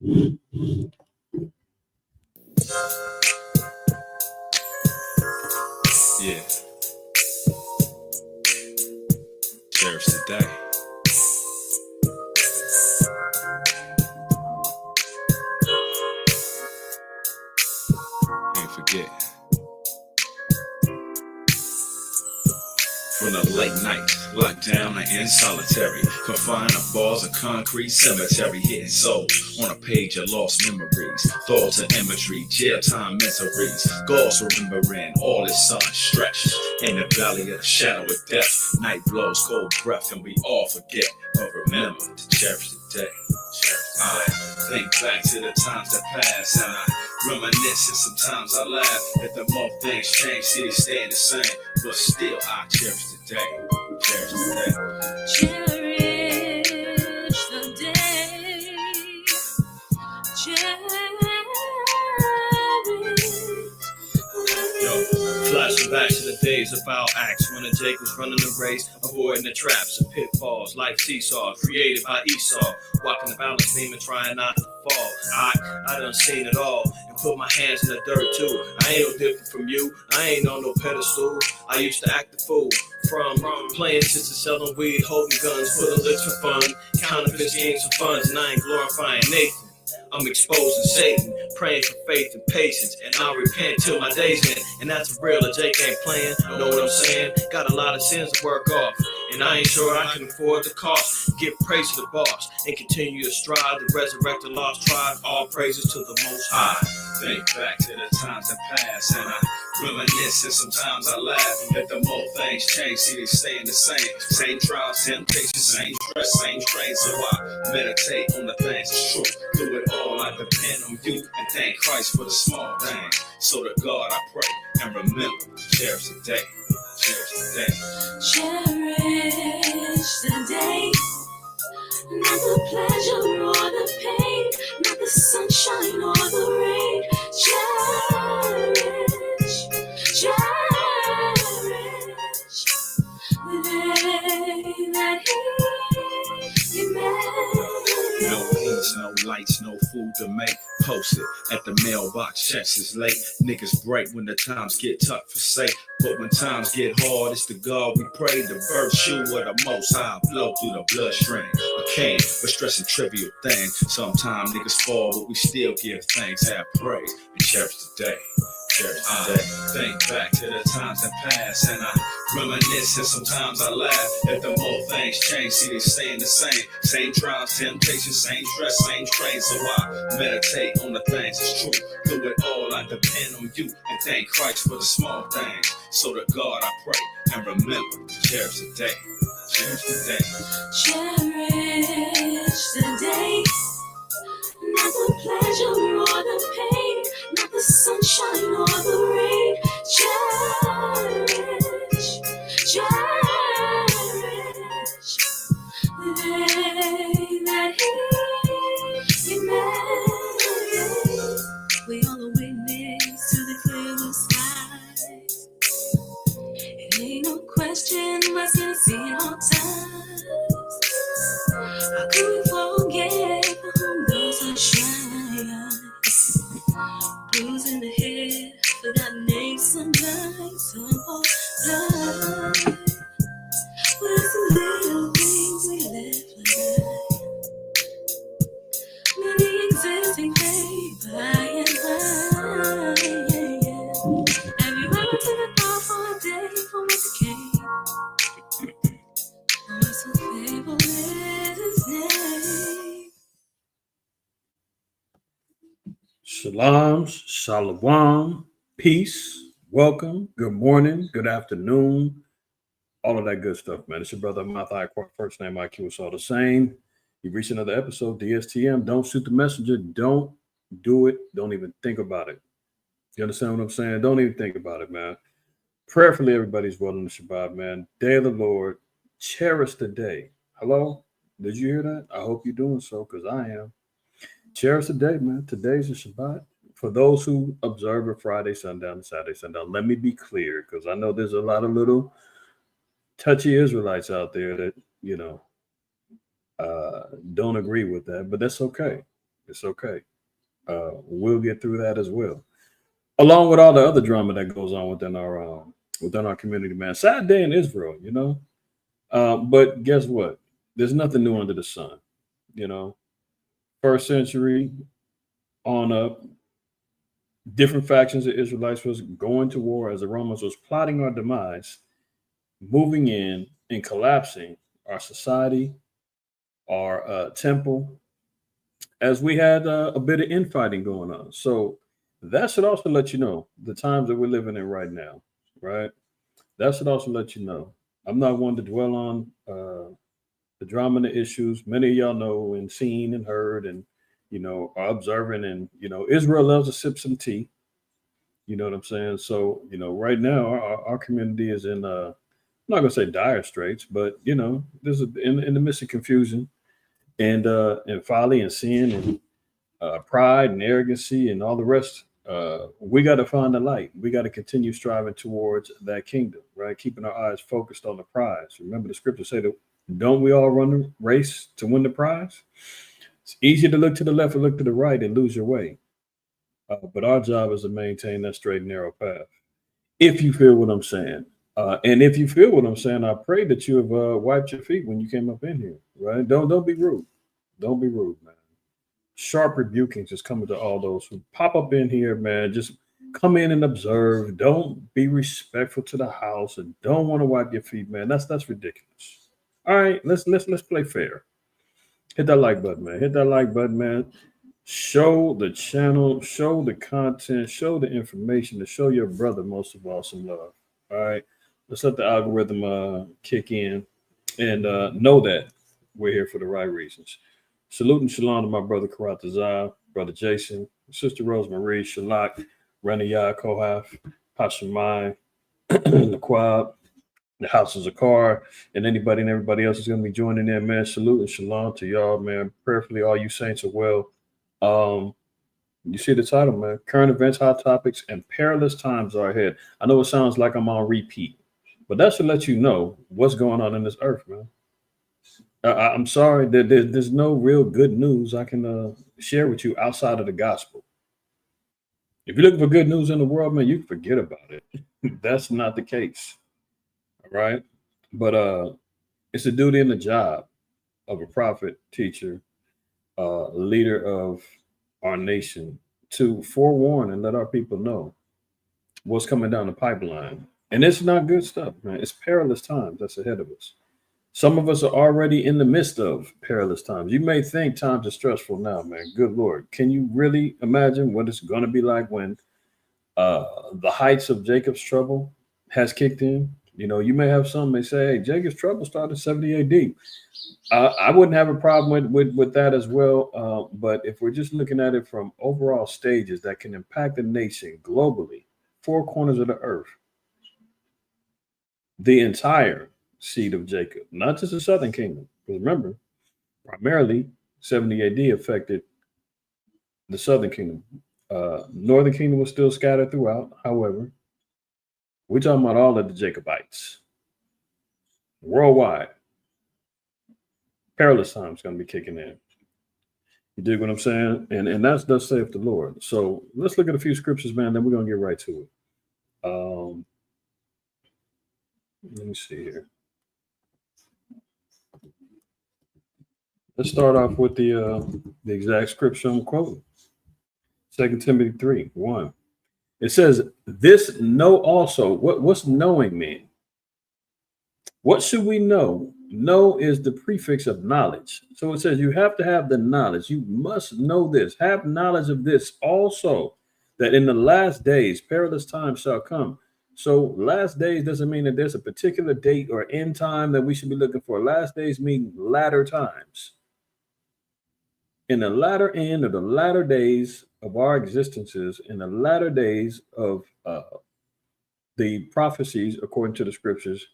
Yeah. Cherish the day. Can't forget. From the late nights, locked down and in solitary, confined to bars of concrete cemetery, hitting souls on a page of lost memories, thoughts and imagery, jail time miseries, ghosts remembering all his sun stretched in the valley of the shadow of death. Night blows cold breath and we all forget, but remember to cherish the day. I think back to the times that passed and I reminisce, and sometimes I laugh at the more things change, cities staying the same, but still I cherish the day. Cherish the day. Cherish the day. Yo, flashing back to the days of our acts when Jake was running the race, avoiding the traps and pitfalls, life seesaw created by Esau, walking the balance beam and trying not to fall. I done seen it all and put my hands in the dirt too. I ain't no different from you, I ain't on no pedestal. I used to act the fool from playing sisters, selling weed, holding guns, pulling licks for fun, counterfeit schemes for funds, and I ain't glorifying Nathan. I'm exposing Satan, praying for faith and patience, and I'll repent till my days end. And that's for real, the Jake ain't playing, know what I'm saying? Got a lot of sins to work off, and I ain't sure I can afford the cost. Give praise to the boss, and continue to strive to resurrect the lost tribe. All praises to the Most High. Think back to the times that passed and I reminisce, and sometimes I laugh at the more things change, cities staying the same. Same trials, temptations, same stress, same strain. So I meditate on the things that's true. Through it all, I depend on you and thank Christ for the small things. So to God I pray and remember, cherish the day. Cherish the day. Cherish the day. Not the pleasure or the pain, not the sunshine or the rain. Cherish, cherish the day that He made. No peace, no lights, no food to make. Posted at the mailbox, checks is late. Niggas break when the times get tough for sake. But when times get hard, it's the God we pray. The virtue of the Most High flow through the bloodstream. I can't but stressing trivial things. Sometimes niggas fall, but we still give thanks, have praise, and cherish the day. Cherish the day. Think back to the times that passed and I reminisce, and sometimes I laugh at the more things change, cities staying the same. Same trials, temptations, same stress, same strain. So I meditate on the things that's true. Through it all, I depend on you and thank Christ for the small things. So to God I pray and remember, cherish the day. Cherish the day. Cherish the day. Not the pleasure or the pain, not the sunshine or the rain. Cherish, cherish the day that He made. We all are witness to the clear blue skies. It ain't no question what's gonna see in all times. How could we forget the homegirls and shine? Blues in the head, forgot names sometimes, some hold blood. But it's the little things we left behind. Many existing day by and by. Have you ever taken a thought for a day from whence it came? What's so faithful is His name. Shalom, shalom, peace, welcome, good morning, good afternoon, all of that good stuff, man. It's your brother, IQAhmath, first name IQ, it's all the same. You've reached another episode, DSTM. Don't shoot the messenger. Don't do it. Don't even think about it. You understand what I'm saying? Don't even think about it, man. Prayerfully, everybody's well in the Shabbat, man. Day of the Lord. Cherish the day. Hello? Did you hear that? I hope you're doing so, because I am. Cherish the day, man. Today's the Shabbat. For those who observe it Friday, sundown, Saturday, sundown, let me be clear, because I know there's a lot of little touchy Israelites out there that, don't agree with that, but that's okay. It's okay. We'll get through that as well, along with all the other drama that goes on within our community, man. Sad day in Israel, you know. But guess what? There's nothing new under the sun, you know. First century on up, different factions of Israelites was going to war as the Romans was plotting our demise, moving in and collapsing our society, our temple, as we had a bit of infighting going on. So that should also let you know the times that we're living in right now, right? That should also let you know. I'm not one to dwell on the drama and the issues. Many of y'all know and seen and heard and, you know, are observing. And, you know, Israel loves to sip some tea. You know what I'm saying? So, you know, right now our community is in, I'm not going to say dire straits, but, you know, there's in the midst of confusion and folly and sin and pride and arrogancy and all the rest. We got to find the light. We got to continue striving towards that kingdom, right? Keeping our eyes focused on the prize. Remember, the scripture say that don't we all run the race to win the prize? It's easy to look to the left or look to the right and lose your way. But our job is to maintain that straight and narrow path. If you feel what I'm saying. And if you feel what I'm saying, I pray that you have wiped your feet when you came up in here, right? Don't be rude. Don't be rude, man. Sharp rebuking is coming to all those who pop up in here, man. Just come in and observe. Don't be respectful to the house and don't want to wipe your feet, man. That's ridiculous. All right, let's play fair. Hit that like button, man. Hit that like button, man. Show the channel, show the content, show the information to show your brother most of all some love. All right. Let's let the algorithm kick in and know that we're here for the right reasons. Salute and shalom to my brother Karatazar, brother Jason, sister Rosemarie, Shalak, Rani IQAhmath, Hashamai, Laquab, the House of Zakar, and anybody and everybody else is going to be joining in, man. Salute and shalom to y'all, man. Prayerfully, all you saints are well. You see the title, man. Current events, hot topics, and perilous times are ahead. I know it sounds like I'm on repeat, but that should let you know what's going on in this earth, man. I'm sorry that there's no real good news I can share with you outside of the gospel. If you're looking for good news in the world, man, you can forget about it. That's not the case. All right. But it's a duty and the job of a prophet, teacher, leader of our nation to forewarn and let our people know what's coming down the pipeline. And it's not good stuff, man. It's perilous times that's ahead of us. Some of us are already in the midst of perilous times. You may think times are stressful now, man. Good Lord. Can you really imagine what it's going to be like when the heights of Jacob's trouble has kicked in? You know, you may have some may say, hey, Jacob's trouble started 70 AD. I wouldn't have a problem with that as well. But if we're just looking at it from overall stages that can impact the nation globally, four corners of the earth, the entire seed of Jacob, not just the southern kingdom. Because remember, primarily 70 AD affected the southern kingdom. Northern kingdom was still scattered throughout. However, we're talking about all of the Jacobites worldwide. Perilous times going to be kicking in. You dig what I'm saying? And that's thus saith the Lord. So let's look at a few scriptures, man. Then we're going to get right to it. Let me see here. Let's start off with the exact scripture I'm quoting. 2 Timothy 3:1. It says, this know also. What's knowing mean? What should we know? Know is the prefix of knowledge. So it says you have to have the knowledge. You must know this. Have knowledge of this also, that in the last days, perilous times shall come. So last days doesn't mean that there's a particular date or end time that we should be looking for. Last days mean latter times. In the latter end of the latter days of our existences, in the latter days of the prophecies, according to the scriptures,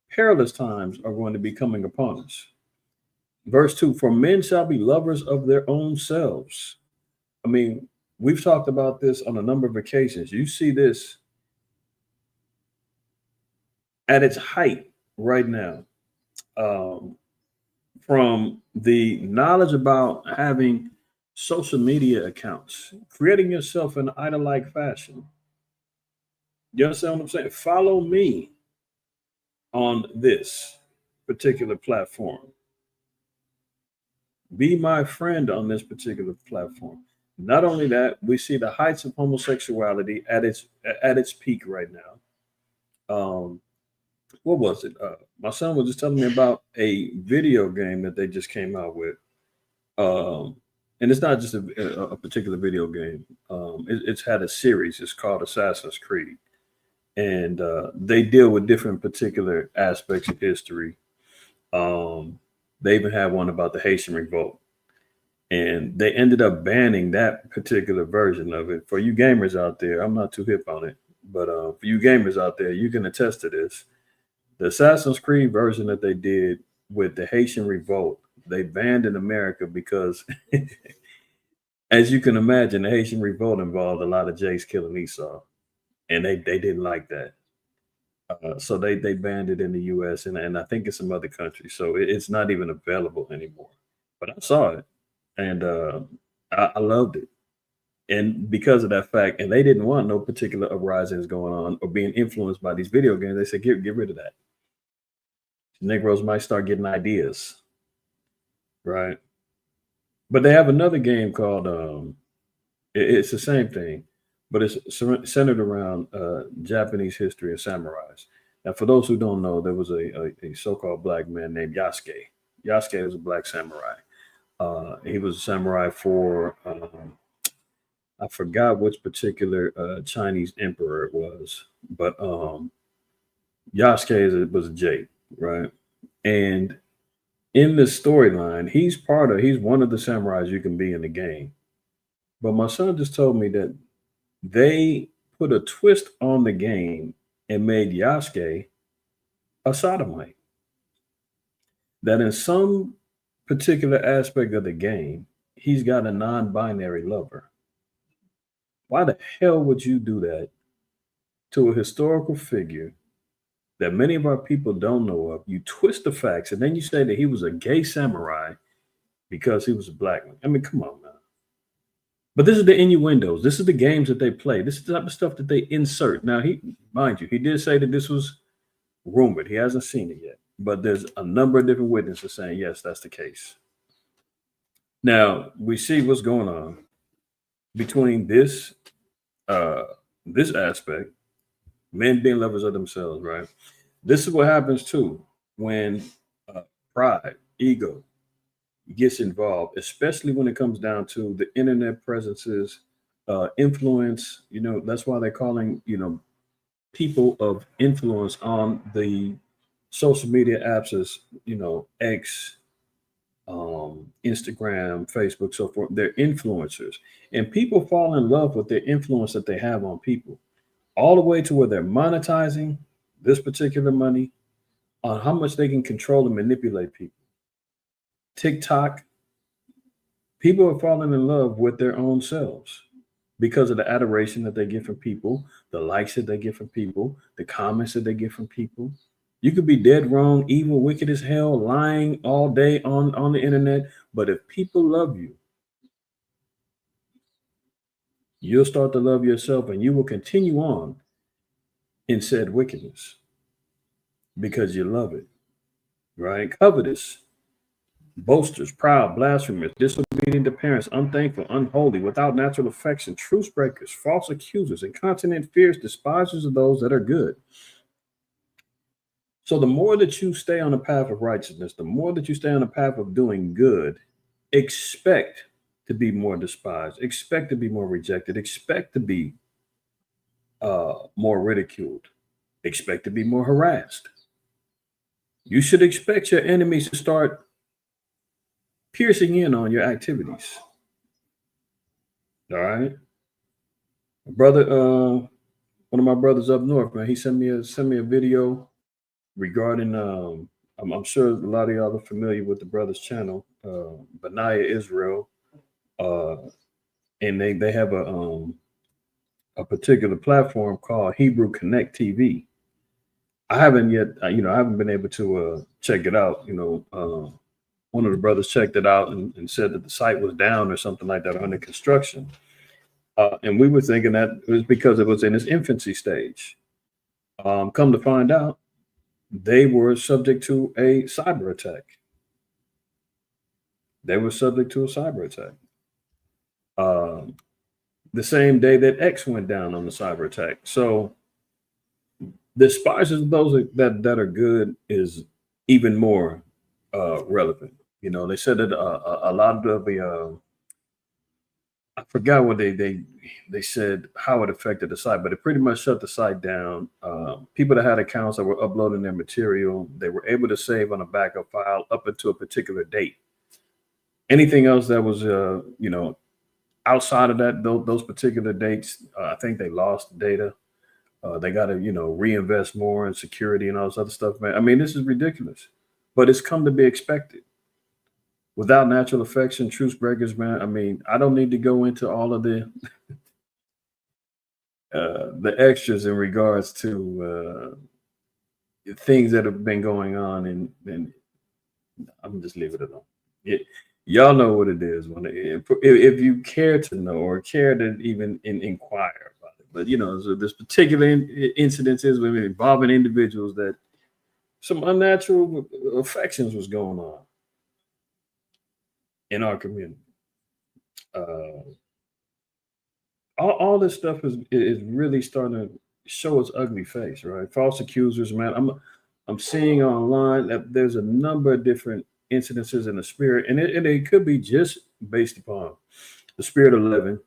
perilous times are going to be coming upon us. Verse 2, for men shall be lovers of their own selves. I mean, we've talked about this on a number of occasions. You see this at its height right now. From the knowledge about having social media accounts, creating yourself in idol-like fashion. You understand what I'm saying? Follow me on this particular platform. Be my friend on this particular platform. Not only that, we see the heights of homosexuality at its peak right now. What was it? My son was just telling me about a video game that they just came out with. Um, and it's not just a particular video game. It's had a series. It's called Assassin's Creed, and they deal with different particular aspects of history. Um, they even had one about the Haitian Revolt, and they ended up banning that particular version of it. For you gamers out there, I'm not too hip on it, but for you gamers out there, you can attest to this. The Assassin's Creed version that they did with the Haitian Revolt, they banned in America because, as you can imagine, the Haitian Revolt involved a lot of Jake's killing Esau, and they didn't like that. So they banned it in the U.S. and I think in some other countries. So it's not even available anymore. But I saw it, and I loved it. And because of that fact, and they didn't want no particular uprisings going on or being influenced by these video games, they said get rid of that. Negroes might start getting ideas, right? But they have another game called it's the same thing, but it's centered around Japanese history and samurais. Now, for those who don't know, there was a so-called black man named Yasuke. Yasuke was a black samurai. He was a samurai for I forgot which particular Chinese emperor it was, but Yasuke was a Jake, right? And in this storyline, he's one of the samurais you can be in the game. But my son just told me that they put a twist on the game and made Yasuke a sodomite. That in some particular aspect of the game, he's got a non-binary lover. Why the hell would you do that to a historical figure that many of our people don't know of? You twist the facts and then you say that he was a gay samurai because he was a black man. I mean, come on, man. But this is the innuendos. This is the games that they play. This is the type of stuff that they insert. Now, mind you, he did say that this was rumored. He hasn't seen it yet, but there's a number of different witnesses saying yes, that's the case. Now we see what's going on between this aspect, men being lovers of themselves, right? This is what happens too when pride, ego gets involved, especially when it comes down to the internet presences, influence. That's why they're calling people of influence on the social media apps as X, Instagram, Facebook, so forth. They're influencers, and people fall in love with the influence that they have on people, all the way to where they're monetizing this particular money on how much they can control and manipulate people. TikTok, people are falling in love with their own selves because of the adoration that they get from people, the likes that they get from people, the comments that they get from people. You could be dead wrong, evil, wicked as hell, lying all day on the internet. But if people love you, you'll start to love yourself and you will continue on in said wickedness because you love it, right? Covetous, boasters, proud, blasphemous, disobedient to parents, unthankful, unholy, without natural affection, truce breakers, false accusers, incontinent, fierce, despisers of those that are good. So the more that you stay on the path of righteousness, the more that you stay on the path of doing good, expect to be more despised, expect to be more rejected, expect to be more ridiculed, expect to be more harassed. You should expect your enemies to start piercing in on your activities. All right. Brother, one of my brothers up north, man, he sent me a video regarding I'm sure a lot of y'all are familiar with the brother's channel, Benaiah Israel, and they have a particular platform called Hebrew Connect TV. I haven't yet, I haven't been able to check it out, on one of the brothers checked it out and said that the site was down or something like that, or under construction. And we were thinking that it was because it was in its infancy stage. Come to find out, they were subject to a cyber attack. They were subject to a cyber attack. The same day that X went down on the cyber attack. So the spices of those that are good is even more relevant. You know, they said that a lot of the I forgot what they said how it affected the site, but it pretty much shut the site down. People that had accounts that were uploading their material, they were able to save on a backup file up until a particular date. Anything else that was you know, outside of that, those particular dates, I think they lost data. They got to, you know, reinvest more in security and all this other stuff, man. I mean, this is ridiculous, but it's come to be expected. Without natural effects and truce breakers, man. I mean, I don't need to go into all of the extras in regards to things that have been going on, and I'm just leave it alone. Y'all know what it is when if you care to know or care to even inquire about it. But you know, so this particular incident is involving individuals that some unnatural affections was going on in our community. All this stuff is really starting to show its ugly face, right? False accusers, man. I'm seeing online that there's a number of different incidences in the spirit, and it could be just based upon the spirit of living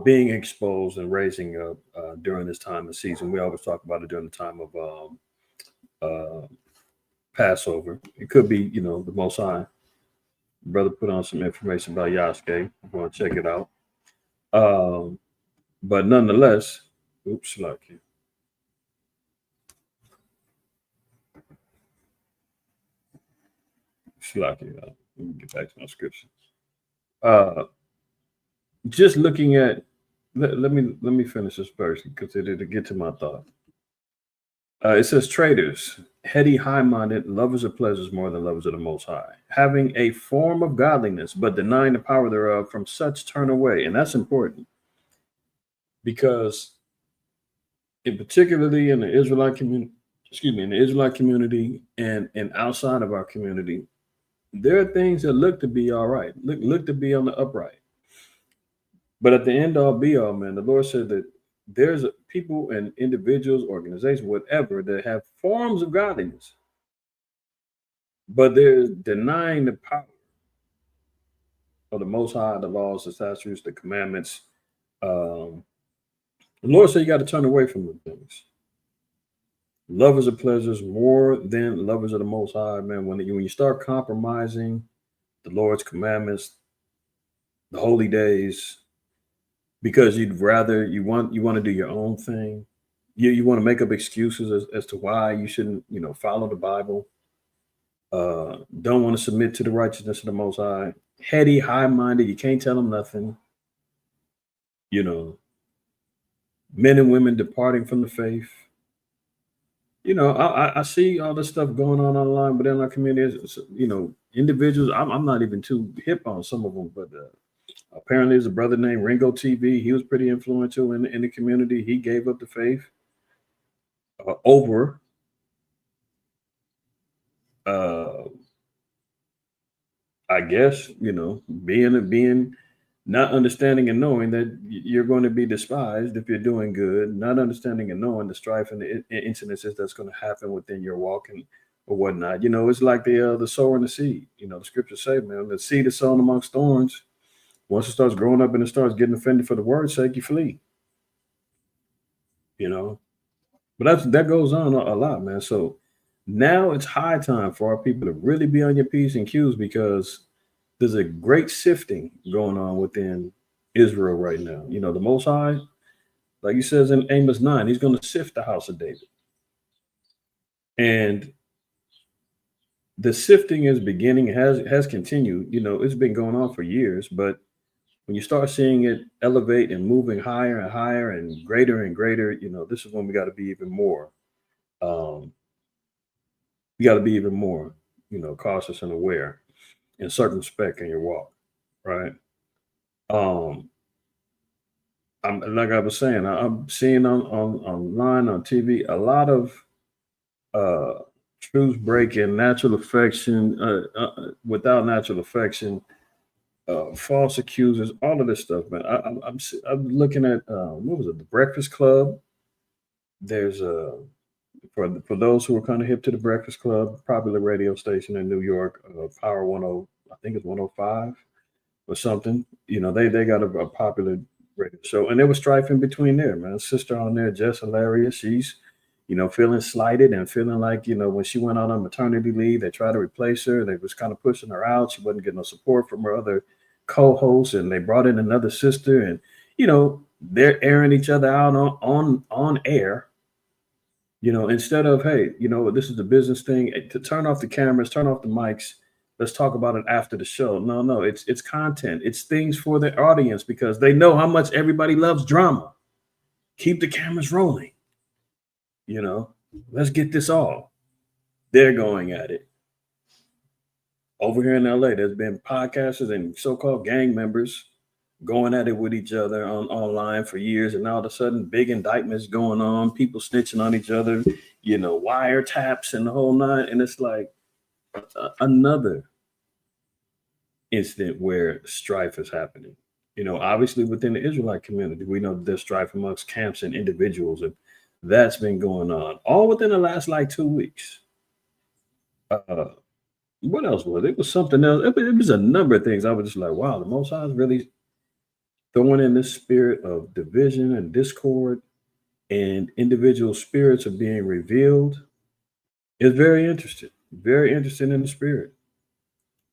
being exposed and raising up during this time of season. We always talk about it during the time of Passover. It could be, you know, the Most High. Brother put on some information about Yasuke. I want to check it out. But nonetheless, oops, lucky. Let me get back to my scripture. Just looking at, let me finish this verse because it'll get to my thought. It says, traitors, heady, high-minded, lovers of pleasures more than lovers of the Most High, having a form of godliness, but denying the power thereof, from such turn away. And that's important because, in particularly in the Israelite community, and outside of our community, there are things that look to be all right, look to be on the upright. But at the end all be all, man, the Lord said that there's people and individuals, organizations, whatever, that have forms of godliness, but they're denying the power of the Most High, the laws, the statutes, the commandments. The Lord said you got to turn away from the things. Lovers of pleasures more than lovers of the Most High, man. When you start compromising the Lord's commandments, the holy days, because you want to do your own thing, you want to make up excuses as to why you shouldn't, you know, follow the Bible. Don't want to submit to the righteousness of the Most High. Heady, high-minded. You can't tell them nothing. You know, men and women departing from the faith. You know, I see all this stuff going on online, but in our community, you know, individuals, I'm not even too hip on some of them, but apparently there's a brother named Ringo TV. He was pretty influential in the community. He gave up the faith over I guess, you know, being not understanding and knowing that you're going to be despised if you're doing good, not understanding and knowing the strife and the incidences that's going to happen within your walking or whatnot. You know, it's like the sower and the seed. You know, the scriptures say, man, the seed is sown amongst thorns. Once it starts growing up and it starts getting offended for the word's sake, you flee. You know, but that goes on a lot, man. So now it's high time for our people to really be on your P's and Q's, because there's a great sifting going on within Israel right now. You know, the Most High, like he says in Amos 9, he's going to sift the house of David. And the sifting is beginning, has continued. You know, it's been going on for years, but when you start seeing it elevate and moving higher and higher and greater, you know, this is when we got to be even more. We got to be even more cautious and aware and circumspect in your walk, right? Um, I'm like I was saying, I'm seeing on online on TV a lot of uh truth breaking, natural affection, without natural affection, false accusers, all of this stuff, man. I'm looking at what was it, the Breakfast Club? There's for those who are kind of hip to the Breakfast Club, popular radio station in New York, Power 10, I think it's 105 or something. They got a popular radio show, and there was strife in between there, man. Sister on there, Jess Hilarious, she's feeling slighted and feeling like, when she went out on maternity leave, they tried to replace her. They was kind of pushing her out. She wasn't getting no support from her other co-hosts, and they brought in another sister, and they're airing each other out on air. Instead of, hey, this is the business thing, to turn off the cameras, turn off the mics. Let's talk about it after the show. No, it's content. It's things for the audience because they know how much everybody loves drama. Keep the cameras rolling. Let's get this all. They're going at it. Over here in LA, there's been podcasters and so-called gang members going at it with each other online for years, and all of a sudden, big indictments going on, people snitching on each other, wiretaps and the whole nine. And it's like another incident where strife is happening. Obviously within the Israelite community, we know there's strife amongst camps and individuals, and that's been going on all within the last like 2 weeks. What else was it? It was something else. It was a number of things. I was just like, wow, the Most High is really throwing in this spirit of division and discord, and individual spirits are being revealed. It's very interesting in the spirit.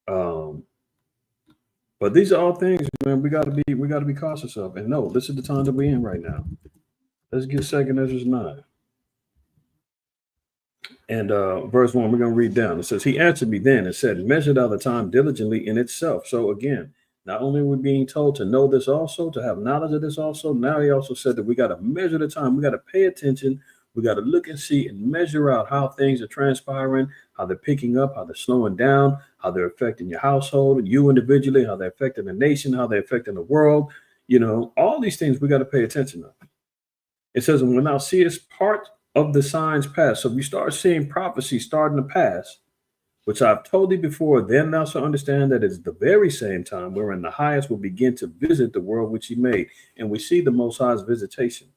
But these are all things, man, we gotta be cautious of. And no, this is the time that we're in right now. Let's get 2nd Ezra 9. And verse 1, we're going to read down. It says, he answered me then and said, measure thou the time diligently in itself. So again, not only are we being told to know this also, to have knowledge of this also, now he also said that we got to measure the time. We got to pay attention. We got to look and see and measure out how things are transpiring, how they're picking up, how they're slowing down, how they're affecting your household, you individually, how they're affecting the nation, how they're affecting the world. All these things we got to pay attention to. It says, and when thou seest part of the signs pass. So if you start seeing prophecy starting to pass, which I've told thee before, then thou shalt understand that it's the very same time wherein the highest will begin to visit the world which he made. And we see the Most High's visitation.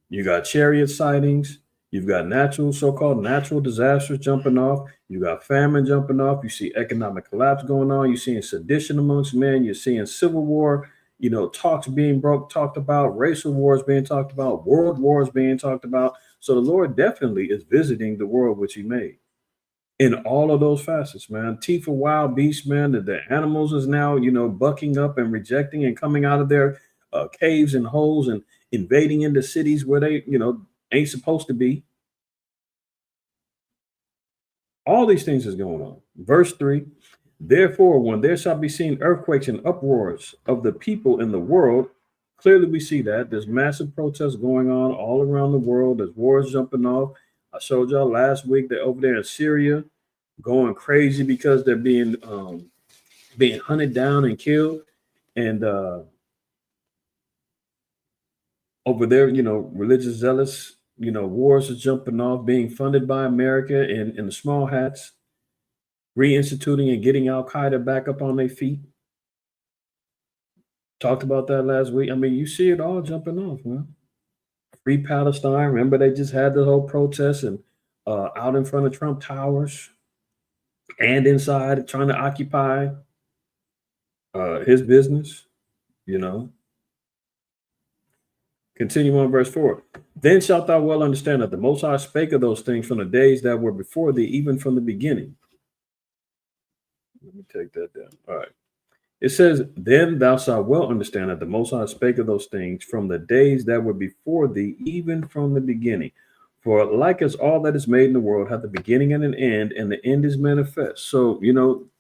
You got chariot sightings. You've got so-called natural disasters jumping off. You got famine jumping off. You see economic collapse going on. You're seeing sedition amongst men. You're seeing civil war. Talks being talked about, racial wars being talked about, world wars being talked about. So the Lord definitely is visiting the world which he made in all of those facets, man. Teeth of wild beasts, man, that the animals is now, bucking up and rejecting and coming out of their caves and holes and invading into cities where they, ain't supposed to be. All these things is going on. Verse 3, therefore, when there shall be seen earthquakes and uproars of the people in the world, clearly we see that there's massive protests going on all around the world. There's wars jumping off. I showed y'all last week that over there in Syria, going crazy because they're being hunted down and killed. And over there, religious zealots, wars are jumping off, being funded by America in the small hats, reinstituting and getting Al Qaeda back up on their feet. Talked about that last week. I mean, you see it all jumping off, man. Free Palestine. Remember, they just had the whole protest and out in front of Trump Towers and inside trying to occupy his business, Continue on verse 4. Then shalt thou well understand that the Most High spake of those things from the days that were before thee, even from the beginning. Let me take that down. All right. It says, then thou shalt well understand that the Most High spake of those things from the days that were before thee, even from the beginning. For like as all that is made in the world hath a beginning and an end, and the end is manifest. So,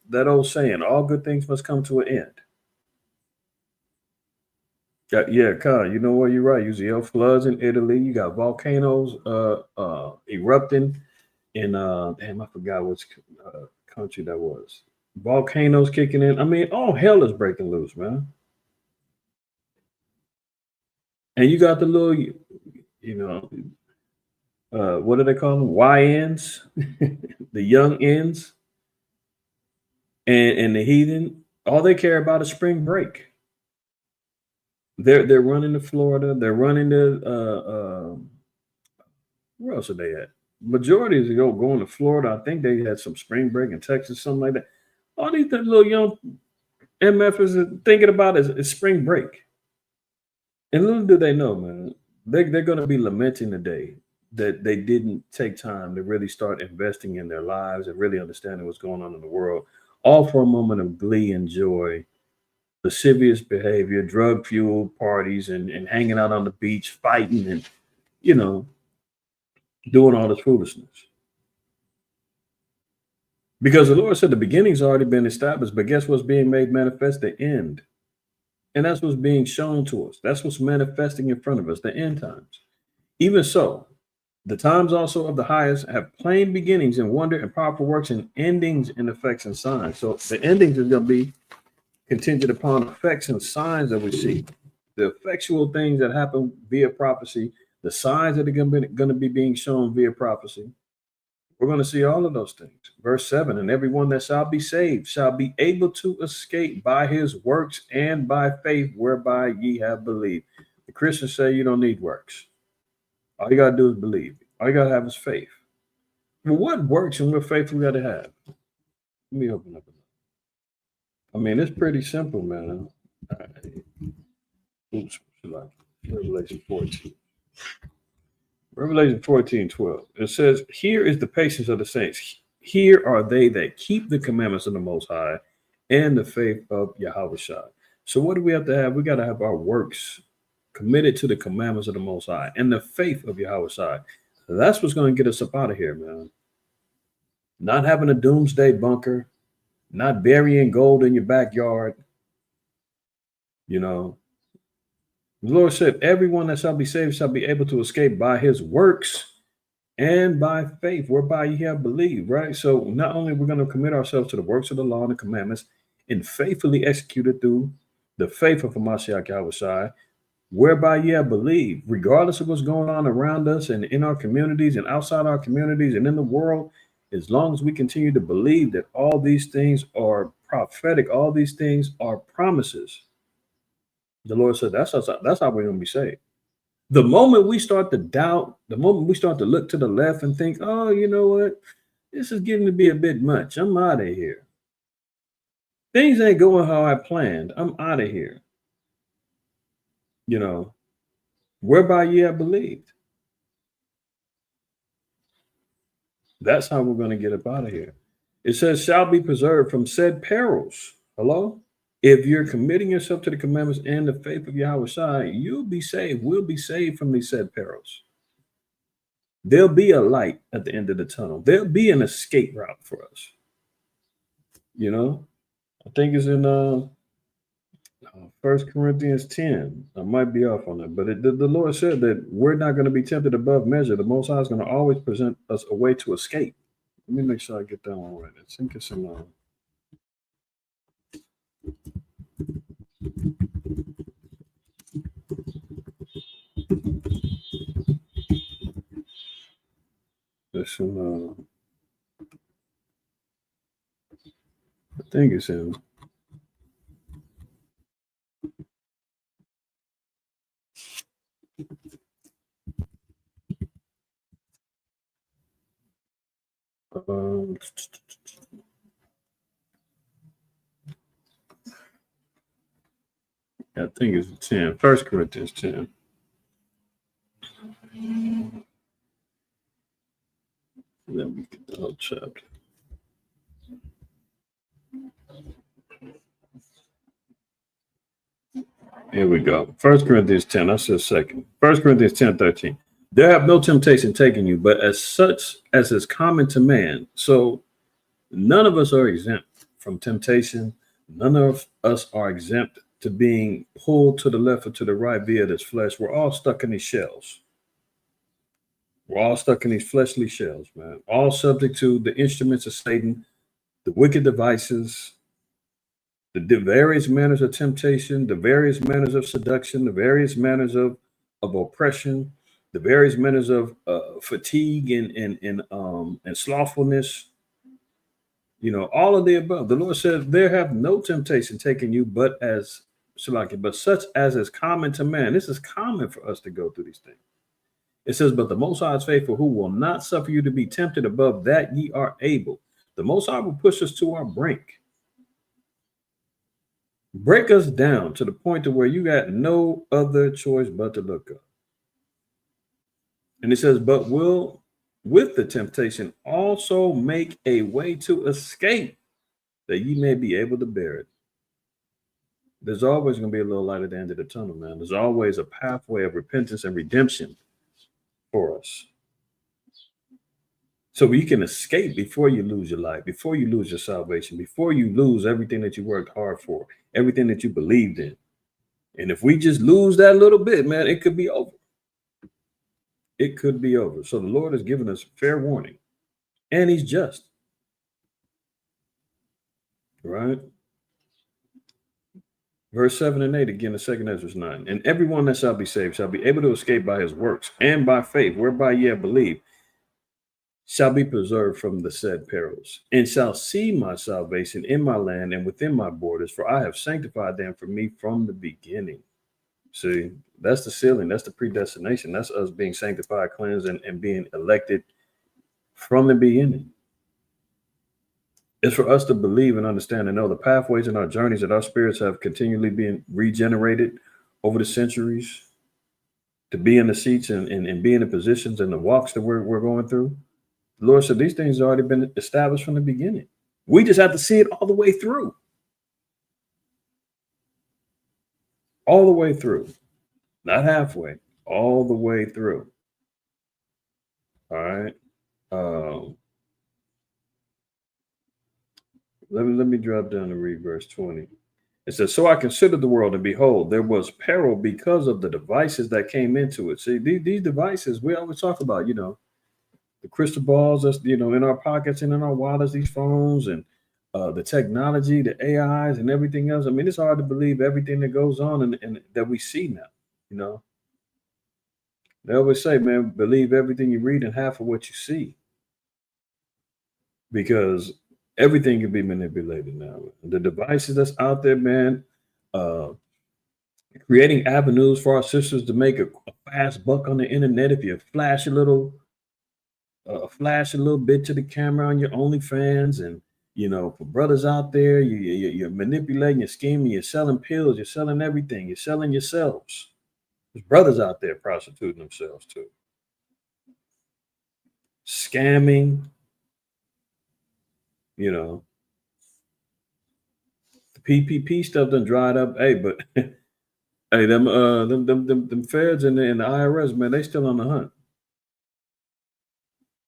that old saying, all good things must come to an end. Yeah, Kyle, what, you're right. You see floods in Italy. You got volcanoes erupting. in damn, I forgot which country that was. Volcanoes kicking in. I mean, all hell is breaking loose, man. And you got the little, know, what do they call them? YNs, the young ends, and the heathen. All they care about is spring break. They're running to Florida. They're running to where else are they at? Majority is going to Florida. I think they had some spring break in Texas, something like that. All these little young MFers are thinking about is spring break. And little do they know, man, they're going to be lamenting the day that they didn't take time to really start investing in their lives and really understanding what's going on in the world, all for a moment of glee and joy, lascivious behavior, drug-fueled parties, and hanging out on the beach, fighting and, doing all this foolishness. Because the Lord said the beginning's already been established, but guess what's being made manifest? The end. And that's what's being shown to us. That's what's manifesting in front of us, the end times. Even so, the times also of the highest have plain beginnings in wonder and powerful works and endings in effects and signs. So the endings is going to be contingent upon effects and signs that we see. The effectual things that happen via prophecy, the signs that are going to be being shown via prophecy. We're going to see all of those things. Verse 7, and everyone that shall be saved shall be able to escape by his works and by faith whereby ye have believed. The Christians say you don't need works. All you got to do is believe. All you got to have is faith. Well, what works and what faith we got to have? Let me open up. I mean, it's pretty simple, man. All right. Oops, Revelation 14. Revelation 14:12. It says, here is the patience of the saints. Here are they that keep the commandments of the Most High and the faith of Yahushua. So what do we have to have? We got to have our works committed to the commandments of the Most High and the faith of Yahushua. That's what's going to get us up out of here, man. Not having a doomsday bunker, not burying gold in your backyard. The Lord said, everyone that shall be saved shall be able to escape by his works and by faith, whereby ye have believed, right? So not only we're going to commit ourselves to the works of the law and the commandments and faithfully execute it through the faith of Hamashiach Yahushua, whereby ye have believed, regardless of what's going on around us and in our communities and outside our communities and in the world, as long as we continue to believe that all these things are prophetic, all these things are promises. The Lord said, that's how we're going to be saved. The moment we start to doubt, the moment we start to look to the left and think, oh, you know what? This is getting to be a bit much. I'm out of here. Things ain't going how I planned. I'm out of here. Whereby ye have believed. That's how we're going to get up out of here. It says, shall be preserved from said perils. Hello? If you're committing yourself to the commandments and the faith of Yahushua, you'll be saved. We'll be saved from these said perils. There'll be a light at the end of the tunnel. There'll be an escape route for us. I think it's in 1 Corinthians 10. I might be off on that, but the Lord said that we're not going to be tempted above measure. The Most High is going to always present us a way to escape. Let me make sure I get that one right. I think it's in I think it's in I think it's 10. 1 Corinthians 10. Let me get the whole chapter. Here we go. 1 Corinthians 10. I said second. 1 Corinthians 10:13. There have no temptation taken you, but as such as is common to man. So none of us are exempt from temptation. None of us are exempt to being pulled to the left or to the right via this flesh. We're all stuck in these shells. We're all stuck in these fleshly shells, man. All subject to the instruments of Satan, the wicked devices, the various manners of temptation, the various manners of seduction, the various manners of oppression, the various manners of fatigue and slothfulness. You know, all of the above. The Lord says, "There have no temptation taken you, but as Shalaki, but such as is common to man." This is common for us to go through these things. It says, "But the Most High is faithful, who will not suffer you to be tempted above that ye are able." The Most High will push us to our brink. Break us down to the point to where you got no other choice but to look up. And it says, "But will with the temptation also make a way to escape, that ye may be able to bear it." There's always going to be a little light at the end of the tunnel, man. There's always a pathway of repentance and redemption for us. So you can escape before you lose your life, before you lose your salvation, before you lose everything that you worked hard for, everything that you believed in. And if we just lose that little bit, man, it could be over. It could be over. So the Lord has given us fair warning, and he's just. Right? Verse 7 and 8, again, the second Ezra 9. "And everyone that shall be saved shall be able to escape by his works, and by faith, whereby ye have believed, shall be preserved from the said perils, and shall see my salvation in my land and within my borders, for I have sanctified them for me from the beginning." See, that's the sealing, that's the predestination, that's us being sanctified, cleansed, and being elected from the beginning. It's for us to believe and understand and know the pathways in our journeys that our spirits have continually been regenerated over the centuries, to be in the seats and be in the positions and the walks that we're going through. The Lord said these things have already been established from the beginning. We just have to see it all the way through. All the way through. Not halfway. All the way through. All right. Let me drop down to read verse 20. It says, "So I considered the world, and behold, there was peril because of the devices that came into it." See, these devices, we always talk about, the crystal balls that's, in our pockets and in our wallets, these phones, and the technology, the AIs and everything else. I mean, it's hard to believe everything that goes on and that we see now, They always say, man, believe everything you read and half of what you see. Because everything can be manipulated now. The devices that's out there, man, creating avenues for our sisters to make a fast buck on the internet. If you flash a little bit to the camera on your OnlyFans, and for brothers out there, you're manipulating, you're scheming, you're selling pills, you're selling everything, you're selling yourselves. There's brothers out there prostituting themselves too, scamming. The PPP stuff done dried up. Hey, but hey, them feds and the IRS, man, they still on the hunt.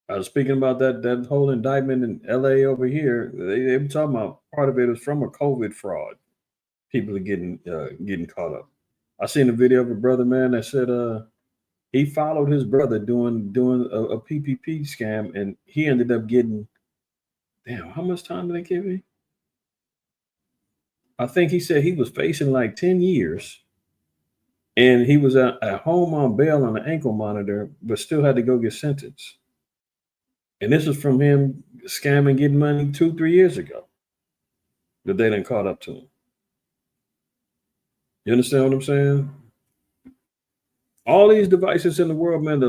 I was speaking about that whole indictment in LA over here. They were talking about part of it is from a COVID fraud. People are getting caught up. I seen a video of a brother, man, that said he followed his brother doing a PPP scam, and he ended up getting, damn, how much time did they give him? I think he said he was facing like 10 years, and he was at home on bail on an ankle monitor, but still had to go get sentenced. And this is from him scamming, getting money 2-3 years ago that they done caught up to him. You understand what I'm saying? All these devices in the world, man,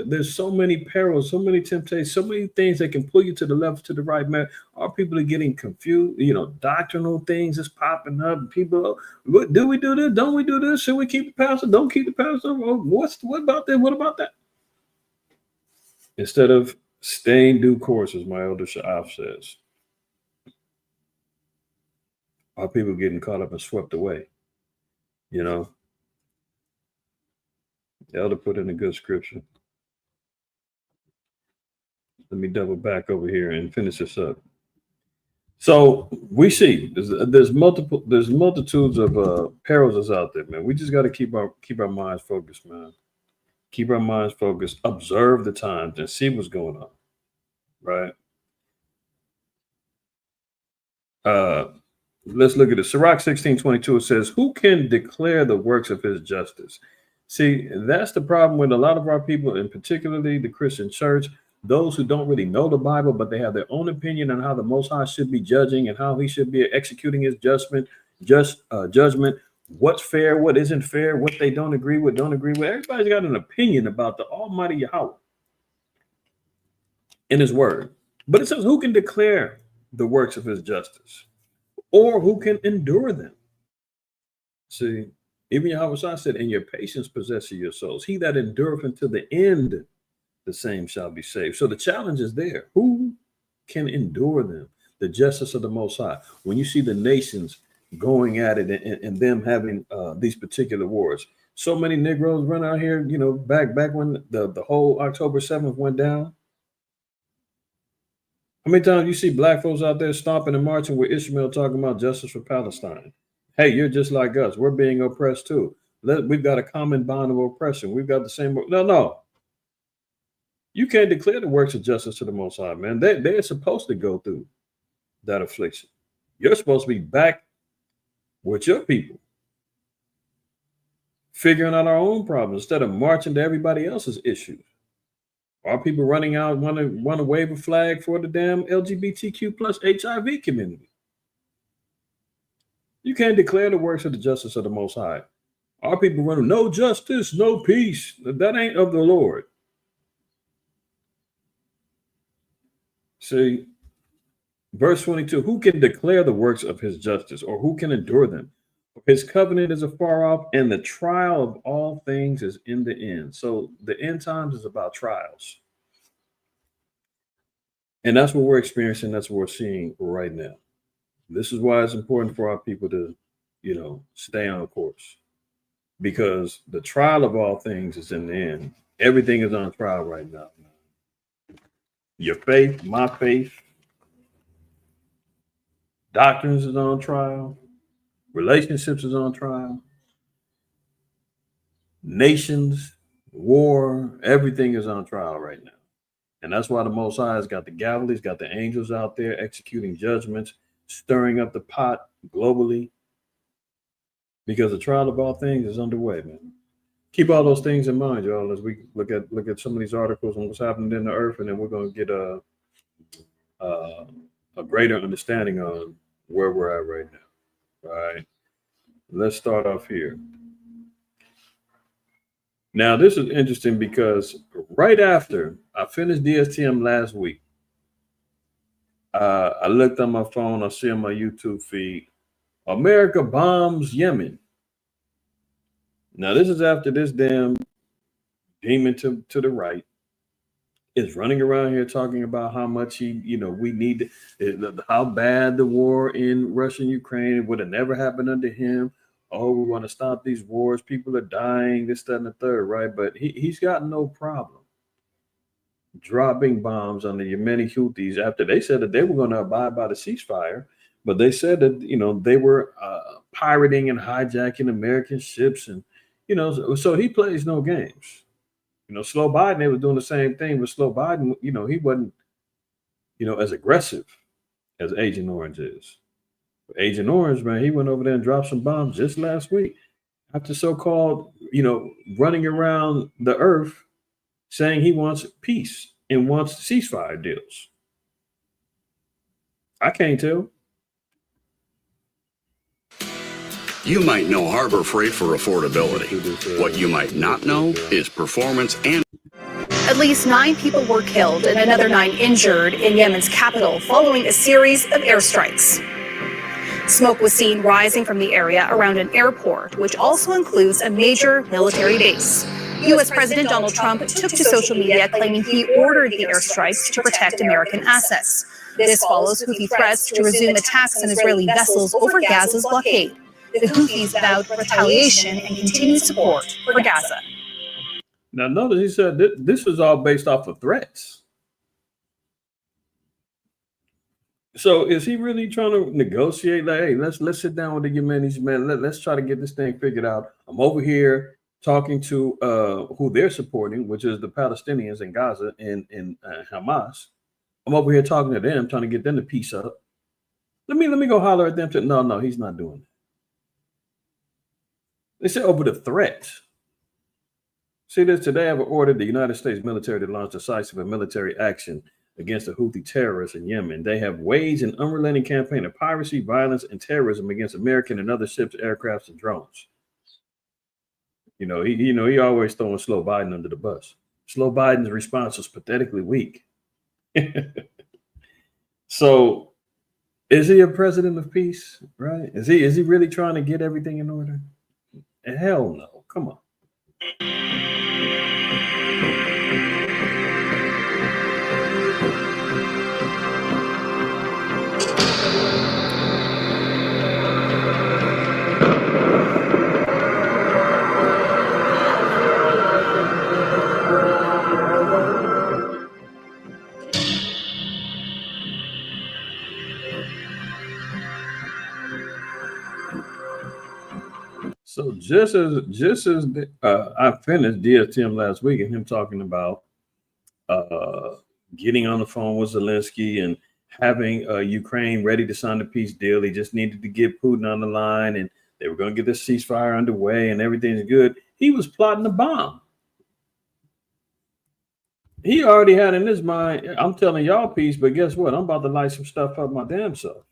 there's so many perils, so many temptations, so many things that can pull you to the left, to the right, man. Our people are getting confused. Doctrinal things is popping up. People, do we do this? Don't we do this? Should we keep the pastor? Don't keep the pastor? What about that? What about that? Instead of staying due course, as my elder Sha'af says, our people getting caught up and swept away. The elder put in a good scripture. Let me double back over here and finish this up. So we see there's multitudes of perils that's out there, man. We just got to keep our minds focused, man. keep our minds focused, observe the times, and see what's going on. Right? Let's look at it. Sirach 16:22. It says, "Who can declare the works of his justice?" See, that's the problem with a lot of our people, and particularly the Christian church. Those who don't really know the Bible, but they have their own opinion on how the Most High should be judging and how He should be executing His judgment. What's fair, what isn't fair, what they don't agree with. Everybody's got an opinion about the Almighty Yahweh in His Word. But it says, "Who can declare the works of His justice, or who can endure them?" See, even Yahweh said, "In your patience possess your souls. He that endureth until the end, the same shall be saved." So the challenge is there. Who can endure them? The justice of the Most High. When you see the nations going at it and them having these particular wars, so many Negroes run out here, back when the whole October 7th went down. How many times you see black folks out there stomping and marching with Ishmael talking about justice for Palestine? Hey, you're just like us. We're being oppressed too. We've got a common bond of oppression. We've got the same. No. You can't declare the works of justice to the Most High, man. They're supposed to go through that affliction. You're supposed to be back with your people, figuring out our own problems instead of marching to everybody else's issues. Our people running out want to wave a flag for the damn LGBTQ plus HIV community. You can't declare the works of the justice of the Most High. Our people running, no justice, no peace. That ain't of the Lord. See, verse 22, "Who can declare the works of his justice, or who can endure them? His covenant is afar off, and the trial of all things is in the end." So the end times is about trials. And that's what we're experiencing. That's what we're seeing right now. This is why it's important for our people to, stay on course. Because the trial of all things is in the end. Everything is on trial right now. Your faith, my faith, doctrines is on trial. Relationships is on trial. Nations, war, everything is on trial right now. And that's why the Most High has got the gavel. He's got the angels out there executing judgments, stirring up the pot globally. Because the trial of all things is underway, man. Keep all those things in mind, y'all, as we look at some of these articles on what's happening in the earth, and then we're going to get a greater understanding on where we're at right now. All right. Let's start off here. Now, this is interesting because right after I finished DSTM last week, I looked on my phone, I see on my YouTube feed, America bombs Yemen. Now, this is after this damn demon to the right is running around here talking about how much we need, how bad the war in Russia and Ukraine would have never happened under him. Oh, we want to stop these wars. People are dying, this, that, and the third, right? But he's got no problem dropping bombs on the Yemeni Houthis after they said that they were going to abide by the ceasefire. But they said that, they were pirating and hijacking American ships. And, so he plays no games. Slow Biden, they were doing the same thing. But Slow Biden, he wasn't, as aggressive as Agent Orange is. Agent Orange, man, he went over there and dropped some bombs just last week after so-called, running around the earth saying he wants peace and wants ceasefire deals. I can't tell. You might know Harbor Freight for affordability. What you might not know is performance and... At least 9 people were killed and another 9 injured in Yemen's capital following a series of airstrikes. Smoke was seen rising from the area around an airport, which also includes a major military base. U.S. President Donald Trump took to social media claiming he ordered the airstrikes to protect American assets. This follows Houthi threats to resume attacks on Israeli vessels over Gaza's blockade. The Houthis vowed retaliation and continued support for Gaza. Now, notice he said this was all based off of threats. So is he really trying to negotiate? Like, hey, let's sit down with the Yemenis, man. Let's try to get this thing figured out. I'm over here. talking to who they're supporting, which is the Palestinians in Gaza and Hamas. I'm over here talking to them, trying to get them to peace up. Let me go holler at them. No, he's not doing that. They said over the threat. See this today. I've ordered the United States military to launch decisive and military action against the Houthi terrorists in Yemen. They have waged an unrelenting campaign of piracy, violence, and terrorism against American and other ships, aircrafts, and drones. He always throwing slow Biden under the bus. Slow Biden's response was pathetically weak. So, is he a president of peace? Right? Is he really trying to get everything in order? Hell no! Come on. So just as I finished DSTM last week and him talking about getting on the phone with Zelensky and having Ukraine ready to sign the peace deal. He just needed to get Putin on the line and they were going to get the ceasefire underway and everything's good. He was plotting a bomb. He already had in his mind, I'm telling y'all peace, but guess what? I'm about to light some stuff up my damn self.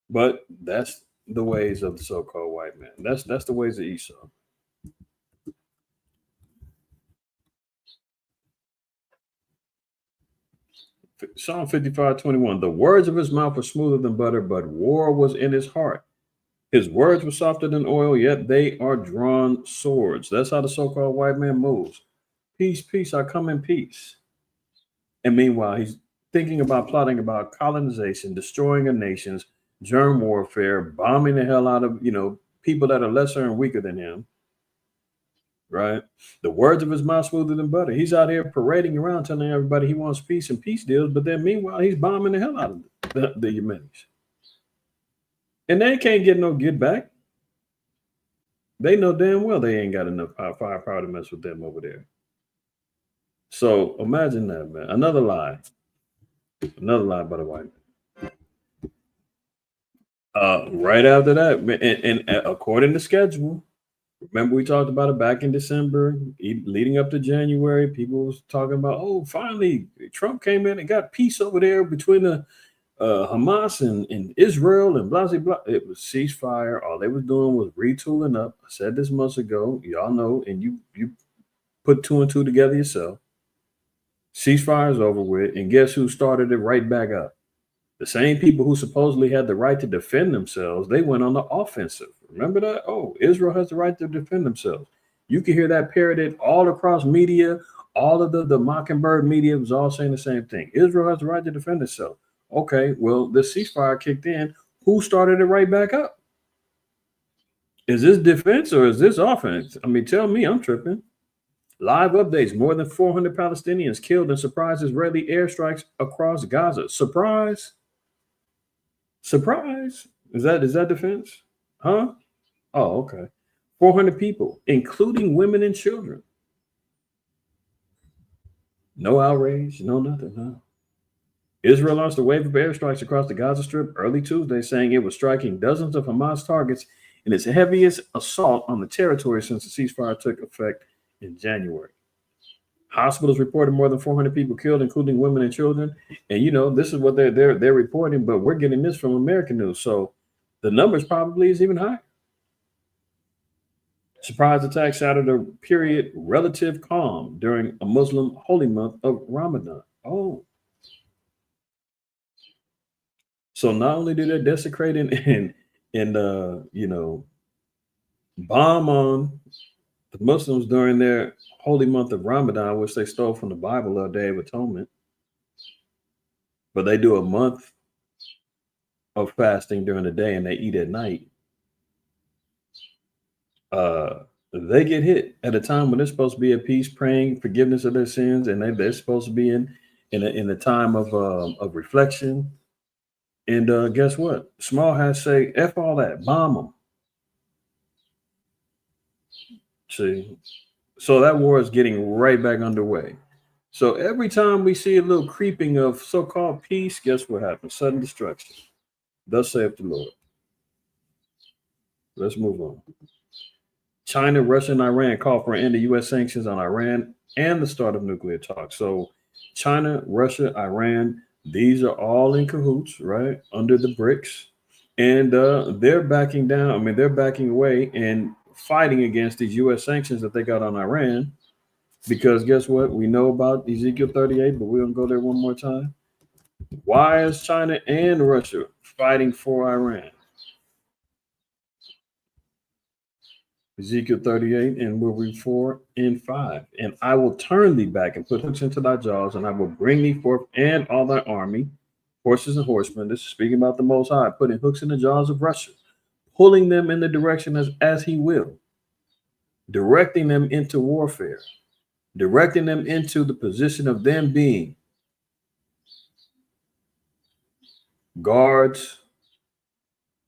But that's the ways of the so-called white man. That's the ways of Esau. Psalm 55:21. The words of his mouth were smoother than butter, but war was in his heart. His words were softer than oil, yet they are drawn swords. That's how the so-called white man moves. Peace, peace, I come in peace. And meanwhile, he's thinking about plotting about colonization, destroying a nation's germ warfare, bombing the hell out of, people that are lesser and weaker than him. Right? The words of his mouth smoother than butter. He's out here parading around telling everybody he wants peace and peace deals, but then meanwhile, he's bombing the hell out of the Yemenis. And they can't get no get back. They know damn well they ain't got enough firepower to mess with them over there. So imagine that, man. Another lie by the white man. Right after that, and according to schedule, remember we talked about it back in December, leading up to January. People was talking about, oh, finally Trump came in and got peace over there between the Hamas and Israel and blah, blah, blah. It was ceasefire. All they was doing was retooling up. I said this months ago. Y'all know, and you put two and two together yourself. Ceasefire is over with, and guess who started it right back up? The same people who supposedly had the right to defend themselves, they went on the offensive. Remember that? Oh, Israel has the right to defend themselves. You can hear that parroted all across media. All of the Mockingbird media was all saying the same thing. Israel has the right to defend itself. Okay, well, the ceasefire kicked in. Who started it right back up? Is this defense or is this offense? I mean, tell me I'm tripping. Live updates. More than 400 Palestinians killed in surprise Israeli airstrikes across Gaza. Surprise? Surprise? Is that defense? Huh? Oh, okay. 400 people, including women and children. No outrage, no nothing, huh? Israel launched a wave of airstrikes across the Gaza Strip early Tuesday, saying it was striking dozens of Hamas targets in its heaviest assault on the territory since the ceasefire took effect in January. Hospitals reported more than 400 people killed, including women and children. And this is what they're reporting, but we're getting this from American news, so the numbers probably is even higher. Surprise attack shattered a period relative calm during a Muslim holy month of Ramadan. Oh. So not only did they desecrate and bomb on the Muslims during their holy month of Ramadan, which they stole from the Bible, or Day of Atonement, but they do a month of fasting during the day and they eat at night. They get hit at a time when they're supposed to be at peace, praying forgiveness of their sins, and they're supposed to be in a time of reflection. And guess what? Small hats say, F all that, bomb them. See, so that war is getting right back underway. So every time we see a little creeping of so-called peace, guess what happens? Sudden destruction. Thus saith the Lord. Let's move on. China, Russia, and Iran call for an end to U.S. sanctions on Iran and the start of nuclear talks. So China, Russia, Iran, these are all in cahoots, right? Under the BRICS. And they're backing down. I mean, they're backing away and fighting against these U.S. sanctions that they got on Iran. Because guess what? We know about Ezekiel 38, but we're going to go there one more time. Why is China and Russia fighting for Iran? Ezekiel 38, and we'll read 4 and 5. And I will turn thee back and put hooks into thy jaws, and I will bring thee forth and all thy army, horses and horsemen. This is speaking about the Most High, putting hooks in the jaws of Russia, pulling them in the direction as he will, directing them into warfare, directing them into the position of them being guards,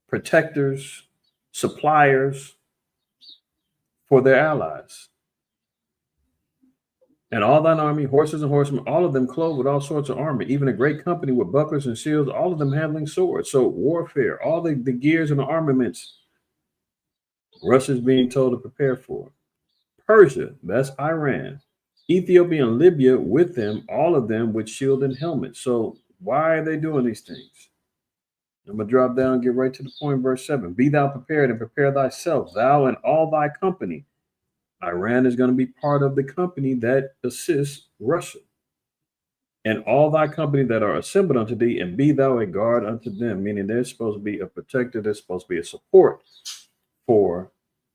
protectors, suppliers for their allies. And all thine army, horses and horsemen, all of them clothed with all sorts of armor, even a great company with bucklers and shields, all of them handling swords. So warfare, all the gears and the armaments, Russia's being told to prepare for. Persia, that's Iran. Ethiopia and Libya with them, all of them with shield and helmet. So why are they doing these things? I'm going to drop down and get right to the point, verse 7. Be thou prepared and prepare thyself, thou and all thy company. Iran is going to be part of the company that assists Russia. And all thy company that are assembled unto thee, and be thou a guard unto them, meaning they're supposed to be a protector, they're supposed to be a support for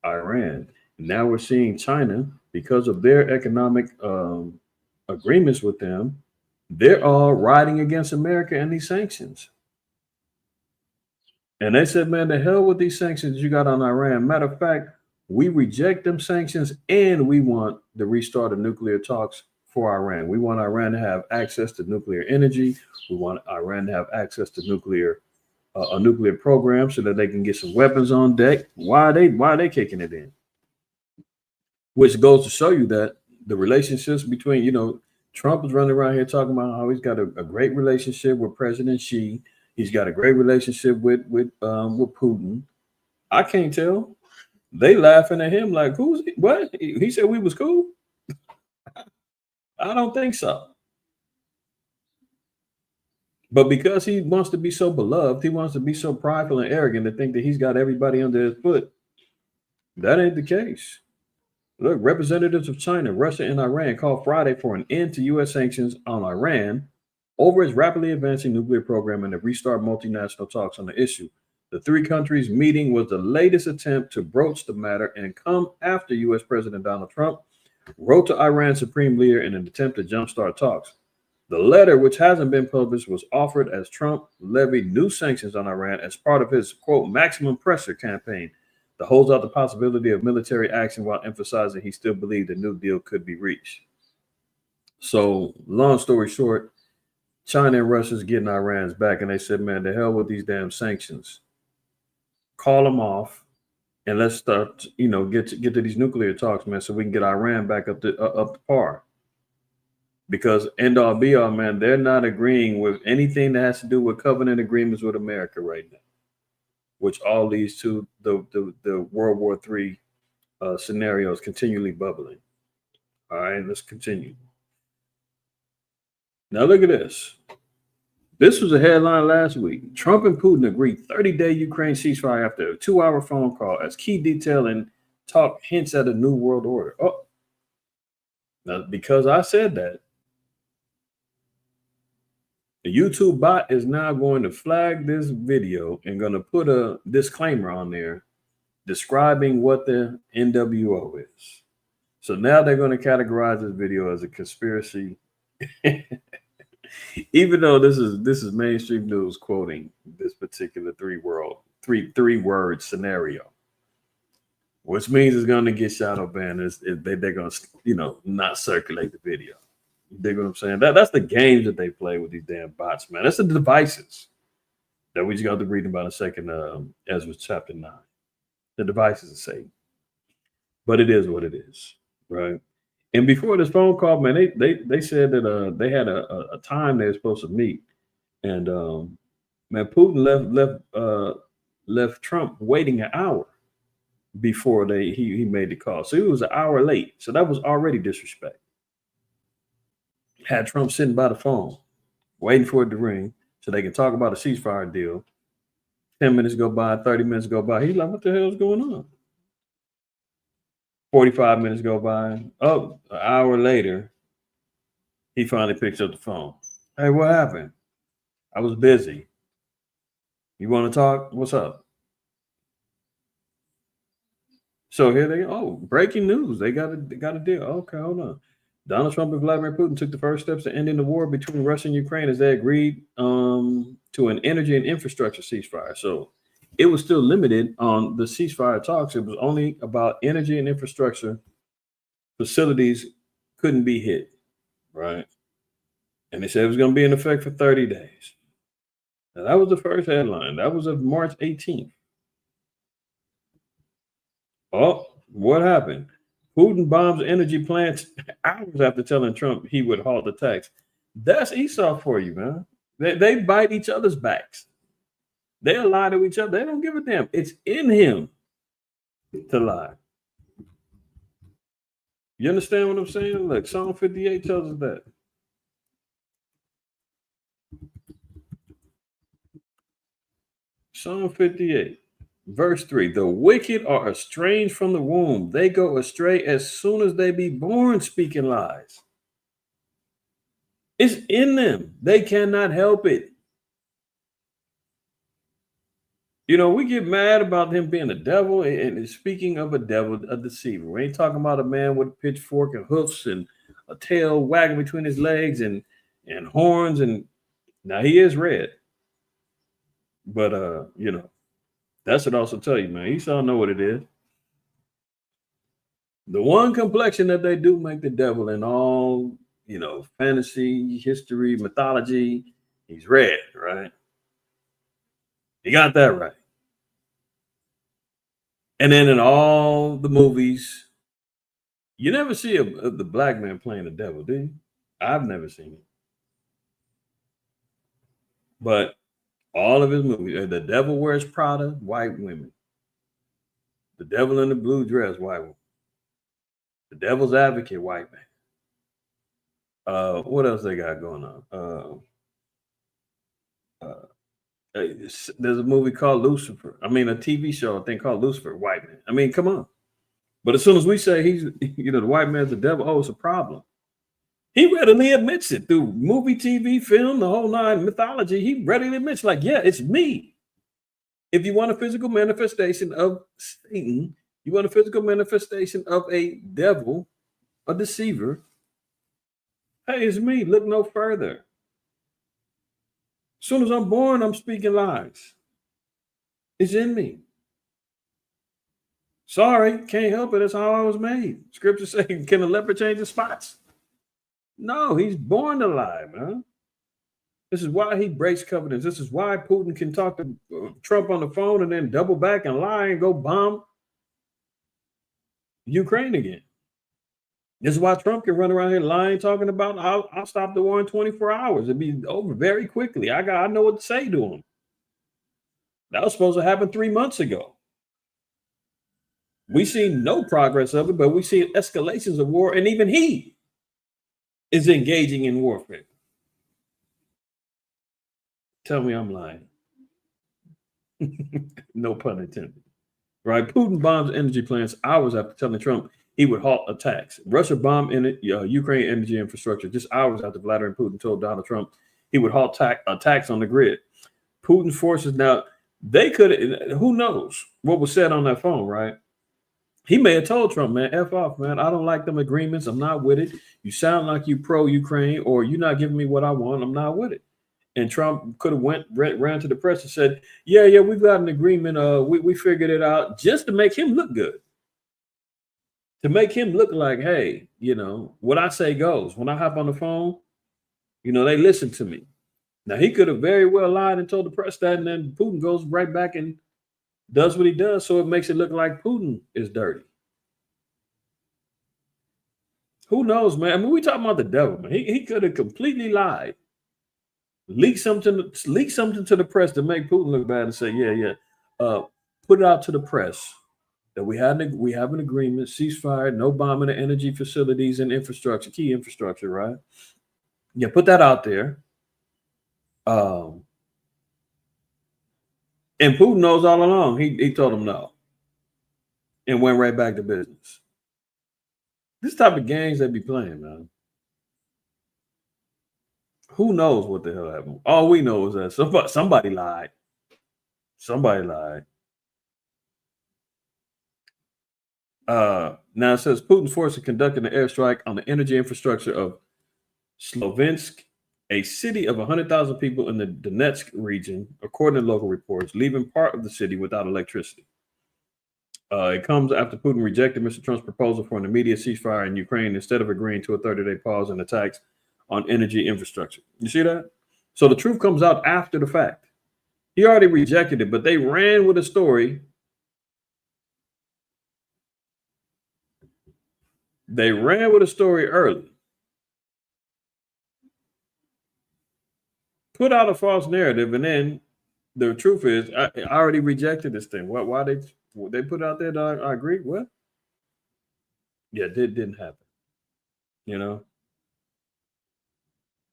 Iran. And now we're seeing China, because of their economic agreements with them, they're all riding against America and these sanctions. And they said, man, the hell with these sanctions you got on Iran. Matter of fact, we reject them sanctions and we want the restart of nuclear talks for Iran. We want Iran to have access to nuclear energy. We want Iran to have access to a nuclear program so that they can get some weapons on deck. Why are they kicking it in? Which goes to show you that the relationships between, Trump is running around here talking about how he's got a great relationship with President Xi. He's got a great relationship with Putin. I can't tell. They laughing at him like, who's what? He said we was cool. I don't think so. But because he wants to be so beloved, he wants to be so prideful and arrogant to think that he's got everybody under his foot. That ain't the case. Look, representatives of China, Russia, and Iran called Friday for an end to U.S. sanctions on Iran over its rapidly advancing nuclear program and to restart multinational talks on the issue. The three countries meeting was the latest attempt to broach the matter and come after U.S. President Donald Trump wrote to Iran's supreme leader in an attempt to jumpstart talks. The letter, which hasn't been published, was offered as Trump levied new sanctions on Iran as part of his, quote, maximum pressure campaign that holds out the possibility of military action while emphasizing he still believed a new deal could be reached. So, long story short, China and Russia's getting Iran's back, and they said, man, the hell with these damn sanctions. Call them off, and let's start, get to these nuclear talks, man, so we can get Iran back up to par. Because end all be all, man, they're not agreeing with anything that has to do with covenant agreements with America right now, which all leads to the World War III scenarios continually bubbling. All right, let's continue. Now look at this. This was a headline last week. Trump and Putin agreed 30-day Ukraine ceasefire after a 2-hour phone call as key detail in talk hints at a new world order. Oh, now because I said that, the YouTube bot is now going to flag this video and going to put a disclaimer on there describing what the NWO is. So now they're going to categorize this video as a conspiracy. Even though this is mainstream news quoting this particular three-word scenario, which means it's going to get shadow banned. They're going to not circulate the video. You dig what I'm saying? That's the games that they play with these damn bots, man. That's the devices that we just got to read about in a second. Ezra chapter 9, the devices of Satan. but it is what it is, right? And before this phone call, man, they said that they had a time they were supposed to meet, and man, Putin left Trump waiting an hour before he made the call, so he was an hour late. So that was already disrespect. Had Trump sitting by the phone, waiting for it to ring, so they can talk about a ceasefire deal. 10 minutes go by, 30 minutes go by. He's like, "What the hell is going on?" 45 minutes go by. Oh, an hour later, he finally picks up the phone. "Hey, what happened?" "I was busy." "You want to talk? What's up?" So here they go. Oh, breaking news. They got a deal. Okay, hold on. Donald Trump and Vladimir Putin took the first steps to ending the war between Russia and Ukraine as they agreed to an energy and infrastructure ceasefire. So it was still limited on the ceasefire talks. It was only about energy and infrastructure. Facilities couldn't be hit, right? And they said it was going to be in effect for 30 days. Now, that was the first headline. That was of March 18th. Oh, what happened? Putin bombs energy plants hours after telling Trump he would halt attacks. That's Esau for you, man. They bite each other's backs. They'll lie to each other. They don't give a damn. It's in him to lie. You understand what I'm saying? Look, Psalm 58 tells us that. Psalm 58. Verse 3, the wicked are estranged from the womb. They go astray as soon as they be born, speaking lies. It's in them. They cannot help it. You know, we get mad about him being a devil. And speaking of a devil, a deceiver. We ain't talking about a man with a pitchfork and hoofs and a tail wagging between his legs and horns. And now he is red. But, you know, that should also tell you, man, Esau know what it is. The one complexion that they do make the devil in all, you know, fantasy, history, mythology, he's red, right? He got that right. And then in all the movies, you never see the black man playing the devil, do you? I've never seen it. But all of his movies, The Devil Wears Prada, white women. The Devil in the Blue Dress, white woman. The Devil's Advocate, white man. What else they got going on? There's a movie called Lucifer. I mean, a TV show, I think, called Lucifer, white man. I mean, come on. But as soon as we say he's, you know, the white man's the devil, oh, it's a problem. He readily admits it through movie, TV, film, the whole nine, mythology. He readily admits, like, yeah, it's me. If you want a physical manifestation of Satan, you want a physical manifestation of a devil, a deceiver, hey, it's me. Look no further. As soon as I'm born, I'm speaking lies. It's in me. Sorry, can't help it. That's how I was made. Scripture saying, can a leopard change his spots? No, he's born to lie, man. This is why he breaks covenants. This is why Putin can talk to Trump on the phone and then double back and lie and go bomb Ukraine again. This is why Trump can run around here lying, talking about I'll stop the war in 24 hours. It'd be over very quickly. I know what to say to him. That was supposed to happen 3 months ago. We see no progress of it, but we see escalations of war, and even he is engaging in warfare. Tell me I'm lying. No pun intended. Right? Putin bombs energy plants hours after telling Trump he would halt attacks. Russia bombed Ukraine energy infrastructure just hours after Vladimir Putin told Donald Trump he would halt attacks on the grid. Putin's forces now, they could, who knows what was said on that phone, right? He may have told Trump, man, F off, man. I don't like them agreements. I'm not with it. You sound like you pro-Ukraine, or you're not giving me what I want. I'm not with it. And Trump could have ran to the press and said, yeah, we've got an agreement. We figured it out, just to make him look good. To make him look like, hey, you know, what I say goes. When I hop on the phone, you know, they listen to me. Now, he could have very well lied and told the press that, and then Putin goes right back and does what he does, so it makes it look like Putin is dirty. Who knows, man? I mean, we talking about the devil, man. He could have completely lied, leak something to the press to make Putin look bad and say, yeah. Put it out to the press that we have an agreement, ceasefire, no bombing of energy facilities and infrastructure, key infrastructure, right? Yeah, put that out there. And Putin knows all along. He told him no and went right back to business. This type of games they be playing, man. Who knows what the hell happened? All we know is that somebody lied. Somebody lied. Now it says Putin's forces conducted an airstrike on the energy infrastructure of Slovensk, a city of 100,000 people in the Donetsk region, according to local reports, leaving part of the city without electricity. It comes after Putin rejected Mr. Trump's proposal for an immediate ceasefire in Ukraine instead of agreeing to a 30-day pause in attacks on energy infrastructure. You see that? So the truth comes out after the fact. He already rejected it, but they ran with a story. They ran with a story early. Put out a false narrative, and then the truth is, I already rejected this thing. Why they put it out there that I agree? What? Yeah, it didn't happen. You know?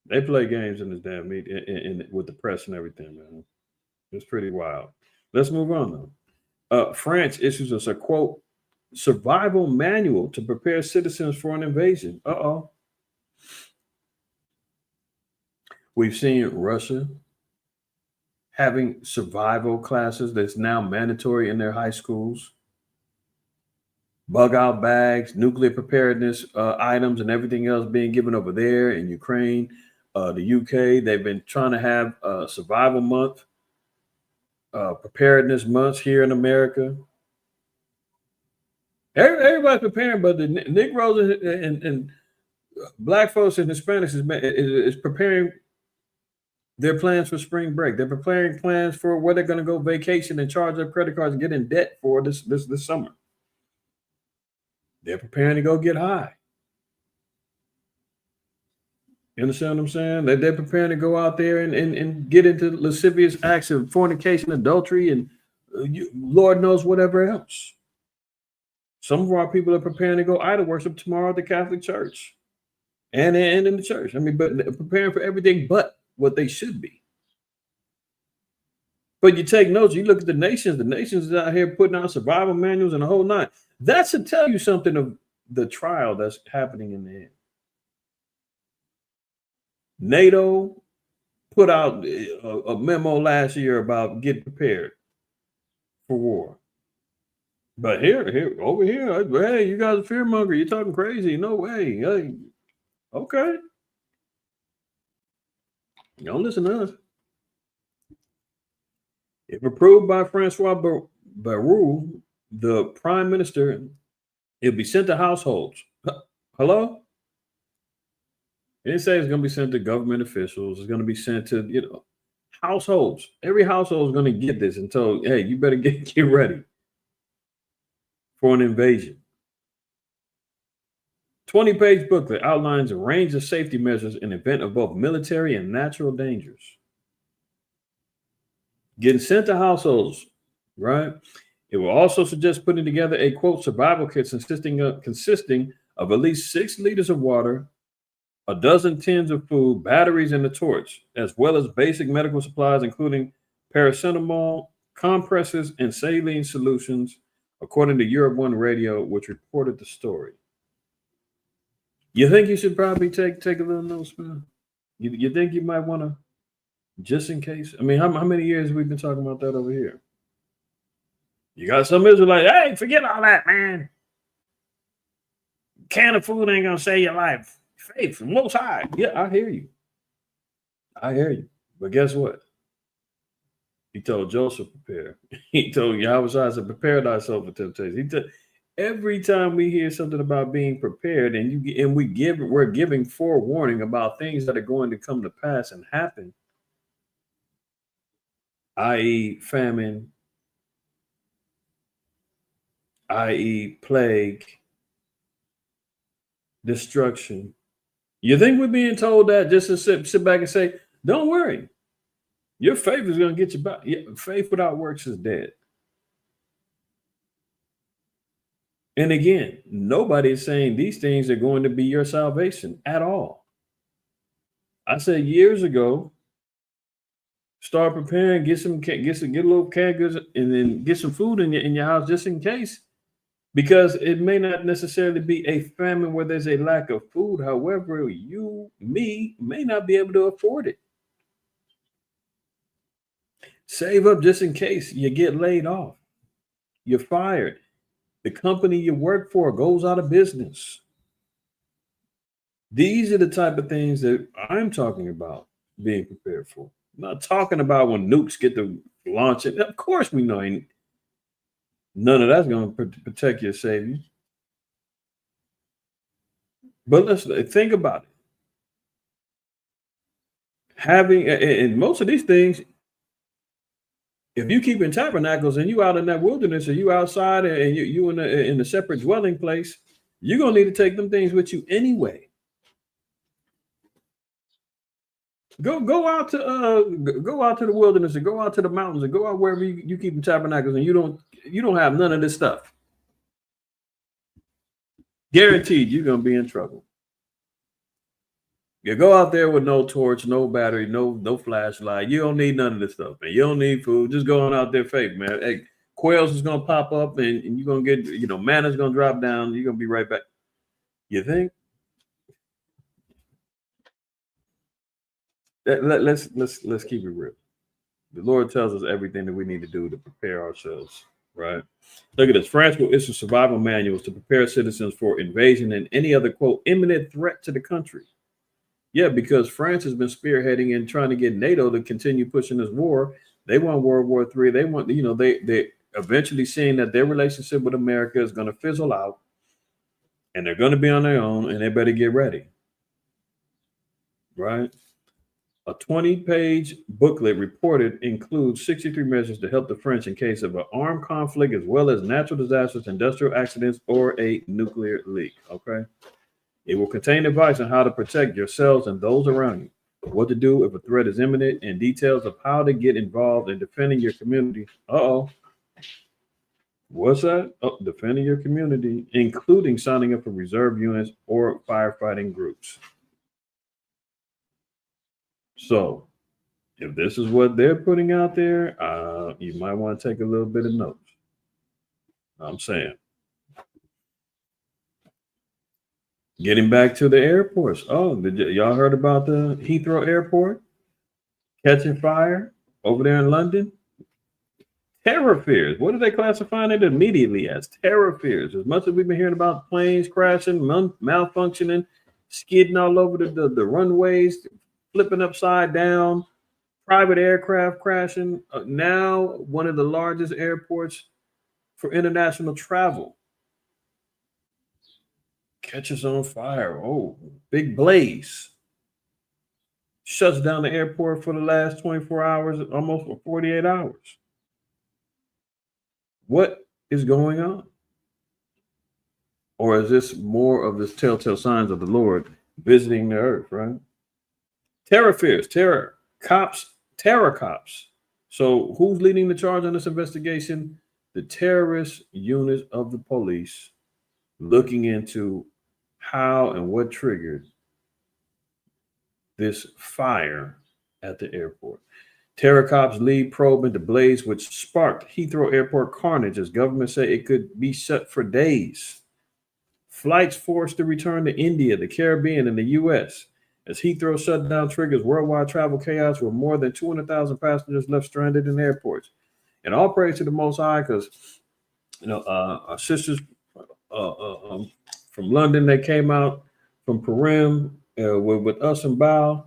They play games in this damn media in with the press and everything, man. It's pretty wild. Let's move on though. France issues us a quote survival manual to prepare citizens for an invasion. We've seen Russia having survival classes that's now mandatory in their high schools. Bug out bags, nuclear preparedness items, and everything else being given over there in Ukraine, the UK. They've been trying to have survival month, preparedness months here in America. Everybody's preparing, but the Negroes and Black folks and Hispanics is preparing their plans for spring break. They're preparing plans for where they're going to go vacation and charge up credit cards and get in debt for this summer. They're preparing to go get high. You understand what I'm saying? They're preparing to go out there and get into lascivious acts of fornication, adultery, and Lord knows whatever else. Some of our people are preparing to go idol worship tomorrow at the Catholic Church and in the church. I mean, but they're preparing for everything but what they should be. But you take notes, you look at the nations is out here putting out survival manuals and the whole nine. That should tell you something of the trial that's happening in the end. NATO put out a memo last year about getting prepared for war. But over here, hey, you guys are fearmonger. You're talking crazy. No way. Hey, okay. Don't listen to us. If approved by Francois Bayrou, the prime minister, it'll be sent to households. Hello? It didn't say it's going to be sent to government officials. It's going to be sent to, households. Every household is going to get this and told, hey, you better get ready for an invasion. 20-page booklet outlines a range of safety measures in event of both military and natural dangers. Getting sent to households, right? It will also suggest putting together a quote survival kit consisting of at least 6 liters of water, a dozen tins of food, batteries, and a torch, as well as basic medical supplies, including paracetamol, compresses, and saline solutions, according to Europe One Radio, which reported the story. You think you should probably take a little notes, man? You think you might want to, just in case? I mean, how many years have we been talking about that over here? You got some Israelites, hey, forget all that, man. Can of food ain't going to save your life. Faith from Most High. Yeah, I hear you. But guess what? He told Joseph, prepare. He told Yahweh, said, prepare thyself for temptation. Every time we hear something about being prepared we're giving forewarning about things that are going to come to pass and happen, i.e. famine, i.e. plague, destruction. You think we're being told that just to sit back and say, don't worry, your faith is going to get you back. Yeah, faith without works is dead. And again, nobody is saying these things are going to be your salvation at all. I said years ago, start preparing, get a little canned goods, and then get some food in your house just in case, because it may not necessarily be a famine where there's a lack of food. However, me may not be able to afford it. Save up just in case you get laid off, you're fired, the company you work for goes out of business. These are the type of things that I'm talking about being prepared for. I'm not talking about when nukes get to launch it. Of course, we know none of that's going to protect your savings. But let's think about it. Having, and most of these things, if you keep in tabernacles and you out in that wilderness, or you outside and you in a separate dwelling place, you're gonna need to take them things with you anyway. Go out to the wilderness, and go out to the mountains, and go out wherever you keep in tabernacles, and you don't have none of this stuff. Guaranteed, you're gonna be in trouble. You go out there with no torch, no battery, no flashlight. You don't need none of this stuff, man. You don't need food. Just going out there fake, man. Hey, quails is gonna pop up, and you're gonna get, manna's gonna drop down. You're gonna be right back. You think? Let's keep it real. The Lord tells us everything that we need to do to prepare ourselves, right? Look at this. France will issue survival manuals to prepare citizens for invasion and any other, quote, imminent threat to the country. Yeah, because France has been spearheading and trying to get NATO to continue pushing this war. They want World War III. They want, they eventually seeing that their relationship with America is going to fizzle out, and they're going to be on their own, and they better get ready. Right? A 20-page booklet reported includes 63 measures to help the French in case of an armed conflict, as well as natural disasters, industrial accidents, or a nuclear leak. Okay. It will contain advice on how to protect yourselves and those around you, what to do if a threat is imminent, and details of how to get involved in defending your community. What's that? Oh, defending your community, including signing up for reserve units or firefighting groups. So, if this is what they're putting out there, you might want to take a little bit of notes. I'm saying. Getting back to the airports. Oh, y'all heard about the Heathrow Airport catching fire over there in London? Terror fears. What are they classifying it immediately as? Terror fears. As much as we've been hearing about planes crashing, malfunctioning, skidding all over the runways, flipping upside down, private aircraft crashing. Now, one of the largest airports for international travel catches on fire. Oh, big blaze. Shuts down the airport for the last 24 hours, almost for 48 hours. What is going on? Or is this more of this telltale signs of the Lord visiting the earth, right? Terror fears, terror cops. So who's leading the charge on this investigation? The terrorist unit of the police, looking into how and what triggered this fire at the airport. Terror cops lead probe into blaze, which sparked Heathrow Airport carnage, as government say it could be shut for days. Flights forced to return to India, the Caribbean, and the U.S. as Heathrow shutdown triggers worldwide travel chaos, with more than 200,000 passengers left stranded in airports. And all praise to the Most High, because our sisters from London, they came out from Perim with us and Bao,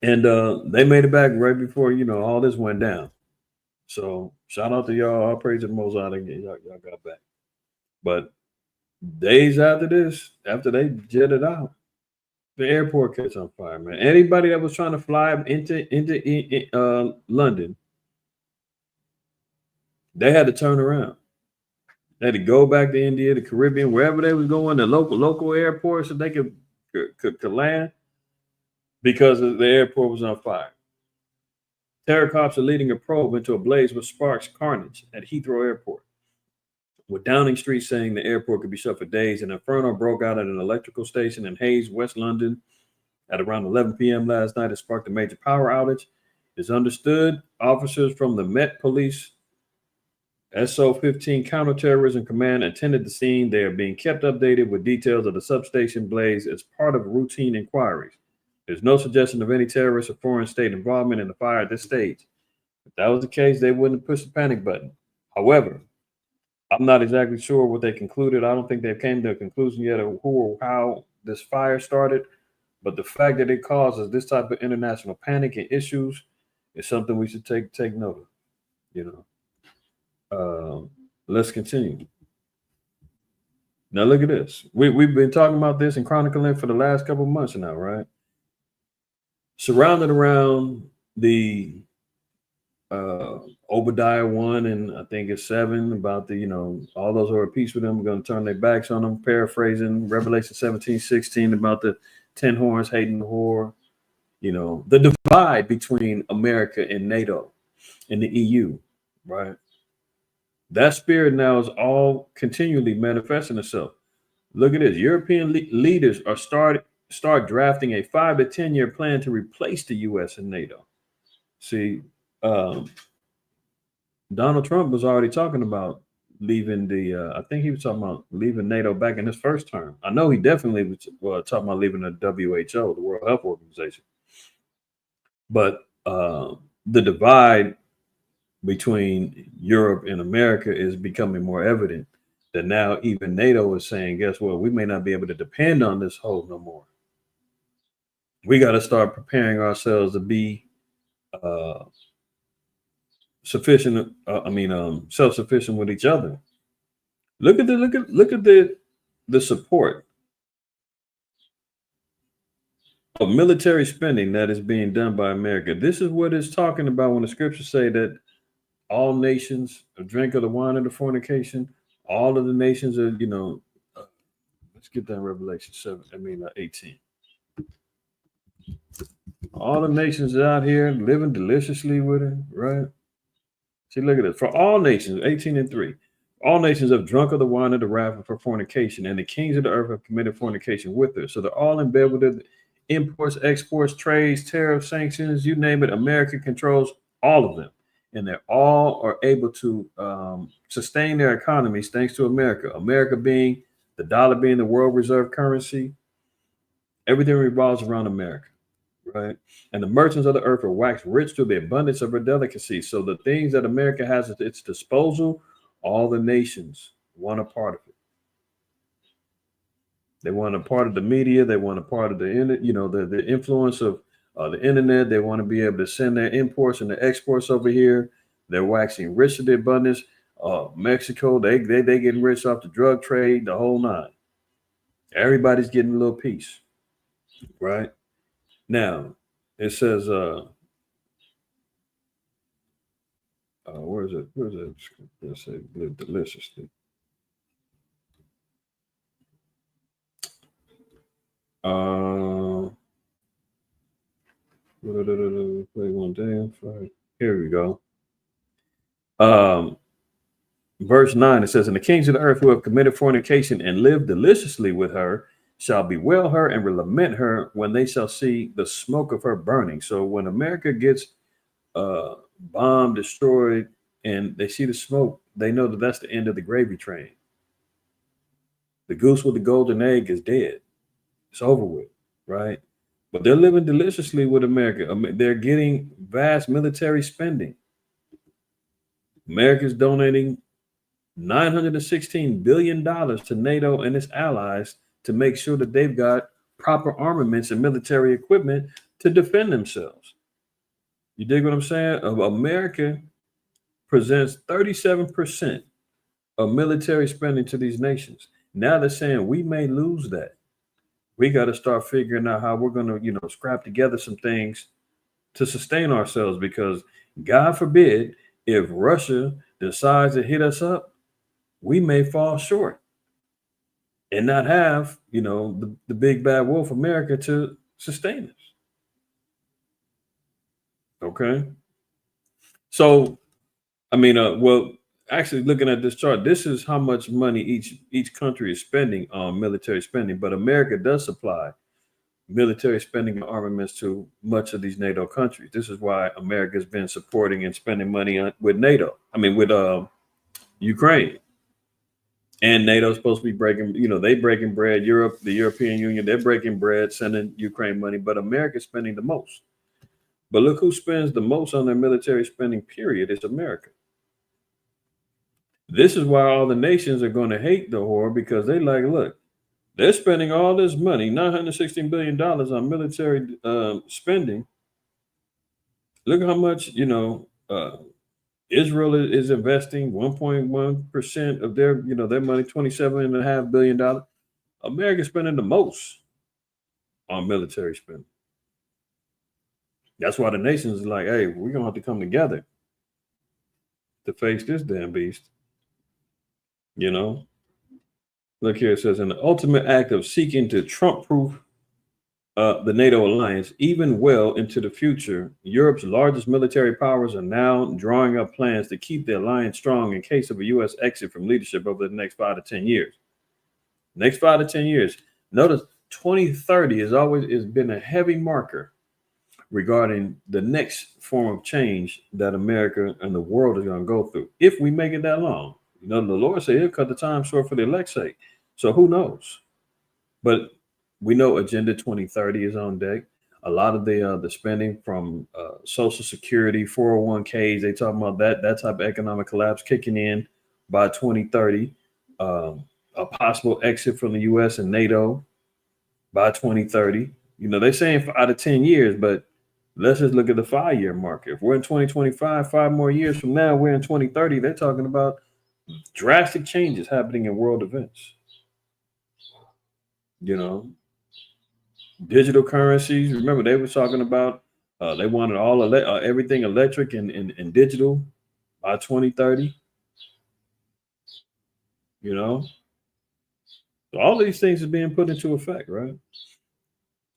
and they made it back right before all this went down. So shout out to y'all. All praise to the Most High. Y'all got back. But days after this, after they jetted out, the airport catch on fire, man. Anybody that was trying to fly into London, they had to turn around. They had to go back to India, the Caribbean, wherever they was going, the local airports so they could land because the airport was on fire. Terror cops are leading a probe into a blaze with sparks carnage at Heathrow Airport, with Downing Street saying the airport could be shut for days. An inferno broke out at an electrical station in Hayes, West London, at around 11 p.m. last night. It sparked a major power outage. It's understood officers from the Met Police SO-15 Counterterrorism Command attended the scene. They are being kept updated with details of the substation blaze as part of routine inquiries. There's no suggestion of any terrorist or foreign state involvement in the fire at this stage. If that was the case, they wouldn't push the panic button. However, I'm not exactly sure what they concluded. I don't think they've came to a conclusion yet of who or how this fire started. But the fact that it causes this type of international panic and issues is something we should take note of. You know, let's continue. Now look at this. We've been talking about this and chronicling for the last couple of months now, right? Surrounded around the Obadiah 1 and I think it's 7 about the, you know, all those who are at peace with them are going to turn their backs on them, paraphrasing Revelation 17:16 about the 10 horns hating the whore. You know, the divide between America and NATO and the EU, right? That spirit now is all continually manifesting itself. Look at this. European leaders are start drafting a 5 to 10 year plan to replace the U.S. and NATO. See, Donald Trump was already talking about leaving the, I think he was talking about leaving NATO back in his first term. I know he definitely was talking about leaving the WHO, the World Health Organization. But the divide between Europe and America is becoming more evident, that now even NATO is saying, guess what? We may not be able to depend on this hold no more. We got to start preparing ourselves to be self-sufficient with each other. Look at the support of military spending that is being done by America. This is what it's talking about when the scriptures say that all nations drink of the wine of the fornication. All of the nations are, you know, let's get that Revelation 18. All the nations out here living deliciously with it, right? See, look at this. For all nations, 18:3. All nations have drunk of the wine of the wrath of her fornication, and the kings of the earth have committed fornication with her. So they're all in bed with it. Imports, exports, trades, tariffs, sanctions, you name it. America controls all of them. And they all are able to sustain their economies thanks to America. America being the dollar, being the world reserve currency. Everything revolves around America, right? And the merchants of the earth are waxed rich through the abundance of her delicacy. So the things that America has at its disposal, all the nations want a part of it. They want a part of the media. They want a part of the influence of the internet. They want to be able to send their imports and their exports over here. They're waxing rich to the abundance. Mexico, they getting rich off the drug trade, the whole nine. Everybody's getting a little piece, right? Now, it says, where is it? Let's say live deliciously. Play one day. Here we go. Verse 9, it says, and the kings of the earth who have committed fornication and lived deliciously with her shall bewail her and will lament her when they shall see the smoke of her burning. So when America gets bombed, destroyed, and they see the smoke, they know that that's the end of the gravy train. The goose with the golden egg is dead. It's over with, right? But they're living deliciously with America. They're getting vast military spending. America's donating $916 billion to NATO and its allies to make sure that they've got proper armaments and military equipment to defend themselves. You dig what I'm saying? America presents 37% of military spending to these nations. Now they're saying we may lose that. We got to start figuring out how we're going to, scrap together some things to sustain ourselves, because God forbid if Russia decides to hit us up, we may fall short and not have, the big bad wolf America to sustain us. Okay. So, well, actually looking at this chart, this is how much money each country is spending on military spending, but America does supply military spending and armaments to much of these NATO countries. This is why America's been supporting and spending money with NATO. With Ukraine. And NATO's supposed to be breaking, they breaking bread. Europe, the European Union, they're breaking bread, sending Ukraine money, but America's spending the most. But look who spends the most on their military spending, period, is America. This is why all the nations are going to hate the war, because they like, look, they're spending all this money, $916 billion on military spending. Look how much, Israel is investing 1.1% of their money, $27.5 billion. America's spending the most on military spending. That's why the nations are like, hey, we're going to have to come together to face this damn beast. Look here, it says, in the ultimate act of seeking to Trump-proof the NATO alliance, even well into the future, Europe's largest military powers are now drawing up plans to keep the alliance strong in case of a U.S. exit from leadership over the next 5 to 10 years. Next 5 to 10 years. Notice 2030 has been a heavy marker regarding the next form of change that America and the world is going to go through. If we make it that long, the Lord said he'll cut the time short for the elect's sake. So who knows? But we know Agenda 2030 is on deck. A lot of the spending from Social Security, 401ks, they talking about that type of economic collapse kicking in by 2030. A possible exit from the U.S. and NATO by 2030. They're saying 5 to 10 years, but let's just look at the 5-year marker. If we're in 2025, 5 more years from now, we're in 2030. They're talking about drastic changes happening in world events. Digital currencies. Remember, they were talking about they wanted all everything electric and digital by 2030. So all these things are being put into effect, right?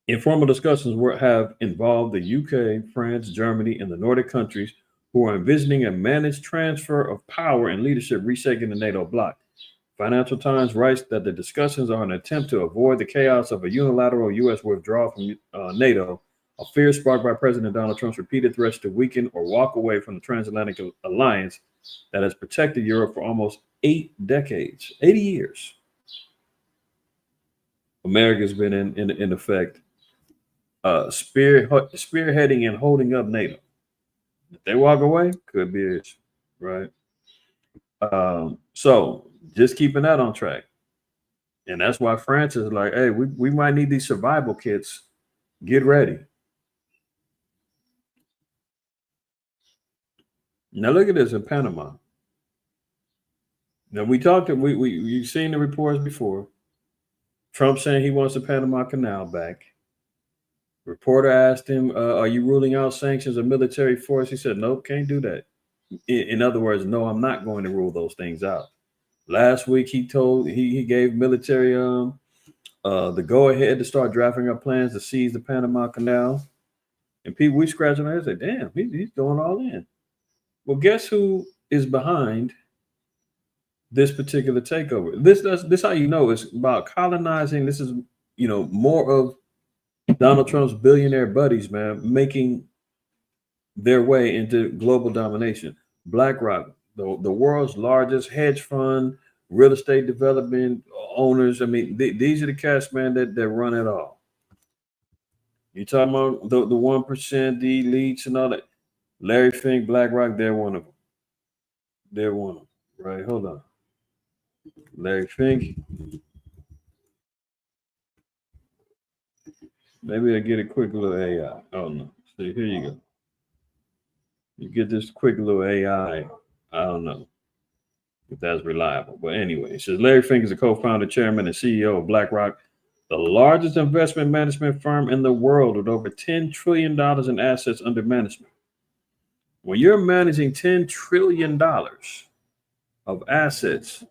Informal discussions have involved the UK, France, Germany, and the Nordic countries who are envisioning a managed transfer of power and leadership reshaping the NATO bloc. Financial Times writes that the discussions are an attempt to avoid the chaos of a unilateral U.S. withdrawal from NATO, a fear sparked by President Donald Trump's repeated threats to weaken or walk away from the transatlantic alliance that has protected Europe for almost 8 decades, 80 years. America's been in effect spearheading and holding up NATO. If they walk away, could be it, right? So just keeping that on track. And that's why France is like, hey, we might need these survival kits. Get ready. Now look at this in Panama. Now you've seen the reports before. Trump saying he wants the Panama Canal back. Reporter asked him, are you ruling out sanctions of military force? He said, nope, can't do that. In other words, no, I'm not going to rule those things out. Last week, he gave military the go-ahead to start drafting up plans to seize the Panama Canal. And people, we scratching our heads and say, damn, he's going all in. Well, guess who is behind this particular takeover? This how you know it's about colonizing. This is, more of Donald Trump's billionaire buddies, man, making their way into global domination. BlackRock, the world's largest hedge fund, real estate development owners. These are the cats, man, that run it all. You talking about the 1%, the elites and all that. Larry Fink, BlackRock, they're one of them. Right? Hold on. Larry Fink. Maybe I get a quick little AI. Oh no. See, here you go. You get this quick little AI. I don't know if that's reliable. But anyway, it says Larry Fink is the co-founder, chairman, and CEO of BlackRock, the largest investment management firm in the world with over $10 trillion in assets under management. When you're managing $10 trillion of assets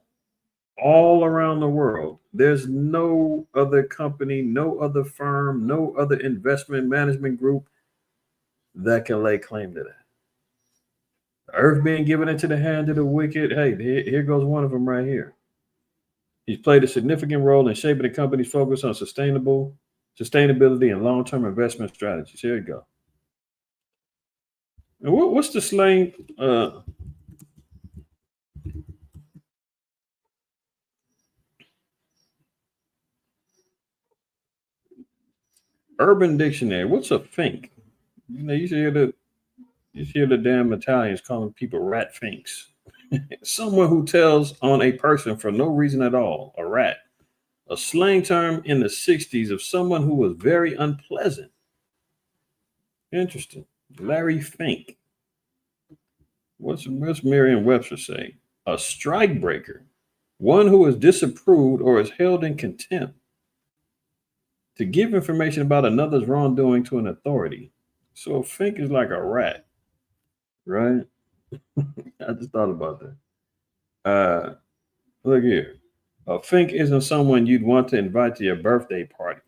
all around the world. There's no other company, no other firm, no other investment management group that can lay claim to that. The earth being given into the hand of the wicked. Hey, here goes one of them right here. He's played a significant role in shaping the company's focus on sustainability and long-term investment strategies. Here you go. And what's the slang? Urban Dictionary. What's a fink? You know, you hear the damn Italians calling people rat finks. Someone who tells on a person for no reason at all, a rat. A slang term in the 60s of someone who was very unpleasant. Interesting. Larry Fink. What's Merriam-Webster say? A strike breaker. One who is disapproved or is held in contempt. To give information about another's wrongdoing to an authority. So a fink is like a rat, right? I just thought about that. Look here. A fink isn't someone you'd want to invite to your birthday party.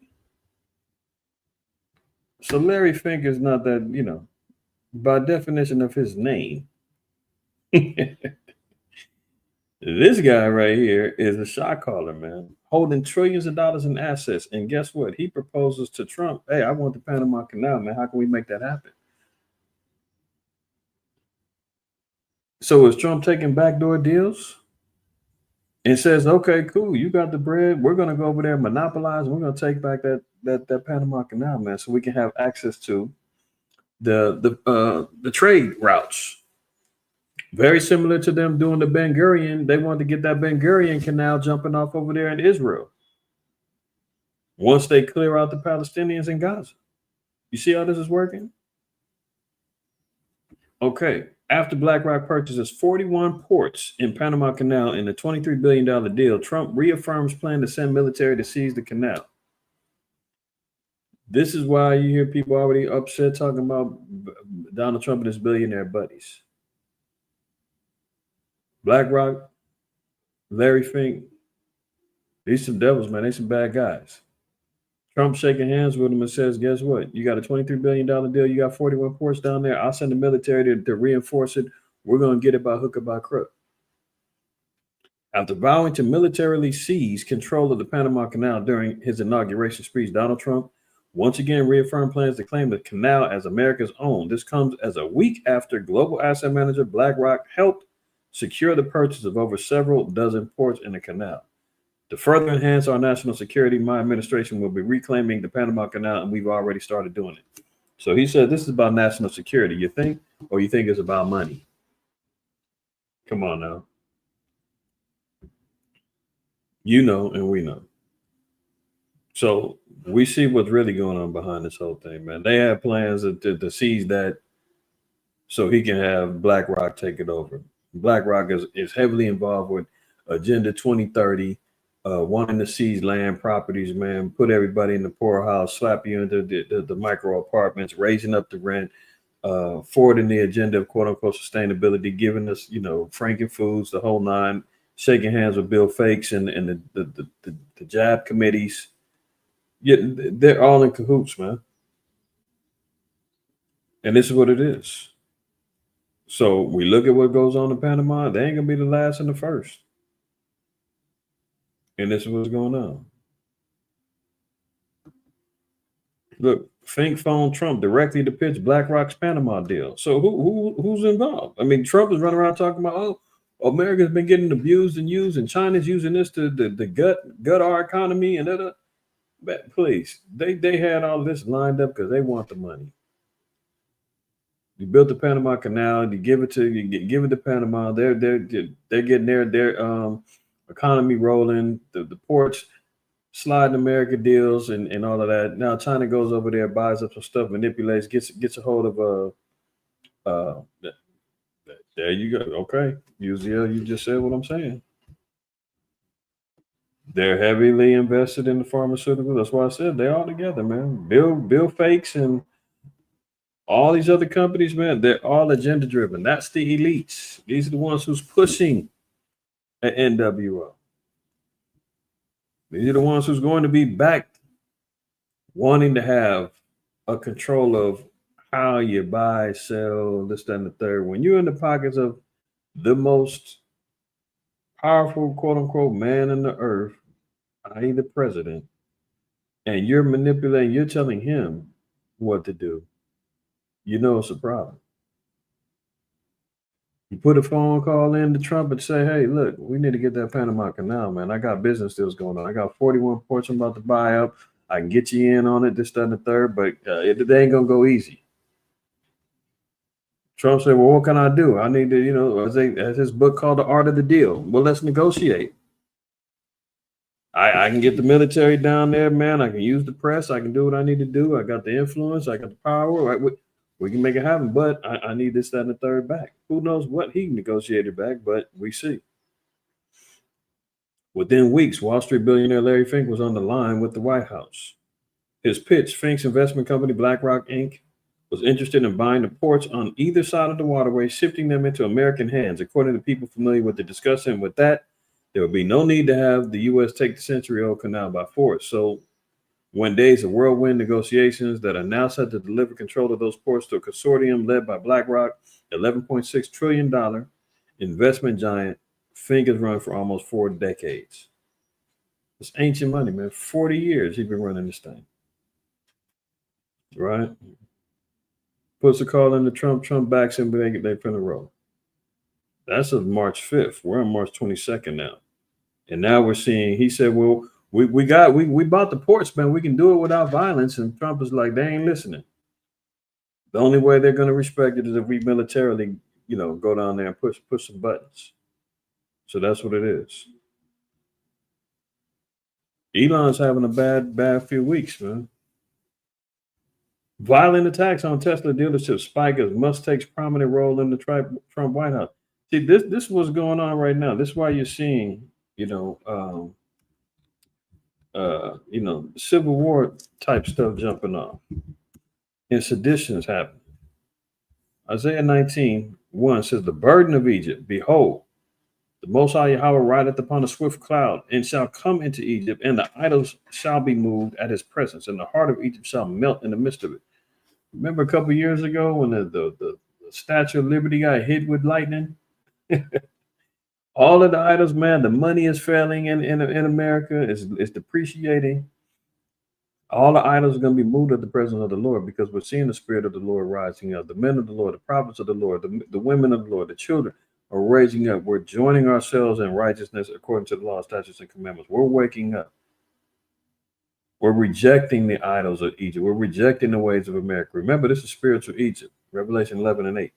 So Larry Fink is not that, you know, by definition of his name. This guy right here is a shot caller, man, holding trillions of dollars in assets. And guess what? He proposes to Trump, hey, I want the Panama Canal, man. How can we make that happen? So is Trump taking backdoor deals? And says, okay, cool, you got the bread. We're going to go over there and monopolize. We're going to take back that Panama Canal, man, so we can have access to the trade routes. Very similar to them doing the Ben Gurion. They want to get that Ben Gurion canal jumping off over there in Israel. Once they clear out the Palestinians in Gaza. You see how this is working? Okay. After BlackRock purchases 41 ports in Panama Canal in a $23 billion deal, Trump reaffirms plan to send military to seize the canal. This is why you hear people already upset talking about Donald Trump and his billionaire buddies. BlackRock, Larry Fink, these some devils, man. They some bad guys. Trump shaking hands with him and says, guess what? You got a $23 billion deal. You got 41 ports down there. I'll send the military to reinforce it. We're going to get it by hook or by crook. After vowing to militarily seize control of the Panama Canal during his inauguration speech, Donald Trump once again reaffirmed plans to claim the canal as America's own. This comes as a week after global asset manager BlackRock helped secure the purchase of over several dozen ports in the canal. To further enhance our national security, my administration will be reclaiming the Panama Canal, and we've already started doing it. So he said this is about national security, you think? Or you think it's about money? Come on now. You know, and we know. So we see what's really going on behind this whole thing, man. They have plans to seize that so he can have BlackRock take it over. BlackRock is heavily involved with Agenda 2030, wanting to seize land properties, man, put everybody in the poorhouse, slap you into the micro apartments, raising up the rent, forwarding the agenda of quote unquote sustainability, giving us, you know, Franken foods, the whole nine, shaking hands with Bill Fakes and the jab committees. Yeah, they're all in cahoots, man. And this is what it is. So we look at what goes on in Panama. They ain't gonna be the last and the first. And this is what's going on. Look, Fink phoned Trump directly to pitch BlackRock's Panama deal. So who's involved? I mean, Trump is running around talking about, oh, America's been getting abused and used, and China's using this to the gut our economy and that. But please, they had all this lined up because they want the money. You built the Panama Canal. You give it to Panama. They're getting their economy rolling. The ports sliding America deals and all of that. Now China goes over there, buys up some stuff, manipulates, gets a hold of there you go. Okay, UZL, you just said what I'm saying. They're heavily invested in the pharmaceutical. That's why I said they're all together, man. Bill Fakes and all these other companies, man, they're all agenda driven. That's the elites. These are the ones who's pushing an NWO. These are the ones who's going to be backed, wanting to have a control of how you buy, sell, this, that, and the third. When you're in the pockets of the most powerful, quote unquote, man in the earth, i.e., the president, and you're manipulating, you're telling him what to do, you know it's a problem. You put a phone call in to Trump and say, hey, look, we need to get that Panama Canal, man. I got business deals going on. I got 41 ports I'm about to buy up. I can get you in on it, this, that, and the third, but it ain't going to go easy. Trump said, well, what can I do? I need to, as his book called The Art of the Deal. Well, let's negotiate. I can get the military down there, man. I can use the press. I can do what I need to do. I got the influence. I got the power. We can make it happen, but I need this, that, and the third back. Who knows what he negotiated back, but we see. Within weeks, Wall Street billionaire Larry Fink was on the line with the White House. His pitch, Fink's investment company, BlackRock Inc., was interested in buying the ports on either side of the waterway, shifting them into American hands. According to people familiar with the discussion with that, there would be no need to have the U.S. take the century-old canal by force. So when days of whirlwind negotiations that are now set to deliver control of those ports to a consortium led by BlackRock, $11.6 trillion investment giant, Fink has run for almost 4 decades. It's ancient money, man. 40 years he's been running this thing. Right? Puts a call into Trump. Trump backs him, but they finna roll. That's of March 5th. We're on March 22nd now. And now we're seeing, he said, well, we bought the ports, man. We can do it without violence. And Trump is like, they ain't listening. The only way they're going to respect it is if we militarily, go down there and push some buttons. So that's what it is. Elon's having a bad few weeks, man. Violent attacks on Tesla dealerships spike as Musk takes prominent role in the Trump White House. See, this is what's going on right now. This is why you're seeing, Civil War type stuff jumping off and seditions happening. Isaiah 19:1 says, the burden of Egypt, behold, the Most High Yahweh rideth upon a swift cloud, and shall come into Egypt, and the idols shall be moved at his presence, and the heart of Egypt shall melt in the midst of it. Remember a couple of years ago when the Statue of Liberty got hit with lightning? All of the idols, man, the money is failing in America, it's depreciating. All the idols are going to be moved at the presence of the Lord, because we're seeing the Spirit of the Lord rising up. The men of the Lord, the prophets of the Lord, the women of the Lord, the children are raising up. We're joining ourselves in righteousness according to the law, statutes, and commandments. We're waking up. We're rejecting the idols of Egypt. We're rejecting the ways of America. Remember, this is spiritual Egypt, Revelation 11:8.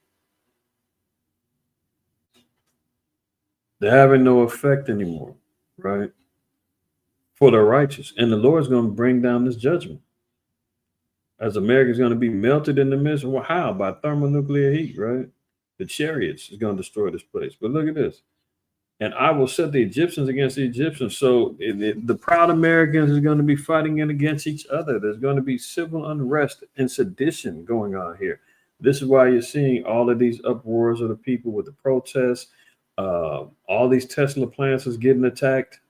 They're having no effect anymore, right? For the righteous. And the Lord's going to bring down this judgment. As America's going to be melted in the midst. Well, how? By thermonuclear heat, right? The chariots is going to destroy this place. But look at this. And I will set the Egyptians against the Egyptians. So the proud Americans is going to be fighting in against each other. There's going to be civil unrest and sedition going on here. This is why you're seeing all of these uproars of the people with the protests. All these Tesla plants is getting attacked.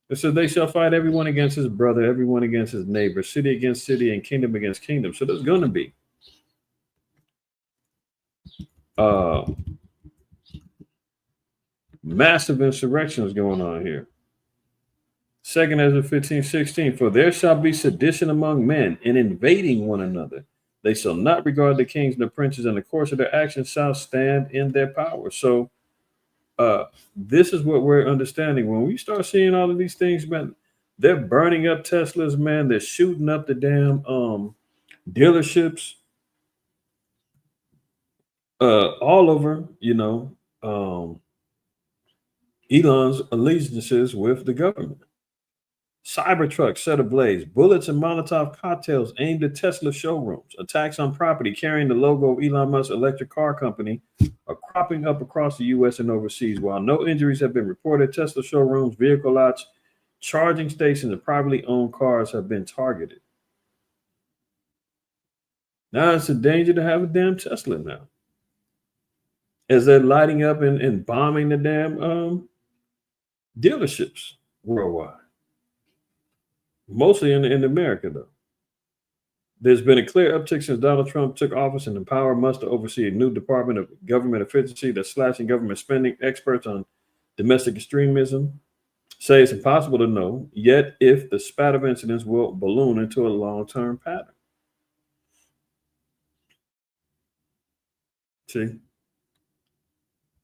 It says they shall fight everyone against his brother, everyone against his neighbor, city against city, and kingdom against kingdom. So there's going to be massive insurrections going on here. 2 Ezra 15:16, for there shall be sedition among men, and invading one another. They shall not regard the kings and the princes, and the course of their actions shall stand in their power. So this is what we're understanding. When we start seeing all of these things, man, they're burning up Teslas, man. They're shooting up the damn dealerships all over, Elon's allegiances with the government. Cybertrucks set ablaze, bullets and Molotov cocktails aimed at Tesla showrooms. Attacks on property carrying the logo of Elon Musk's electric car company are cropping up across the U.S. and overseas. While no injuries have been reported, Tesla showrooms, vehicle lots, charging stations, and privately owned cars have been targeted. Now it's a danger to have a damn Tesla now, as they're lighting up and bombing the damn dealerships. worldwide, mostly in America, though. There's been a clear uptick since Donald Trump took office and empowered Musk to oversee a new Department of Government Efficiency that's slashing government spending. Experts on domestic extremism say it's impossible to know yet if the spat of incidents will balloon into a long-term pattern. See?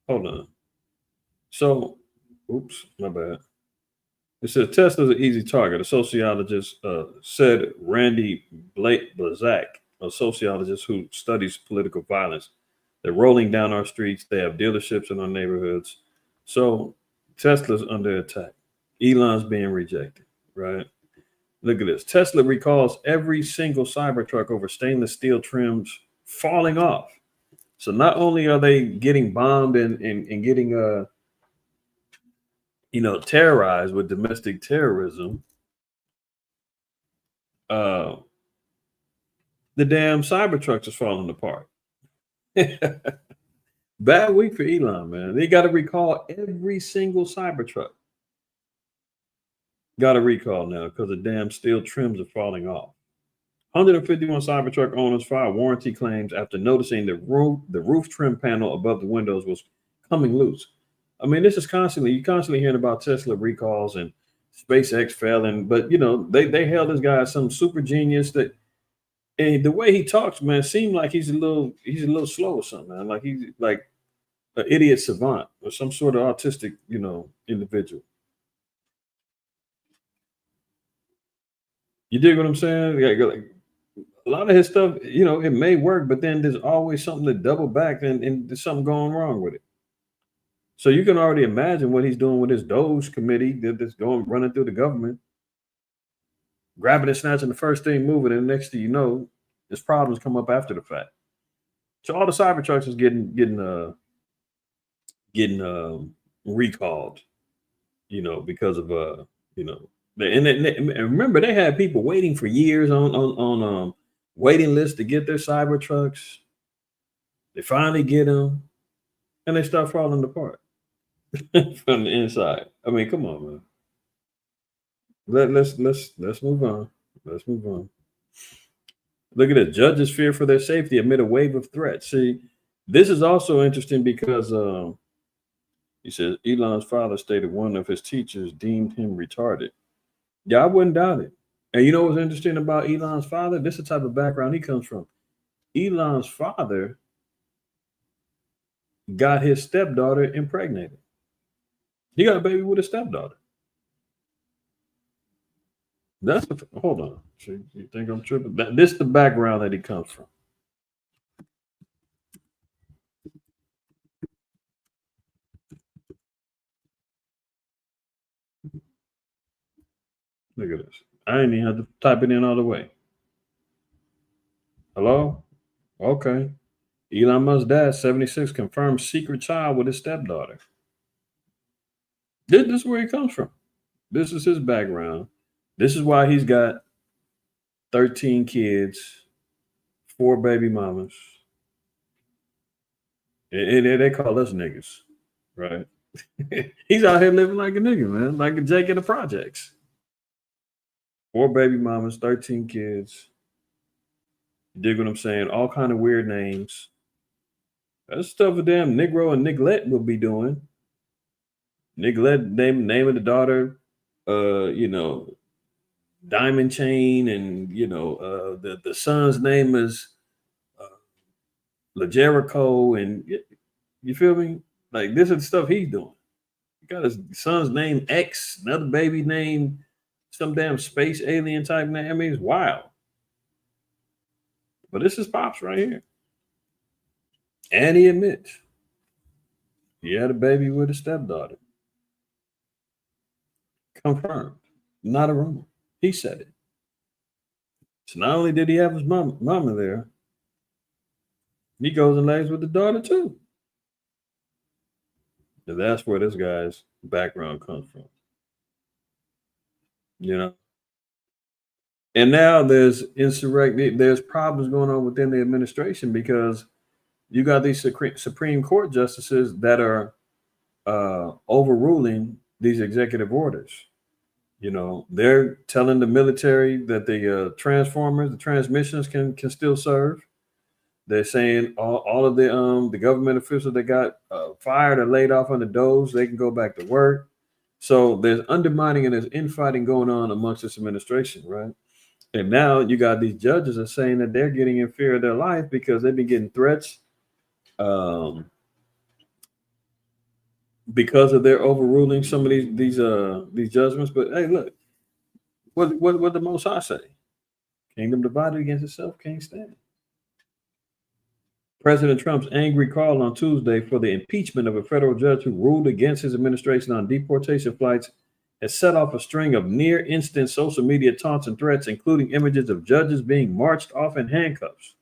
Hold on. So, oops, my bad. It says Tesla's an easy target. A sociologist said Randy Blazak, a sociologist who studies political violence. They're rolling down our streets. They have dealerships in our neighborhoods. So Tesla's under attack. Elon's being rejected, right? Look at this. Tesla recalls every single Cybertruck over stainless steel trims falling off. So not only are they getting bombed and getting terrorized with domestic terrorism, the damn Cybertrucks is falling apart. Bad week for Elon, man. They got to recall every single Cybertruck. Got to recall now because the damn steel trims are falling off. 151 Cybertruck owners filed warranty claims after noticing the roof trim panel above the windows was coming loose. I mean, this is you're constantly hearing about Tesla recalls and SpaceX failing, but they held this guy some super genius that, and the way he talks, man, seemed like he's a little slow or something, man. Like he's like an idiot savant or some sort of autistic, individual. You dig what I'm saying? Like, a lot of his stuff, it may work, but then there's always something to double back and there's something going wrong with it. So you can already imagine what he's doing with his Doge committee that's running through the government, grabbing and snatching the first thing moving, and the next thing you know, his problems come up after the fact. So all the Cybertrucks is getting recalled, because of and remember they had people waiting for years on waiting lists to get their Cybertrucks. They finally get them, and they start falling apart from the inside. I mean, come on, man. Let's move on. Let's move on. Look at it. Judges fear for their safety amid a wave of threats. See, this is also interesting because he says Elon's father stated one of his teachers deemed him retarded. Yeah, I wouldn't doubt it. And you know what's interesting about Elon's father? This is the type of background he comes from. Elon's father got his stepdaughter impregnated. He got a baby with his stepdaughter. Hold on. So you think I'm tripping? This is the background that he comes from. Look at this. I ain't even have to type it in all the way. Hello? Okay. Elon Musk's dad, 76, confirmed secret child with his stepdaughter. This is where he comes from. This is his background. This is why he's got 13 kids, 4 baby mamas. And they call us niggas, right? He's out here living like a nigga, man, like a Jake in the projects. 4 baby mamas, 13 kids. You dig what I'm saying? All kind of weird names. That's stuff a damn Negro and Nicolette will be doing. Nicolette name of the daughter, Diamond Chain, and the son's name is LaJericho, and you feel me? Like this is the stuff he's doing. He got his son's name X, another baby name some damn space alien type name. I mean, it's wild. But this is Pops right here. And he admits he had a baby with his stepdaughter. Confirmed. Not a rumor. He said it. So not only did he have his mama there, he goes and lays with the daughter too. And that's where this guy's background comes from. And now there's problems going on within the administration because you got these Supreme Court justices that are overruling these executive orders. You know, they're telling the military that the transformers, the transmissions can still serve. They're saying all of the government officials that got fired or laid off on the doze, they can go back to work. So there's undermining and there's infighting going on amongst this administration, right? And now you got these judges are saying that they're getting in fear of their life because they've been getting threats because of their overruling some of these judgments. But hey, look, what the Most High say? Kingdom divided against itself can't stand. President Trump's angry call on Tuesday for the impeachment of a federal judge who ruled against his administration on deportation flights has set off a string of near-instant social media taunts and threats, including images of judges being marched off in handcuffs.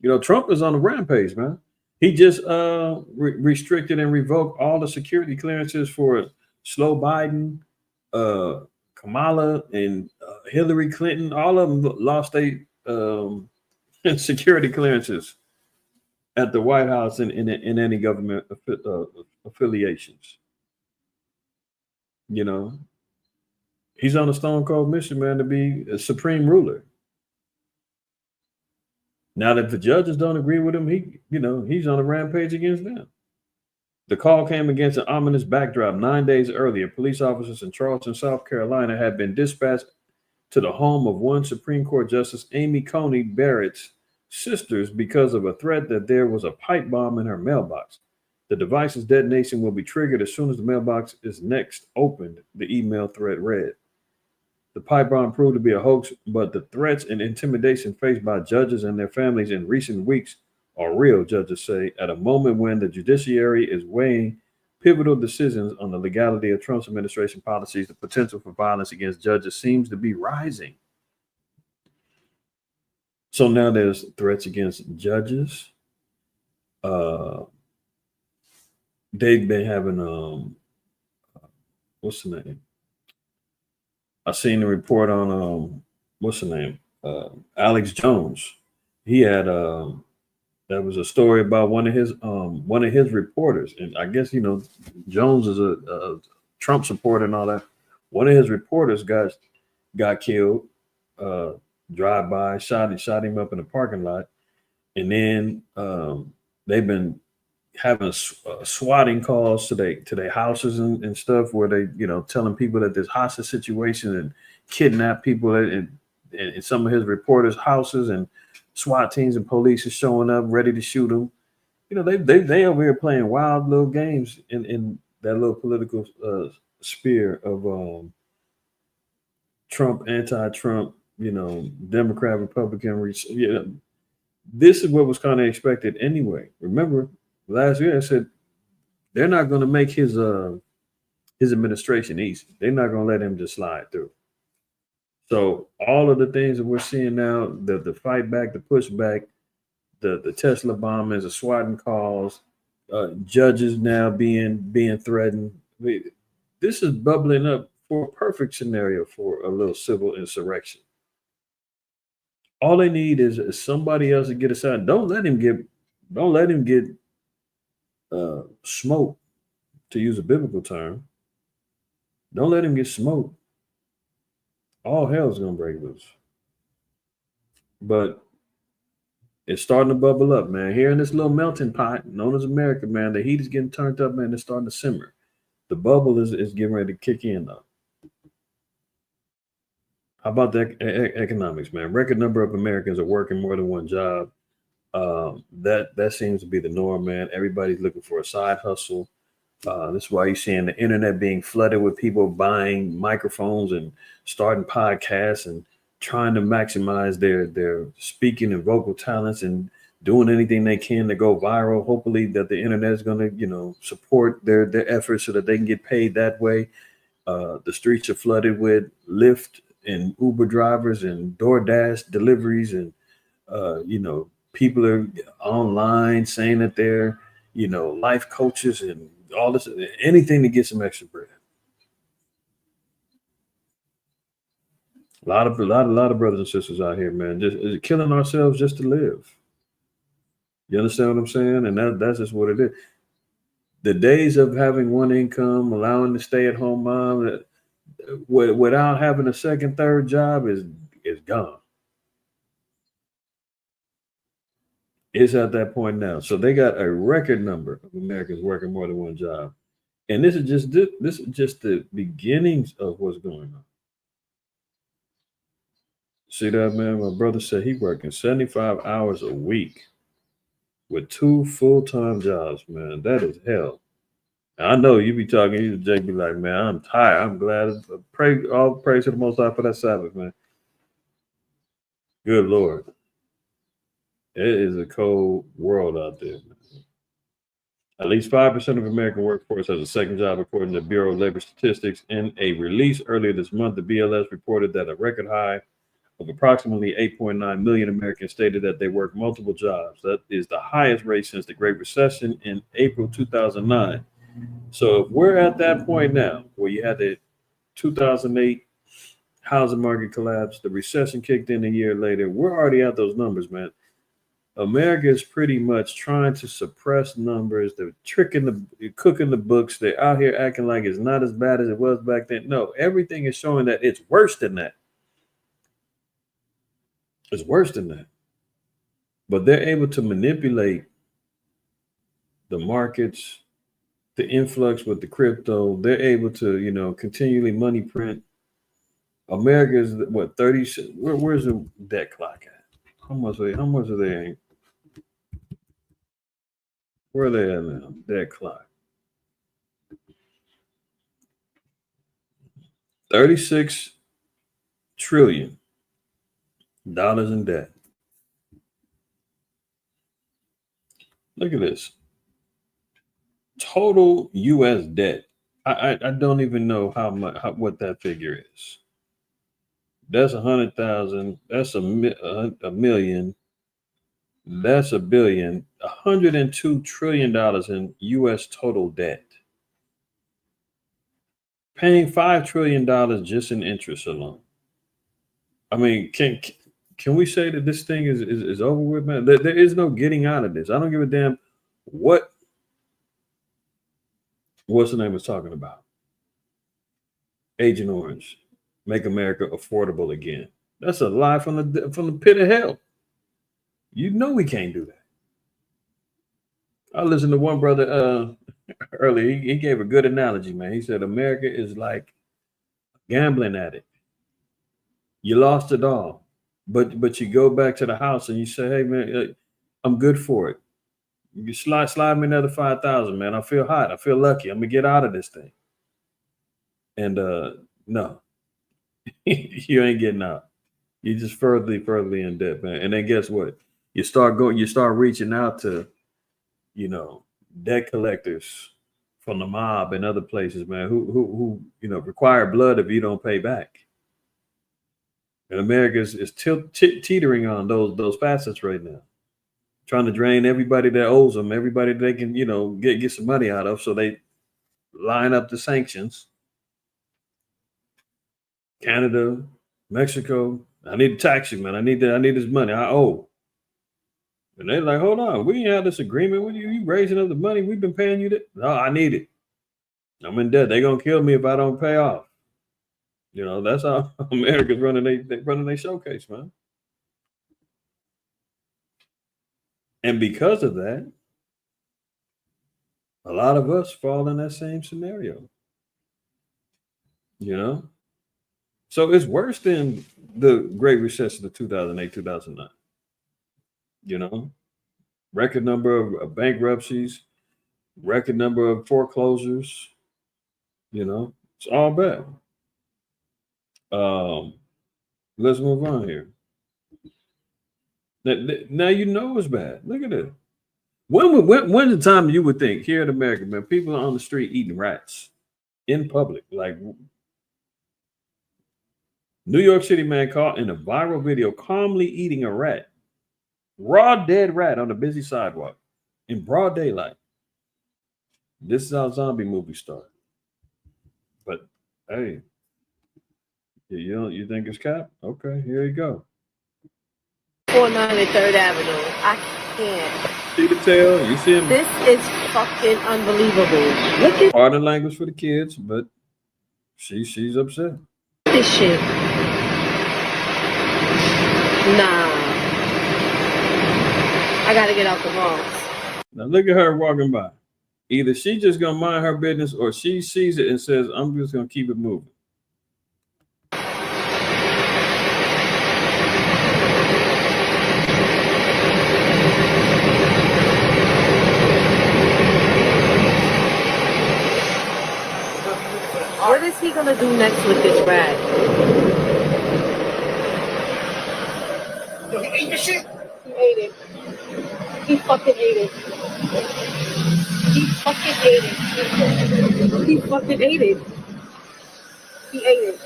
You know, Trump is on a rampage, man. He just restricted and revoked all the security clearances for Slow Biden, Kamala, and Hillary Clinton. All of them lost their security clearances at the White House and in any government affiliations. You know, he's on a stone cold mission, man, to be a supreme ruler. Now that the judges don't agree with him, he's on a rampage against them. The call came against an ominous backdrop. 9 days earlier, police officers in Charleston, South Carolina, had been dispatched to the home of one Supreme Court Justice Amy Coney Barrett's sisters because of a threat that there was a pipe bomb in her mailbox. The device's detonation will be triggered as soon as the mailbox is next opened, the email thread read. The pipe bomb proved to be a hoax, but the threats and intimidation faced by judges and their families in recent weeks are real, judges say, at a moment when the judiciary is weighing pivotal decisions on the legality of Trump's administration policies. The potential for violence against judges seems to be rising. So now there's threats against judges. They've been having what's the name? I seen the report on what's the name? Alex Jones. He had that was a story about one of his reporters, and I guess Jones is a Trump supporter and all that. One of his reporters got killed. Drive by, shot him up in the parking lot, and then they've been having swatting calls to their houses and stuff, where they telling people that there's hostage situation and kidnap people in some of his reporters' houses, and SWAT teams and police are showing up ready to shoot them. They over here playing wild little games in that little political sphere of Trump, anti-Trump, Democrat, Republican. This is what was kind of expected anyway. Remember, last year I said they're not going to make his administration easy. They're not going to let him just slide through. So all of the things that we're seeing now, the fight back, the pushback, the Tesla bombings, the swatting calls, judges now being threatened. This is bubbling up for a perfect scenario for a little civil insurrection. All they need is somebody else to get aside. Don't let him get smoked, to use a biblical term. Don't let him get smoked. All hell's gonna break loose. But it's starting to bubble up, man. Here in this little melting pot known as America, man, the heat is getting turned up, man. It's starting to simmer. The bubble is getting ready to kick in, though. How about the economics, man? Record number of Americans are working more than one job. That seems to be the norm, man. Everybody's looking for a side hustle. This is why you're seeing the internet being flooded with people buying microphones and starting podcasts and trying to maximize their speaking and vocal talents and doing anything they can to go viral. Hopefully that the internet is going to, support their efforts so that they can get paid that way. The streets are flooded with Lyft and Uber drivers and DoorDash deliveries, and people are online saying that they're life coaches and all this, anything to get some extra bread. A lot of brothers and sisters out here, man, just killing ourselves just to live. You understand what I'm saying? And that's just what it is. The days of having one income, allowing the stay-at-home mom, without having a second, third job is gone. It's at that point now. So they got a record number of Americans working more than one job. And this is just the beginnings of what's going on. See that, man? My brother said he working 75 hours a week with 2 full-time jobs, man. That is hell. I know you be talking, you Jake be like, man, I'm tired. I'm glad. Pray all praise to the Most High for that Sabbath, man. Good Lord. It is a cold world out there, man. At least 5% of American workforce has a second job, according to the Bureau of Labor Statistics. In a release earlier this month, the BLS reported that a record high of approximately 8.9 million Americans stated that they work multiple jobs. That is the highest rate since the Great Recession in April 2009. So if we're at that point now, where you had the 2008 housing market collapse, the recession kicked in a year later, we're already at those numbers, man. America is pretty much trying to suppress numbers. They're cooking the books. They're out here acting like it's not as bad as it was back then. No, everything is showing that it's worse than that. It's worse than that. But they're able to manipulate the markets, the influx with the crypto. They're able to, continually money print. America is what, 30? Where's the debt clock at? How much are they? Where are they at now? Debt clock. 36 trillion dollars in debt. Look at this. Total U.S. debt. I don't even know what that figure is. That's 100,000. That's a million. That's $1 billion. $102 trillion in U.S. total debt. Paying $5 trillion just in interest alone. I mean, can we say that this thing is over with, man? There is no getting out of this. I don't give a damn what's the name was talking about. Agent Orange, make America affordable again. That's a lie from the pit of hell. You know we can't do that. I listened to one brother earlier. He gave a good analogy, man. He said America is like a gambling addict. You lost it all, but you go back to the house and you say, "Hey, man, I'm good for it. You slide me another 5,000, man. I feel hot. I feel lucky. I'm gonna get out of this thing." And no, you ain't getting out. You just further in debt, man. And then guess what? You start reaching out to, debt collectors from the mob and other places, man, who require blood if you don't pay back. And America is teetering on those facets right now, trying to drain everybody that owes them, everybody they can, get some money out of, so they line up the sanctions. Canada, Mexico, I need to tax you, man. I need this money. I owe. And they're like, hold on, we ain't had this agreement with you. You raising up the money. We've been paying you that. No, I need it. I'm in debt. They're gonna kill me if I don't pay off. That's how America's running their showcase, man. And because of that, a lot of us fall in that same scenario. So it's worse than the Great Recession of 2008, 2009. Record number of bankruptcies, record number of foreclosures. It's all bad. Let's move on here. Now it's bad. Look at it. When's the time you would think here in America, man, people are on the street eating rats in public? Like New York City man caught in a viral video calmly eating a rat. Raw dead rat on a busy sidewalk in broad daylight. This is how zombie movies start. But hey, you think it's cap? Okay, here you go. 493rd Avenue. I can't. See the tail? You see him? This is fucking unbelievable. Look at Pardon language for the kids, but She's upset. This shit. Nah. I gotta get out the Bronx. Now look at her walking by. Either she just gonna mind her business or she sees it and says, I'm just gonna keep it moving. What is he gonna do next with this rat? Yo, he ate the shit. He ate it. He fucking ate it. He fucking ate it. He fucking ate it. He ate it.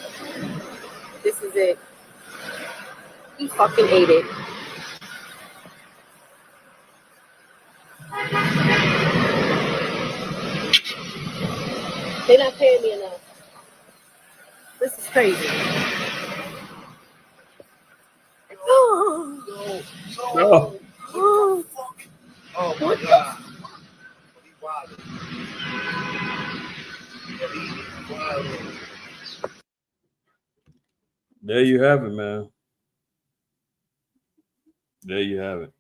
This is it. He fucking ate it. They're not paying me enough. This is crazy. Oh. Oh. Oh. Oh my God. He wildin'. He wildin'. There you have it, man. There you have it.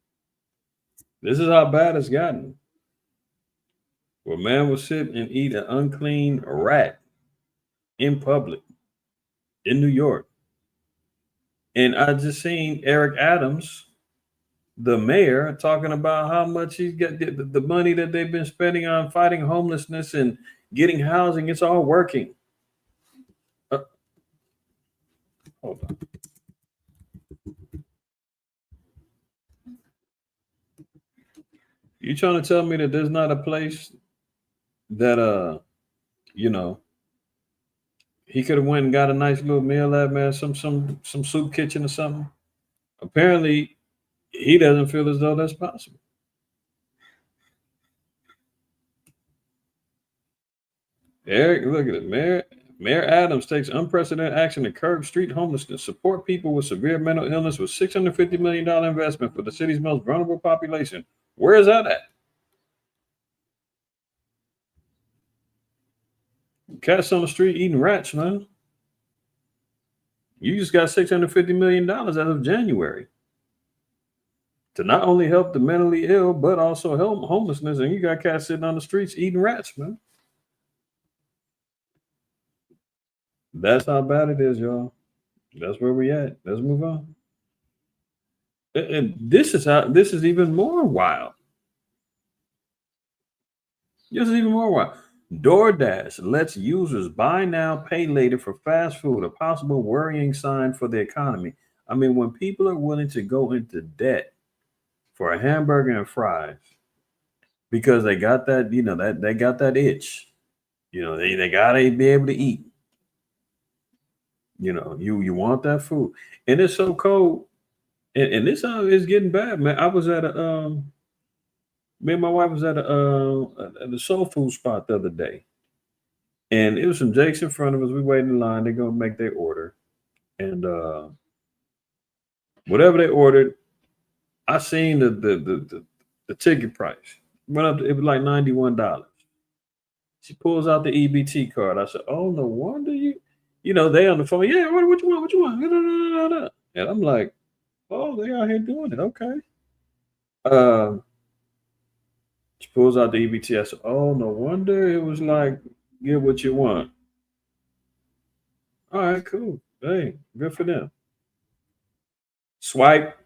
This is how bad it's gotten. Where man will sit and eat an unclean rat in public in New York. And I just seen Eric Adams, the mayor, talking about how much he's got the money that they've been spending on fighting homelessness and getting housing. It's all working. Hold on. You trying to tell me that there's not a place that he could have went and got a nice little meal at, man, some soup kitchen or something? Apparently, he doesn't feel as though that's possible. Eric, look at it. Mayor Adams takes unprecedented action to curb street homelessness, support people with severe mental illness with $650 million investment for the city's most vulnerable population. Where is that at? Cats on the street eating rats, man. You just got $650 million as of January to not only help the mentally ill, but also help homelessness. And you got cats sitting on the streets eating rats, man. That's how bad it is, y'all. That's where we at. Let's move on. And this is even more wild. This is even more wild. DoorDash lets users buy now, pay later for fast food, a possible worrying sign for the economy. I mean, when people are willing to go into debt for a hamburger and fries because they got that, that they got that itch, they gotta be able to eat. You want that food, and it's so cold, and this is getting bad, man. I was at me and my wife was at a soul food spot the other day, and it was some Jakes in front of us. We waiting in line. They're gonna make their order, and whatever they ordered, I seen the ticket price went up. It was like $91. She pulls out the EBT card. I said, "Oh, no wonder you." They on the phone. Yeah, what you want? What you want? And I'm like, "Oh, they out here doing it. Okay." She pulls out the EBT. I said, "Oh, no wonder it was like, get what you want." All right, cool. Hey, good for them. Swipe,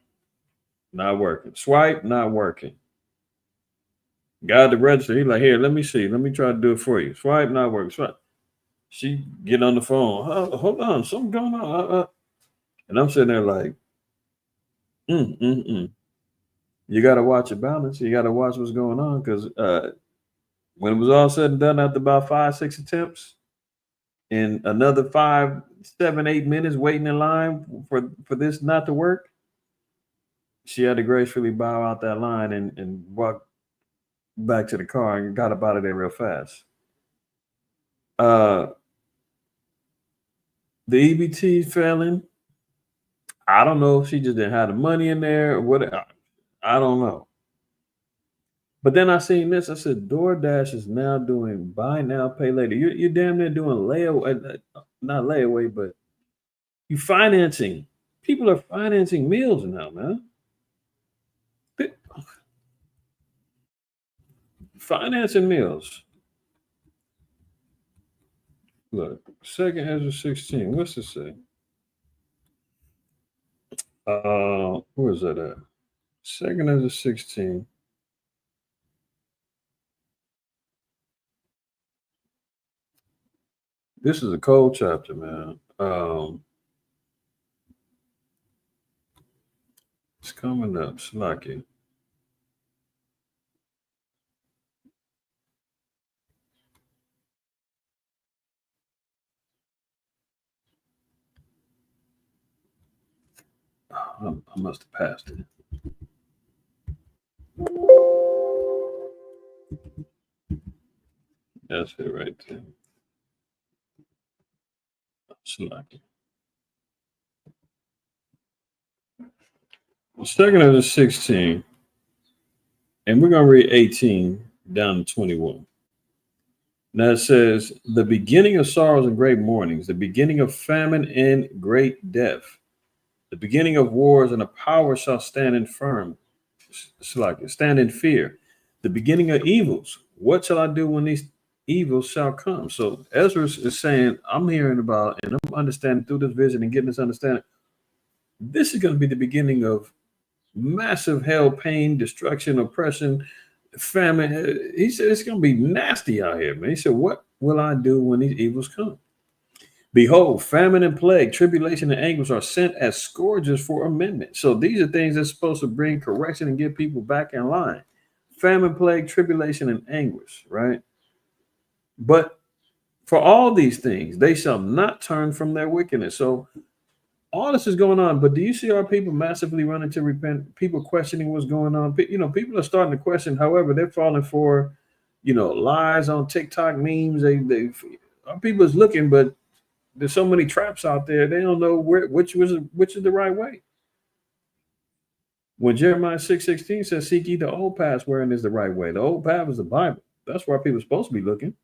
not working. Swipe, not working. Guy at the register, he's like, "Here, let me see. Let me try to do it for you." Swipe, not working. Swipe. She get on the phone. Oh, hold on, something going on. And I'm sitting there like, You got to watch your balance. You got to watch what's going on, because when it was all said and done, after about 5-6 attempts, and another 5, 7, 8 minutes waiting in line for this not to work, she had to gracefully bow out that line and walk back to the car and got up out of there real fast. The EBT failing. I don't know if she just didn't have the money in there or what. I don't know. But then I seen this. I said DoorDash is now doing buy now, pay later. You're damn near doing layaway, not layaway, but you financing. People are financing meals now, man. Financing meals. Look, second Ezra 16. What's it say? Where is that at? Second Ezra 16. This is a cold chapter, man. It's coming up. Slacky. I must have passed it. That's it right there. Slacky. Second Ezra 16. And we're going to read 18 down to 21. Now it says, the beginning of sorrows and great mournings, the beginning of famine and great death, the beginning of wars, and a power shall stand in stand in fear. The beginning of evils. What shall I do when these evils shall come? So Ezra is saying, I'm hearing about and I'm understanding through this vision and getting this understanding. This is going to be the beginning of massive hell, pain, destruction, oppression, famine. He said it's going to be nasty out here, man. He said, what will I do when these evils come? Behold, famine and plague, tribulation and anguish are sent as scourges for amendment. So these are things that's supposed to bring correction and get people back in line. Famine, plague, tribulation, and anguish, right? But for all these things, they shall not turn from their wickedness. So all this is going on, but do you see our people massively running to repent? People questioning what's going on. People are starting to question. However, they're falling for, lies on TikTok memes. Our people is looking, but there's so many traps out there. They don't know which is the right way. When Jeremiah 6:16 says, "Seek ye the old path, wherein is the right way." The old path is the Bible. That's where people are supposed to be looking.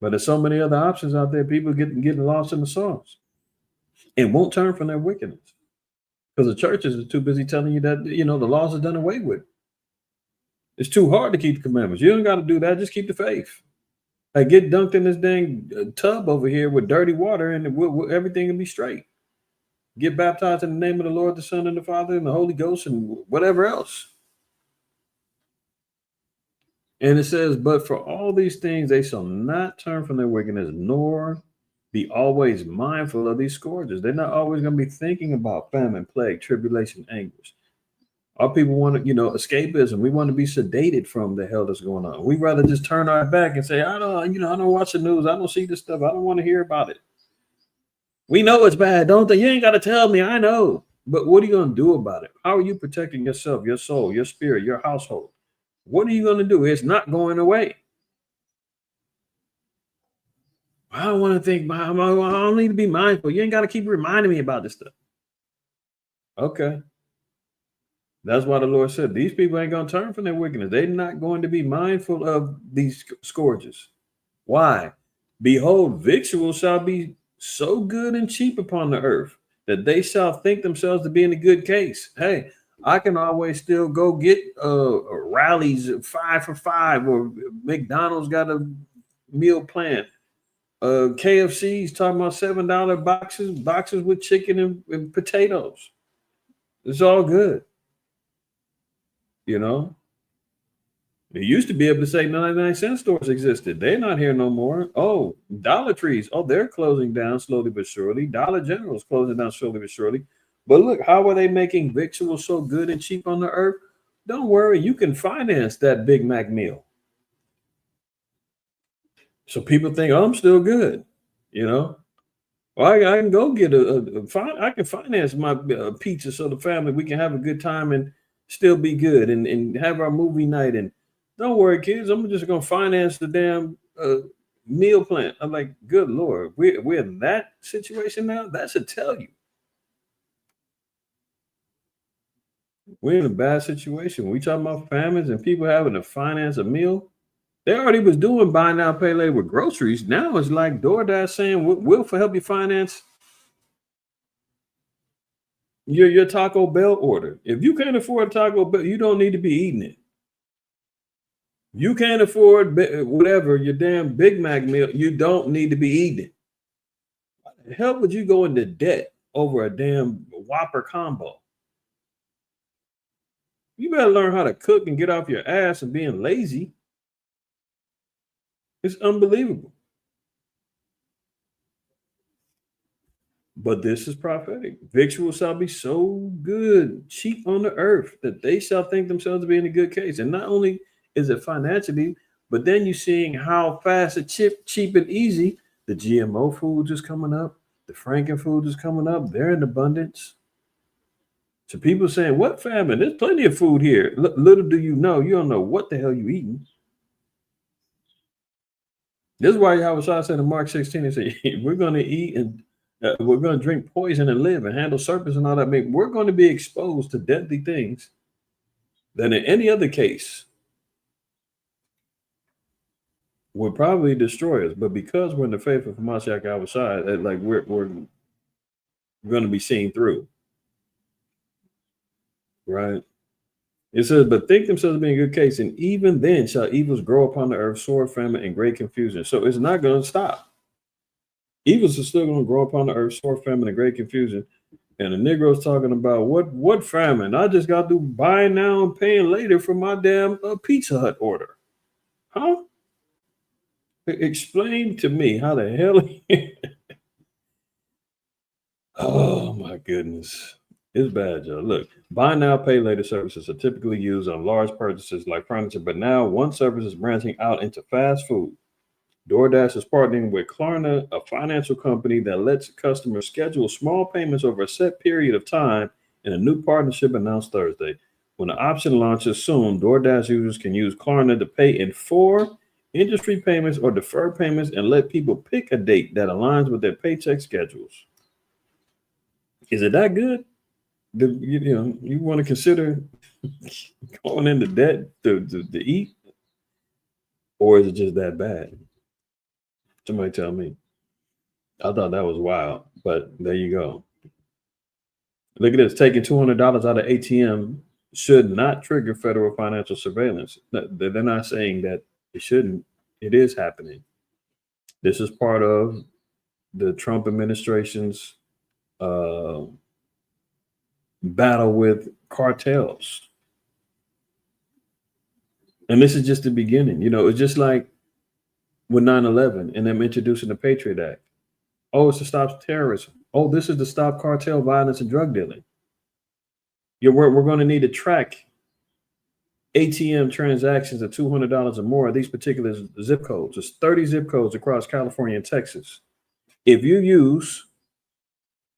But there's so many other options out there. People getting lost in the sauce and won't turn from their wickedness because the churches are too busy telling you that the laws are done away with. It's too hard to keep the commandments. You don't got to do that. Just keep the faith. Hey, get dunked in this dang tub over here with dirty water, and everything will be straight. Get baptized in the name of the Lord, the Son, and the Father, and the Holy Ghost, and whatever else. And it says, but for all these things, they shall not turn from their wickedness, nor be always mindful of these scourges. They're not always going to be thinking about famine, plague, tribulation, anguish. Our people want to, escapism. We want to be sedated from the hell that's going on. We'd rather just turn our back and say, I don't watch the news. I don't see this stuff. I don't want to hear about it. We know it's bad, don't they? You ain't got to tell me. I know. But what are you going to do about it? How are you protecting yourself, your soul, your spirit, your household? What are you going to do? It's not going away. I don't want to think. I don't need to be mindful. You ain't got to keep reminding me about this stuff. Okay. That's why the Lord said these people ain't going to turn from their wickedness. They're not going to be mindful of these scourges. Why? Behold, victuals shall be so good and cheap upon the earth that they shall think themselves to be in a good case. Hey, I can always still go get rallies 5 for $5, or McDonald's got a meal plan. KFC's talking about $7 boxes with chicken and potatoes. It's all good. They used to be able to say 99-cent stores existed. They're not here no more. Oh, Dollar Trees. Oh, they're closing down slowly but surely. Dollar General is closing down slowly but surely. But look, how are they making victuals so good and cheap on the earth? Don't worry, you can finance that Big Mac meal. So people think, oh, I'm still good. Well, I can go get I can finance my pizza so the family, we can have a good time and still be good and have our movie night. And don't worry, kids, I'm just going to finance the damn meal plan. I'm like, good Lord, we're in that situation now? That should tell you. We're in a bad situation. We talking about famines and people having to finance a meal. They already was doing buy now, pay later with groceries. Now it's like DoorDash saying, we'll help you finance your Taco Bell order. If you can't afford a Taco Bell, you don't need to be eating it. You can't afford whatever, your damn Big Mac meal, you don't need to be eating it. Why the hell would you go into debt over a damn Whopper combo? You better learn how to cook and get off your ass and being lazy. It's unbelievable. But this is prophetic. Victuals shall be so good, cheap on the earth, that they shall think themselves to be in a good case. And not only is it financially, but then you're seeing how fast and cheap and easy the GMO foods is coming up, the Franken food is coming up. They're in abundance. So people saying, what famine? There's plenty of food here. Little do you know, you don't know what the hell you eating. This is why Yahweh said in Mark 16, he said, we're going to eat and we're going to drink poison and live and handle serpents and all that. We're going to be exposed to deadly things that in any other case would probably destroy us. But because we're in the faith of Mashiach outside, like we're going to be seen through. Right? It says, but think themselves to be in a good case, and even then shall evils grow upon the earth, sword, famine, and great confusion. So it's not going to stop. Evils are still going to grow upon the earth, sword, famine, and great confusion. And the Negro's talking about what famine? I just got to buying now and paying later for my damn Pizza Hut order. Huh? Explain to me how the hell. Oh my goodness. It's bad, Joe. Look, buy now, pay later services are typically used on large purchases like furniture, but now one service is branching out into fast food. DoorDash is partnering with Klarna, a financial company that lets customers schedule small payments over a set period of time in a new partnership announced Thursday. When the option launches soon, DoorDash users can use Klarna to pay in 4 industry payments or deferred payments and let people pick a date that aligns with their paycheck schedules. Is it that good? You want to consider going into debt to eat? Or is it just that bad? Somebody tell me. I thought that was wild, but there you go. Look at this. Taking $200 out of ATM should not trigger federal financial surveillance. They're not saying that it shouldn't. It is happening. This is part of the Trump administration's battle with cartels. And this is just the beginning. It's just like with 9/11 and them introducing the Patriot Act. Oh, it's to stop terrorism. Oh, this is to stop cartel violence and drug dealing. We're going to need to track ATM transactions of $200 or more of these particular zip codes. There's 30 zip codes across California and Texas. If you use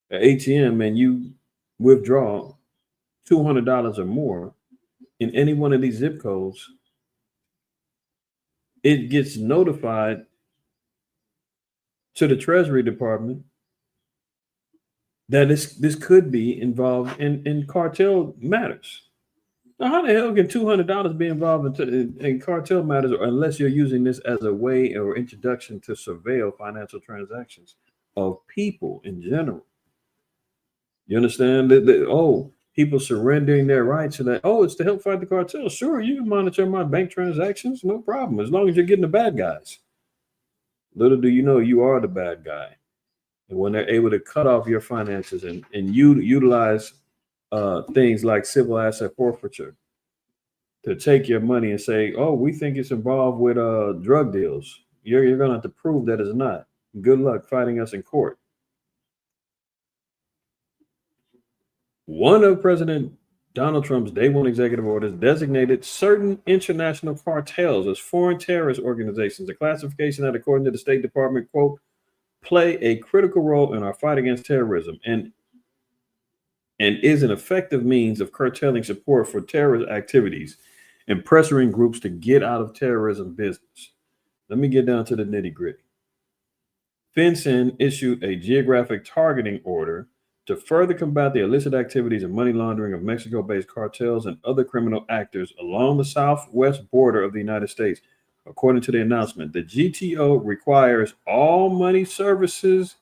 an ATM and you withdraw $200 or more in any one of these zip codes, it gets notified to the Treasury Department that this could be involved in cartel matters. Now, how the hell can $200 be involved in cartel matters unless you're using this as a way or introduction to surveil financial transactions of people in general? You understand? People surrendering their rights to that. Oh, it's to help fight the cartel. Sure, you can monitor my bank transactions, no problem, as long as you're getting the bad guys. Little do you know, you are the bad guy. And when they're able to cut off your finances and you utilize things like civil asset forfeiture to take your money and say, oh, we think it's involved with drug deals, you're going to have to prove that it's not. Good luck fighting us in court. One of President Donald Trump's day one executive orders designated certain international cartels as foreign terrorist organizations, a classification that, according to the State Department, quote, play a critical role in our fight against terrorism and is an effective means of curtailing support for terrorist activities and pressuring groups to get out of terrorism business. Let me get down to the nitty gritty. FinCEN issued a geographic targeting order to further combat the illicit activities and money laundering of Mexico-based cartels and other criminal actors along the southwest border of the United States. According to the announcement, the GTO requires all money services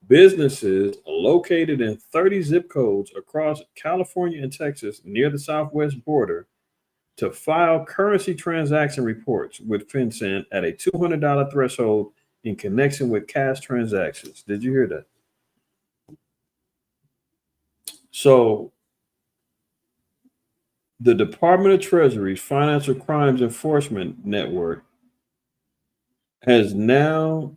businesses located in 30 zip codes across California and Texas near the southwest border to file currency transaction reports with FinCEN at a $200 threshold in connection with cash transactions. Did you hear that? So the Department of Treasury's Financial Crimes Enforcement Network has now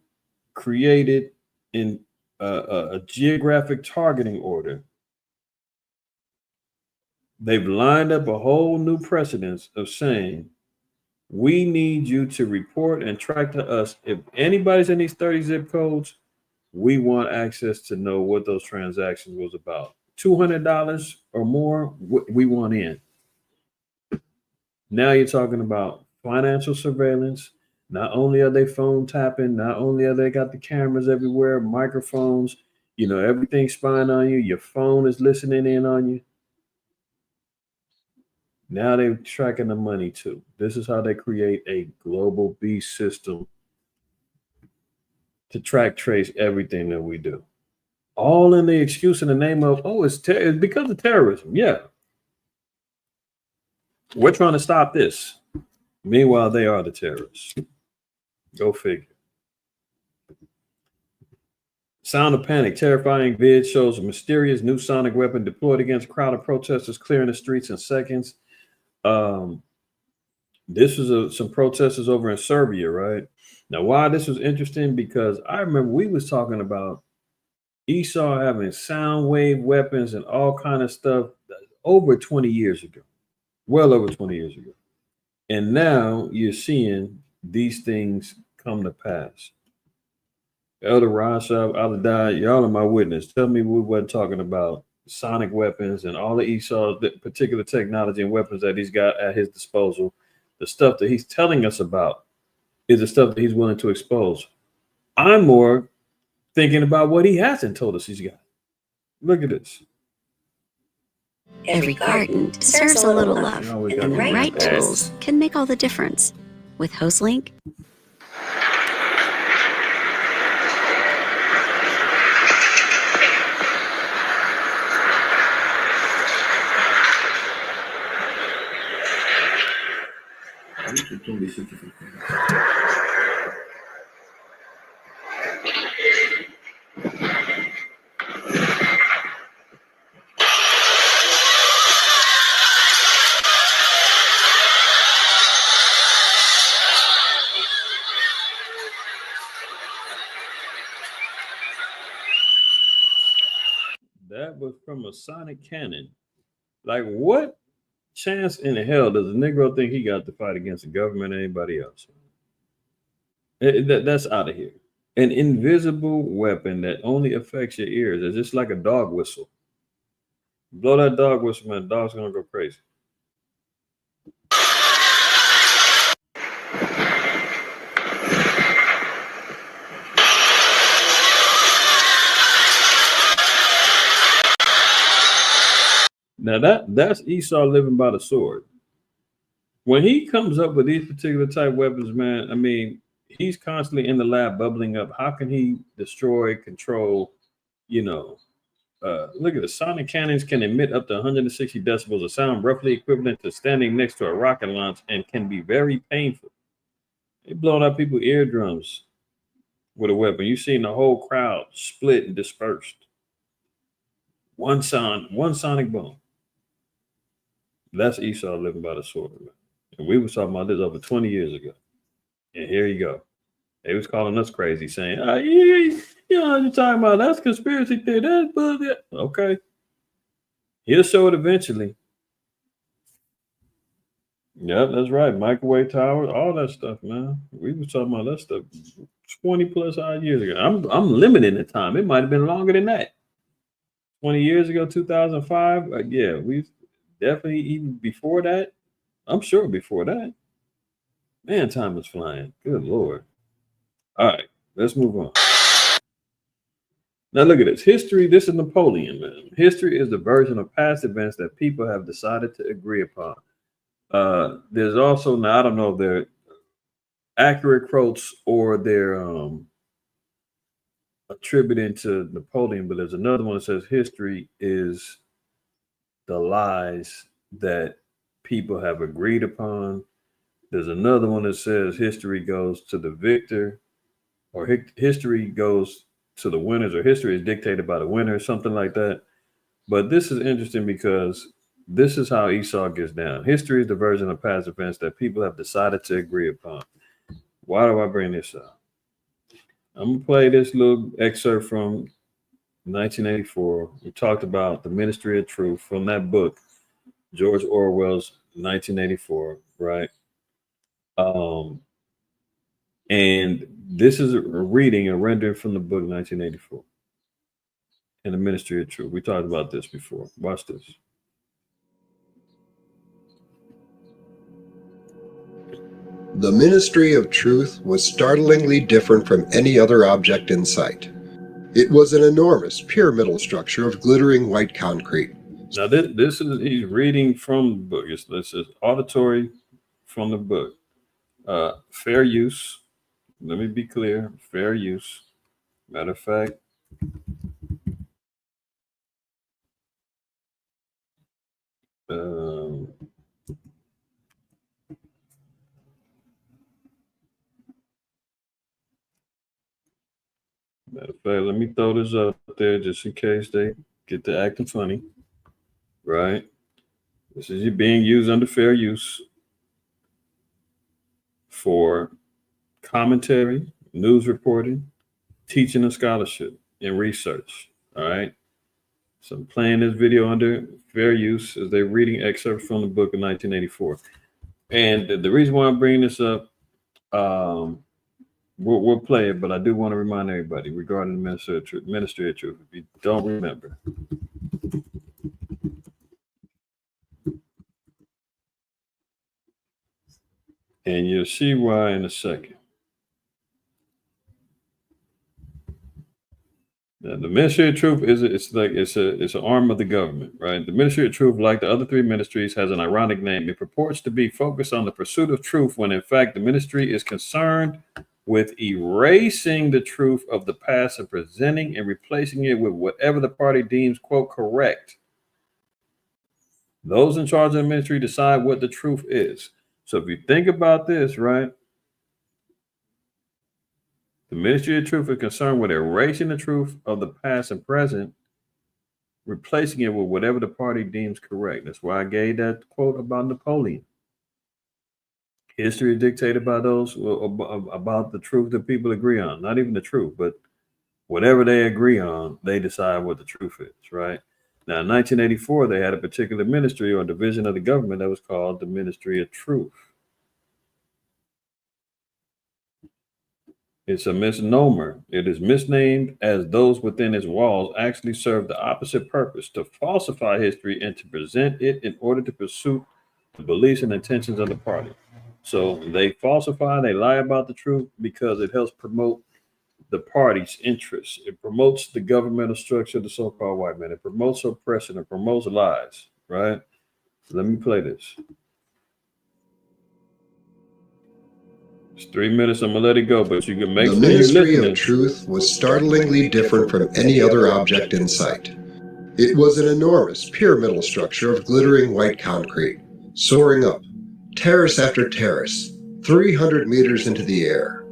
created in a geographic targeting order. They've lined up a whole new precedence of saying, we need you to report and track to us. If anybody's in these 30 zip codes, we want access to know what those transactions was about. $200 or more, we want in. Now you're talking about financial surveillance. Not only are they phone tapping, not only are they got the cameras everywhere, microphones, everything spying on you. Your phone is listening in on you. Now they're tracking the money too. This is how they create a global beast system to track, trace everything that we do. All in the excuse in the name of, it's because of terrorism. Yeah. We're trying to stop this. Meanwhile, they are the terrorists. Go figure. Sound of panic. Terrifying vid shows a mysterious new sonic weapon deployed against a crowd of protesters clearing the streets in seconds. This was some protesters over in Serbia, right? Now, why this was interesting, because I remember we was talking about Esau having sound wave weapons and all kind of stuff over 20 years ago. Well over 20 years ago. And now you're seeing these things come to pass. Elder Rashab Aladai, y'all are my witness. Tell me we wasn't talking about sonic weapons and all the Esau's particular technology and weapons that he's got at his disposal. The stuff that he's telling us about is the stuff that he's willing to expose. I'm more thinking about what he hasn't told us he's got. Look at this. Every garden deserves a little love, and the right tools can make all the difference. With HostLink, That was from a sonic cannon. Like, what chance in the hell does a Negro think he got to fight against the government or anybody else? That's out of here. An invisible weapon that only affects your ears. It's just like a dog whistle. Blow that dog whistle, man, the dog's gonna go crazy. Now that's Esau living by the sword. When he comes up with these particular type weapons, man, I mean, he's constantly in the lab bubbling up. How can he destroy, control, look at the sonic cannons can emit up to 160 decibels of sound, roughly equivalent to standing next to a rocket launch, and can be very painful. They blowing up people's eardrums with a weapon. You've seen the whole crowd split and dispersed. One sonic boom. That's Esau living by the sword, man. And we was talking about this over 20 years ago. And here you go. They was calling us crazy, saying, you know what you're talking about. That's conspiracy theory. That's bullshit. Okay. He'll show it eventually. Yep, that's right. Microwave towers, all that stuff, man. We was talking about that stuff 20 plus odd years ago. I'm limiting the time. It might have been longer than that. 20 years ago, 2005. Yeah, we definitely even before that. I'm sure before that. Man, time is flying. Good Lord. All right, let's move on. Now look at this. History, this is Napoleon, man. History is the version of past events that people have decided to agree upon. There's also, now I don't know if they're accurate quotes or they're attributing to Napoleon, but there's another one that says history is the lies that people have agreed upon. There's another one that says history goes to the victor, or history goes to the winners, or history is dictated by the winner, something like that. But this is interesting because this is how Esau gets down. History is the version of past events that people have decided to agree upon. Why do I bring this up? I'm going to play this little excerpt from 1984. We talked about the Ministry of Truth from that book, George Orwell's 1984, right? And this is a reading, a rendering from the book 1984 and the Ministry of Truth. We talked about this before. Watch this. The Ministry of Truth was startlingly different from any other object in sight. It was an enormous pyramidal structure of glittering white concrete. Now, this is, he's reading from the book. This is auditory from the book. Fair use. Let me be clear. Fair use. Matter of fact, let me throw this up there just in case they get to acting funny, right? This is being used under fair use for commentary, news reporting, teaching and scholarship, and research, all right? So I'm playing this video under fair use as they're reading excerpts from the book of 1984. And the reason why I'm bringing this up, we'll play it, but I do want to remind everybody regarding the Ministry of Truth, if you don't remember. And you'll see why in a second. Now, the Ministry of Truth it's an arm of the government, right? The Ministry of Truth, like the other three ministries, has an ironic name. It purports to be focused on the pursuit of truth, when in fact the ministry is concerned with erasing the truth of the past and presenting and replacing it with whatever the party deems, quote, correct. Those in charge of the ministry decide what the truth is. So if you think about this, right? The Ministry of Truth is concerned with erasing the truth of the past and present, replacing it with whatever the party deems correct. That's why I gave that quote about Napoleon. History is dictated by those about the truth that people agree on. Not even the truth, but whatever they agree on, they decide what the truth is, right? Now, in 1984, they had a particular ministry or division of the government that was called the Ministry of Truth. It's a misnomer. It is misnamed as those within its walls actually serve the opposite purpose, to falsify history and to present it in order to pursue the beliefs and intentions of the party. So they falsify, they lie about the truth because it helps promote the party's interests. It promotes the governmental structure of the so-called white man. It promotes oppression. It promotes lies, right? So let me play this. It's 3 minutes. I'm going to let it go, but you can make sure. The Ministry of Truth was startlingly different from any other object in sight. It was an enormous pyramidal structure of glittering white concrete, soaring up, terrace after terrace, 300 meters into the air.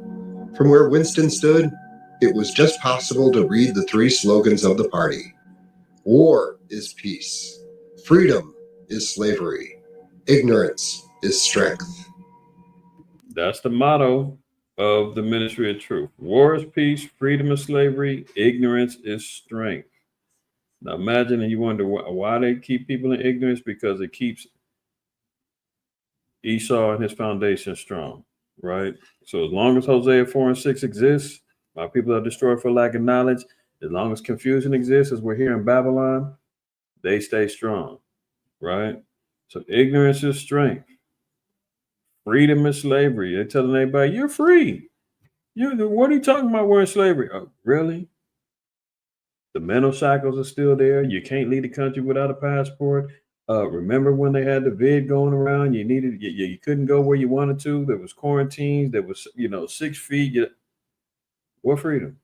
From where Winston stood, it was just possible to read the three slogans of the party. War is peace. Freedom is slavery. Ignorance is strength. That's the motto of the Ministry of Truth. War is peace, freedom is slavery, ignorance is strength. Now imagine, and you wonder why they keep people in ignorance, because it keeps Esau and his foundation strong, right? So as long as Hosea 4:6 exists, my people are destroyed for lack of knowledge. As long as confusion exists, as we're here in Babylon, they stay strong, right? So ignorance is strength. Freedom is slavery. They're telling everybody, you're free. What are you talking about? We're in slavery. Oh, really? The mental shackles are still there. You can't leave the country without a passport. Remember when they had the vid going around? You couldn't go where you wanted to. There was quarantines. There was 6 feet. What freedom?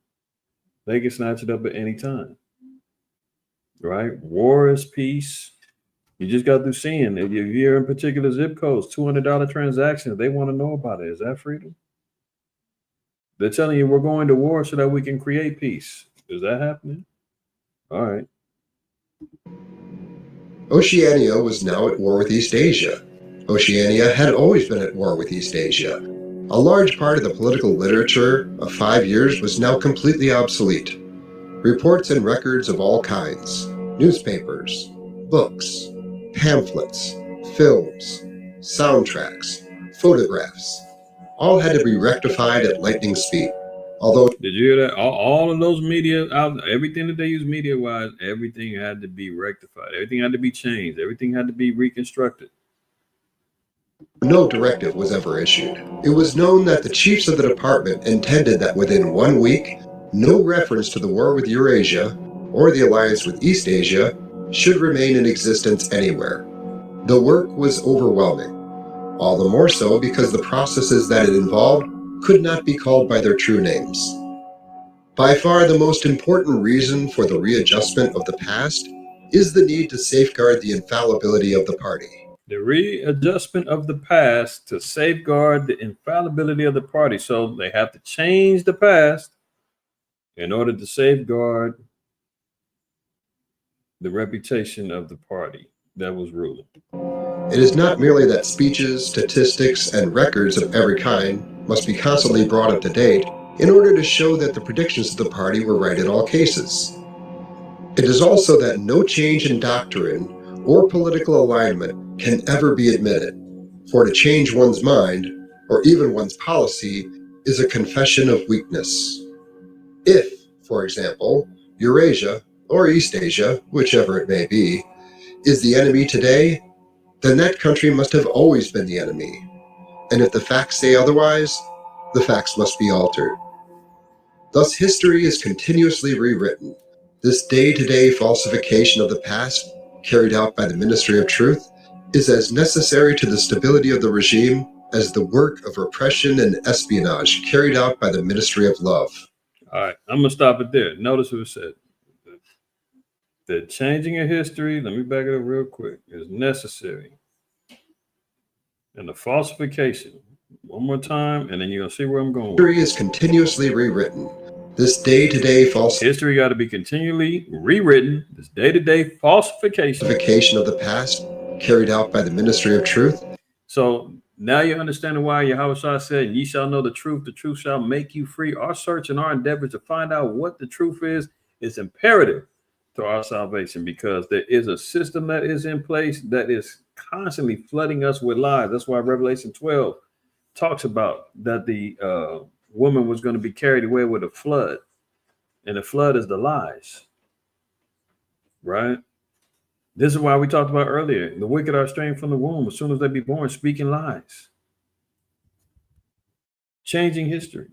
They can snatch it up at any time, right? War is peace. You just got through seeing if you're in particular zip codes, $200 transactions. They want to know about it. Is that freedom? They're telling you we're going to war so that we can create peace. Is that happening? All right. Oceania was now at war with East Asia. Oceania had always been at war with East Asia. A large part of the political literature of 5 years was now completely obsolete. Reports and records of all kinds, newspapers, books, pamphlets, films, soundtracks, photographs, all had to be rectified at lightning speed. Although, did you hear that? All of those media, everything that they use media-wise, everything had to be rectified. Everything had to be changed. Everything had to be reconstructed. No directive was ever issued. It was known that the chiefs of the department intended that within 1 week, no reference to the war with Eurasia or the alliance with East Asia should remain in existence anywhere. The work was overwhelming, all the more so because the processes that it involved could not be called by their true names. By far the most important reason for the readjustment of the past is the need to safeguard the infallibility of the party. The readjustment of the past to safeguard the infallibility of the party. So they have to change the past in order to safeguard the reputation of the party that was ruling. It is not merely that speeches, statistics, and records of every kind must be constantly brought up to date in order to show that the predictions of the party were right in all cases. It is also that no change in doctrine or political alignment can ever be admitted, for to change one's mind, or even one's policy, is a confession of weakness. If, for example, Eurasia, or East Asia, whichever it may be, is the enemy today, then that country must have always been the enemy. And if the facts say otherwise, the facts must be altered. Thus history is continuously rewritten. This day-to-day falsification of the past, carried out by the Ministry of Truth, is as necessary to the stability of the regime as the work of repression and espionage carried out by the Ministry of Love. All right, I'm going to stop it there. Notice what it said. The changing of history, let me back it up real quick, is necessary. And the falsification, one more time, and then you're going to see where I'm going. History is continuously rewritten. This day-to-day history got to be continually rewritten. This day-to-day falsification of the past carried out by the Ministry of Truth. So now you understand why Yahweh said, "Ye shall know the truth shall make you free." Our search and our endeavor to find out what the truth is imperative to our salvation, because there is a system that is in place that is constantly flooding us with lies. That's why Revelation 12 talks about that the woman was going to be carried away with a flood, and the flood is the lies, right? This is why we talked about earlier, the wicked are strained from the womb as soon as they be born, speaking lies. Changing history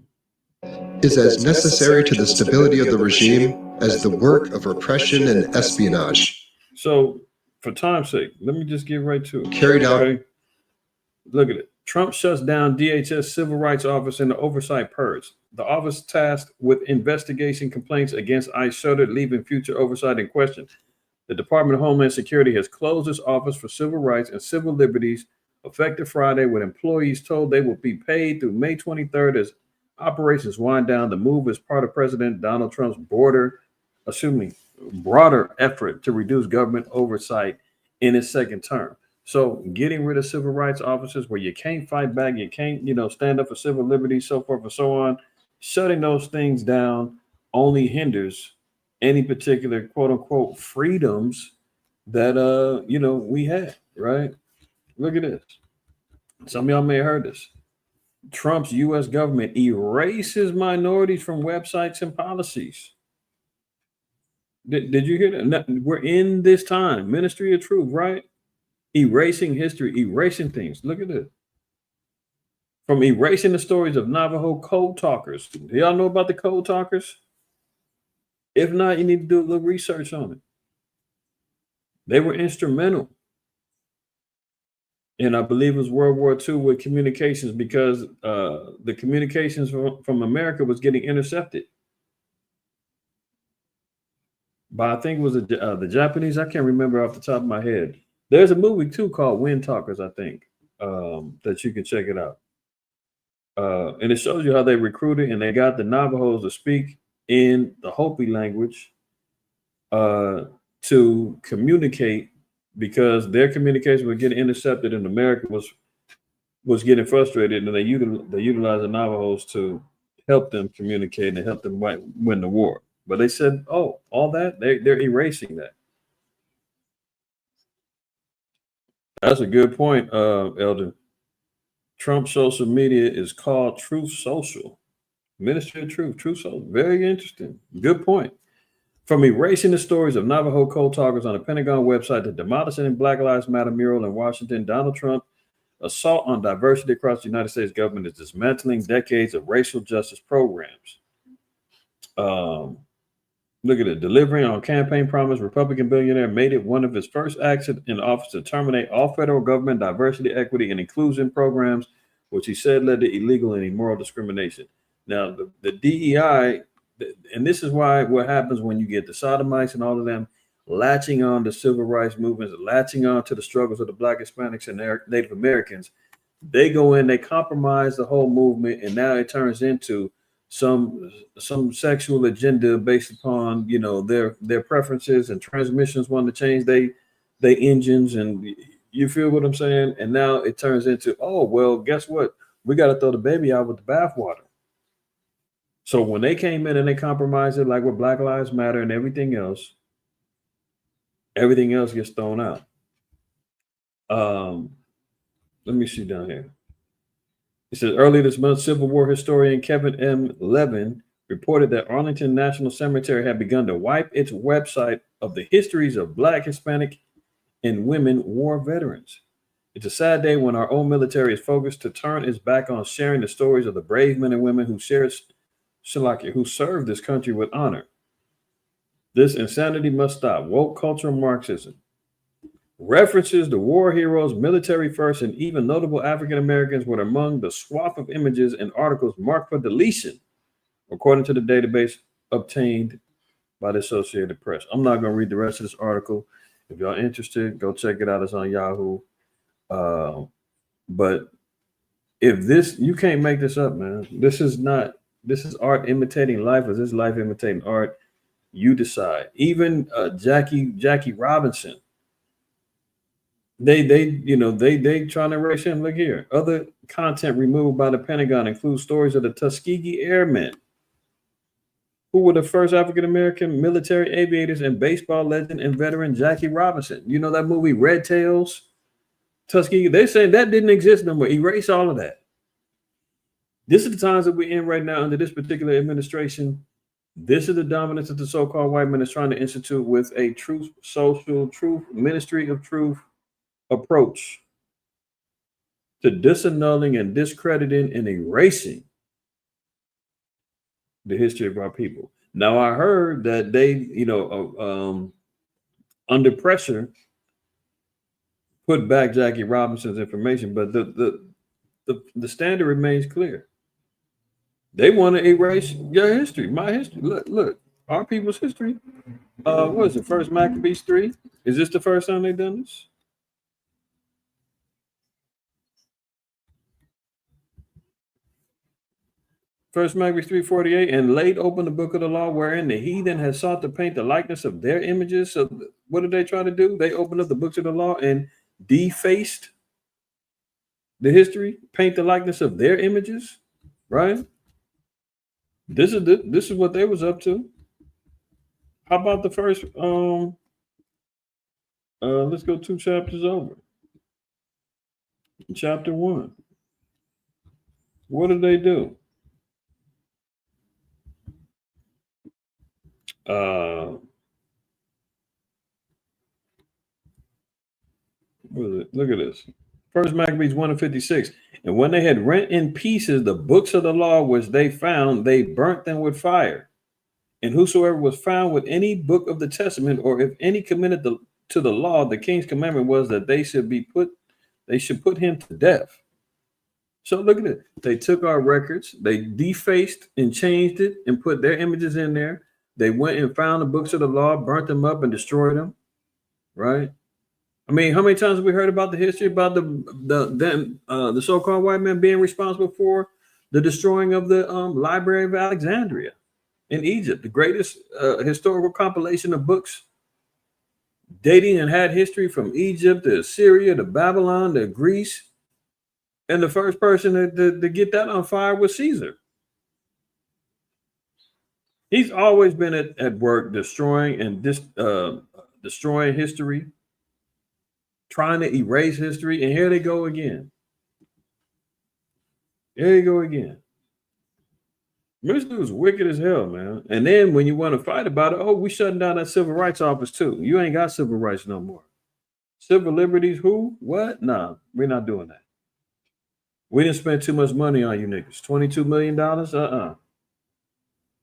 is as necessary to the stability of the regime as the work of repression and espionage. So, for time's sake, let me just get right to it. Carried out. Okay? Look at it. Trump shuts down DHS Civil Rights Office and the Oversight Purge. The office tasked with investigation complaints against ICE shuttered, leaving future oversight in question. The Department of Homeland Security has closed its office for civil rights and civil liberties effective Friday, with employees told they will be paid through May 23rd as operations wind down. The move is part of President Donald Trump's broader effort to reduce government oversight in his second term. So getting rid of civil rights officers where you can't fight back, you can't, stand up for civil liberties, so forth and so on, shutting those things down only hinders any particular quote unquote freedoms that, we had, right? Look at this. Some of y'all may have heard this. Trump's U.S. government erases minorities from websites and policies. Did you hear that? We're in this time, Ministry of Truth, right? Erasing history, erasing things. Look at this. From erasing the stories of Navajo code talkers. Do y'all know about the code talkers? If not, you need to do a little research on it. They were instrumental in, I believe it was World War II with communications, because the communications from America was getting intercepted by, I think it was the Japanese. I can't remember off the top of my head. There's a movie too called Wind Talkers, I think, that you can check it out. And it shows you how they recruited and they got the Navajos to speak in the Hopi language to communicate, because their communication was getting intercepted and America was getting frustrated, and they utilized the Navajos to help them communicate and help them win the war. But they said, oh, all that, they're erasing that. That's a good point, Elder. Trump social media is called Truth Social. Ministry of Truth, Truth Social. Very interesting. Good point. From erasing the stories of Navajo code talkers on the Pentagon website to demolishing Black Lives Matter mural in Washington, Donald Trump assault on diversity across the United States government is dismantling decades of racial justice programs. Look at it. Delivering on campaign promise, Republican billionaire made it one of his first acts in office to terminate all federal government diversity, equity, and inclusion programs, which he said led to illegal and immoral discrimination. Now, the DEI, and this is why what happens when you get the sodomites and all of them latching on to civil rights movements, latching on to the struggles of the Black, Hispanics, and Native Americans, they go in, they compromise the whole movement, and now it turns into some sexual agenda based upon, you know, their preferences, and transmissions want to change they engines, and you feel what I'm saying? And now it turns into, oh, well, guess what? We got to throw the baby out with the bathwater. So when they came in and they compromised it, like with Black Lives Matter and everything else gets thrown out. Let me see down here. It says, earlier this month, Civil War historian Kevin M. Levin reported that Arlington National Cemetery had begun to wipe its website of the histories of Black, Hispanic, and women war veterans. It's a sad day when our own military is focused to turn its back on sharing the stories of the brave men and women who served this country with honor. This insanity must stop. Woke cultural Marxism. References to war heroes, military first, and even notable African Americans were among the swath of images and articles marked for deletion, according to the database obtained by the Associated Press. I'm not going to read the rest of this article. If y'all interested, go check it out. It's on Yahoo. But if this, you can't make this up, man. This is art imitating life, or is this life imitating art? You decide. Even Jackie Robinson. They trying to erase him. Look here. Other content removed by the Pentagon includes stories of the Tuskegee Airmen, who were the first African-American military aviators, and baseball legend and veteran Jackie Robinson. You know that movie Red Tails? Tuskegee. They say that didn't exist no more. Erase all of that. This is the times that we're in right now under this particular administration. This is the dominance that the so-called white man is trying to institute with a truth, social truth, ministry of truth approach to disannulling and discrediting and erasing the history of our people. Now, I heard that they, under pressure, put back Jackie Robinson's information, but the standard remains clear. They want to erase your history, my history. Look, our people's history. What is it? First Maccabees 3? Is this the first time they've done this? First Maccabees 3:48, and laid open the book of the law, wherein the heathen has sought to paint the likeness of their images. So what did they try to do? They opened up the books of the law and defaced the history, paint the likeness of their images, right? This is what they was up to. How about the first? Let's go 2 chapters over. Chapter 1. What did they do? Look at this. First Maccabees 1:56. And when they had rent in pieces the books of the law which they found, they burnt them with fire. And whosoever was found with any book of the testament, or if any committed to the law, the king's commandment was that they should put him to death. So look at it. They took our records, they defaced and changed it and put their images in there. They went and found the books of the law, burnt them up, and destroyed them. Right? I mean, how many times have we heard about the history about the so-called white man being responsible for the destroying of the Library of Alexandria in Egypt, the greatest historical compilation of books dating and had history from Egypt to Syria to Babylon to Greece. And the first person to get that on fire was Caesar. He's always been at work destroying history, trying to erase history. And here they go again. Here you go again. This dude's wicked as hell, man. And then when you want to fight about it, oh, we shutting down that civil rights office too. You ain't got civil rights no more. Civil liberties, who? What? Nah, we're not doing that. We didn't spend too much money on you niggas. $22 million?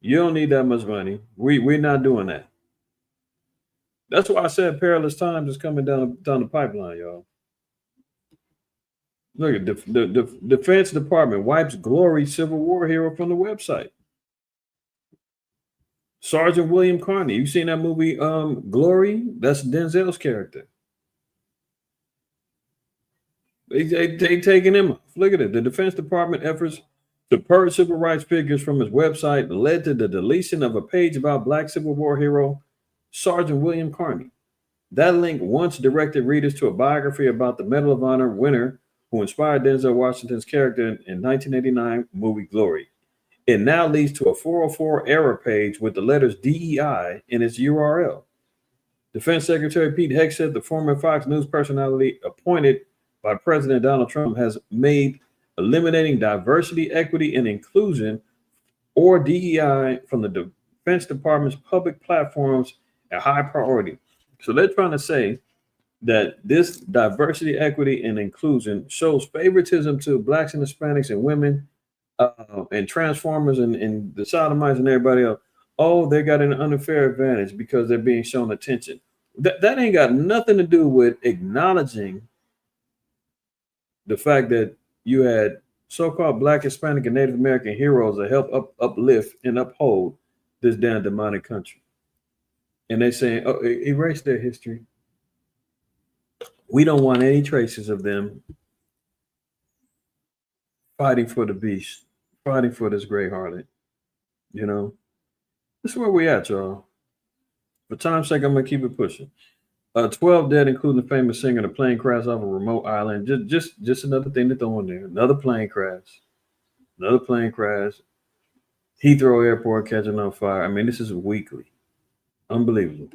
You don't need that much money. We're not doing that. That's why I said perilous times is coming down the pipeline, y'all. Look at the Defense Department wipes glory Civil War hero from the website. Sergeant William Carney. You seen that movie, Glory? That's Denzel's character. They taking him off. Look at it. The Defense Department efforts to purge civil rights figures from his website led to the deletion of a page about Black Civil War hero Sergeant William Carney. That link once directed readers to a biography about the Medal of Honor winner who inspired Denzel Washington's character in 1989 movie Glory. It now leads to a 404 error page with the letters DEI in its URL. Defense Secretary Pete Hegseth, the former Fox News personality appointed by President Donald Trump, has made eliminating diversity, equity, and inclusion, or DEI, from the Defense Department's public platforms a high priority. So they're trying to say that this diversity, equity, and inclusion shows favoritism to Blacks and Hispanics and women and Transformers and the Sodomites and everybody else. Oh, they got an unfair advantage because they're being shown attention. That ain't got nothing to do with acknowledging the fact that you had so-called Black, Hispanic, and Native American heroes that help uplift and uphold this damn demonic country. And they're saying, oh, erase their history. We don't want any traces of them fighting for the beast, fighting for this great harlot. You know, this is where we at, y'all. For time's sake, I'm going to keep it pushing. 12 dead, including the famous singer. The plane crash off a remote island. Just another thing to throw in there. Another plane crash. Heathrow Airport catching on fire. I mean, this is weekly. Unbelievable.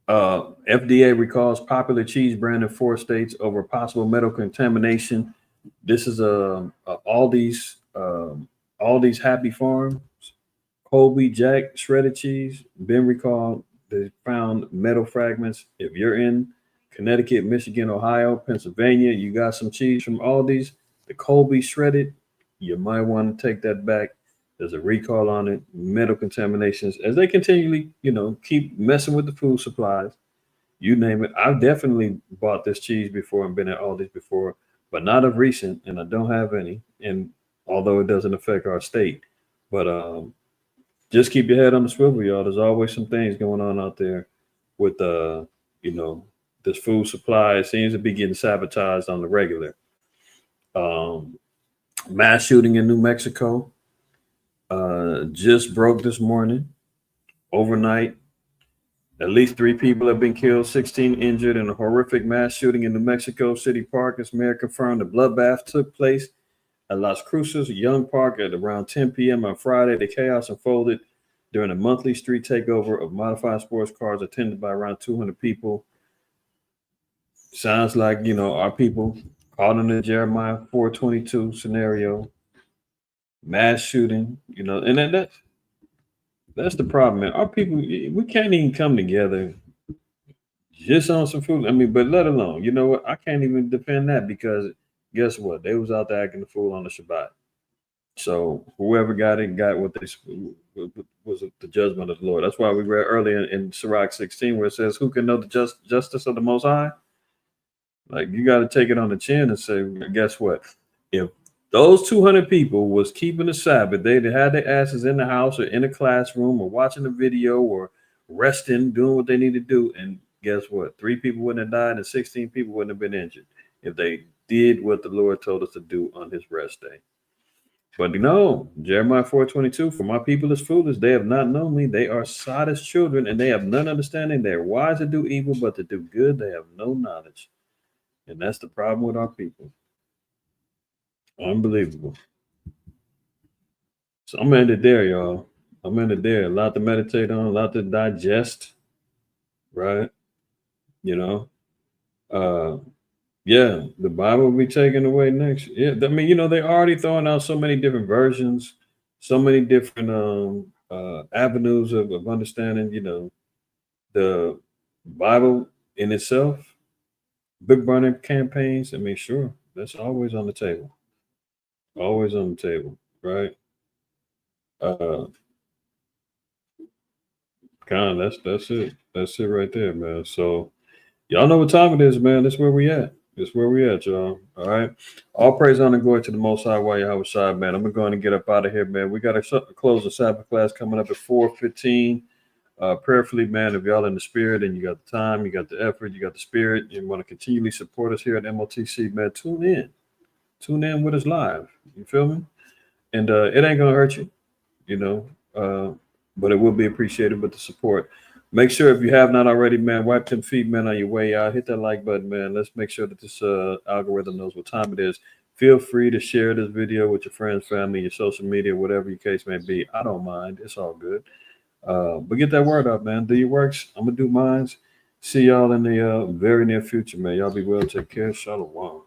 FDA recalls popular cheese brand in 4 states over possible metal contamination. This is Aldi's Happy Farms, Colby Jack shredded cheese, been recalled. They found metal fragments. If you're in Connecticut, Michigan, Ohio, Pennsylvania, you got some cheese from Aldi's, the Colby shredded, you might want to take that back. There's a recall on it, metal contaminations, as they continually, keep messing with the food supplies. You name it. I've definitely bought this cheese before and been at Aldi's before, but not of recent, and I don't have any. And although it doesn't affect our state, but just keep your head on the swivel, y'all. There's always some things going on out there with, this food supply. It seems to be getting sabotaged on the regular. Mass shooting in New Mexico just broke this morning. Overnight, at least 3 people have been killed, 16 injured in a horrific mass shooting in New Mexico City Park. As mayor confirmed, the bloodbath took place at Las Cruces Young Park at around 10 p.m. on Friday. The chaos unfolded during a monthly street takeover of modified sports cars attended by around 200 people. Sounds like, our people caught in the Jeremiah 4:22 scenario. Mass shooting, and that's the problem, man. Our people, we can't even come together just on some food. I mean, but let alone, you know what? I can't even defend that because guess what? They was out there acting the fool on the Shabbat. So whoever got it got what they was the judgment of the Lord. That's why we read earlier in Sirach 16 where it says, "Who can know the justice of the Most High?" Like you got to take it on the chin and say, guess what? If those 200 people was keeping the Sabbath, they'd had their asses in the house or in a classroom or watching a video or resting, doing what they need to do. And guess what? 3 people wouldn't have died and 16 people wouldn't have been injured if they did what the Lord told us to do on his rest day. But no, Jeremiah 4:22, for my people is foolish. They have not known me. They are sottish children, and they have none understanding. They are wise to do evil, but to do good, they have no knowledge. And that's the problem with our people. Unbelievable. So I'm ended there, y'all. I'm ended there. A lot to meditate on, a lot to digest, right? You know, yeah, the Bible will be taken away next. Yeah, I mean, you know, they're already throwing out so many different versions, so many different avenues of understanding, you know, the Bible in itself, book burning campaigns. I mean, sure, that's always on the table. Always on the table, right? Kind of that's it. That's it right there, man. So y'all know what time it is, man. That's where we at. That's where we at, y'all. All right. All praise, honor, and glory to the Most High while you're outside, man. I'm gonna go on and get up out of here, man. We got to close the Sabbath class coming up at 4:15. Prayerfully, man, if y'all in the spirit and you got the time, you got the effort, you got the spirit, you want to continually support us here at MOTC, man, tune in. Tune in with us live. You feel me? And it ain't gonna hurt you, you know. But it will be appreciated with the support. Make sure if you have not already, man, wipe them feet, man, on your way out. Hit that like button, man. Let's make sure that this algorithm knows what time it is. Feel free to share this video with your friends, family, your social media, whatever your case may be. I don't mind. It's all good. But get that word out, man. Do your works. I'm going to do mine. See y'all in the very near future, man. Y'all be well. Take care. Shalom.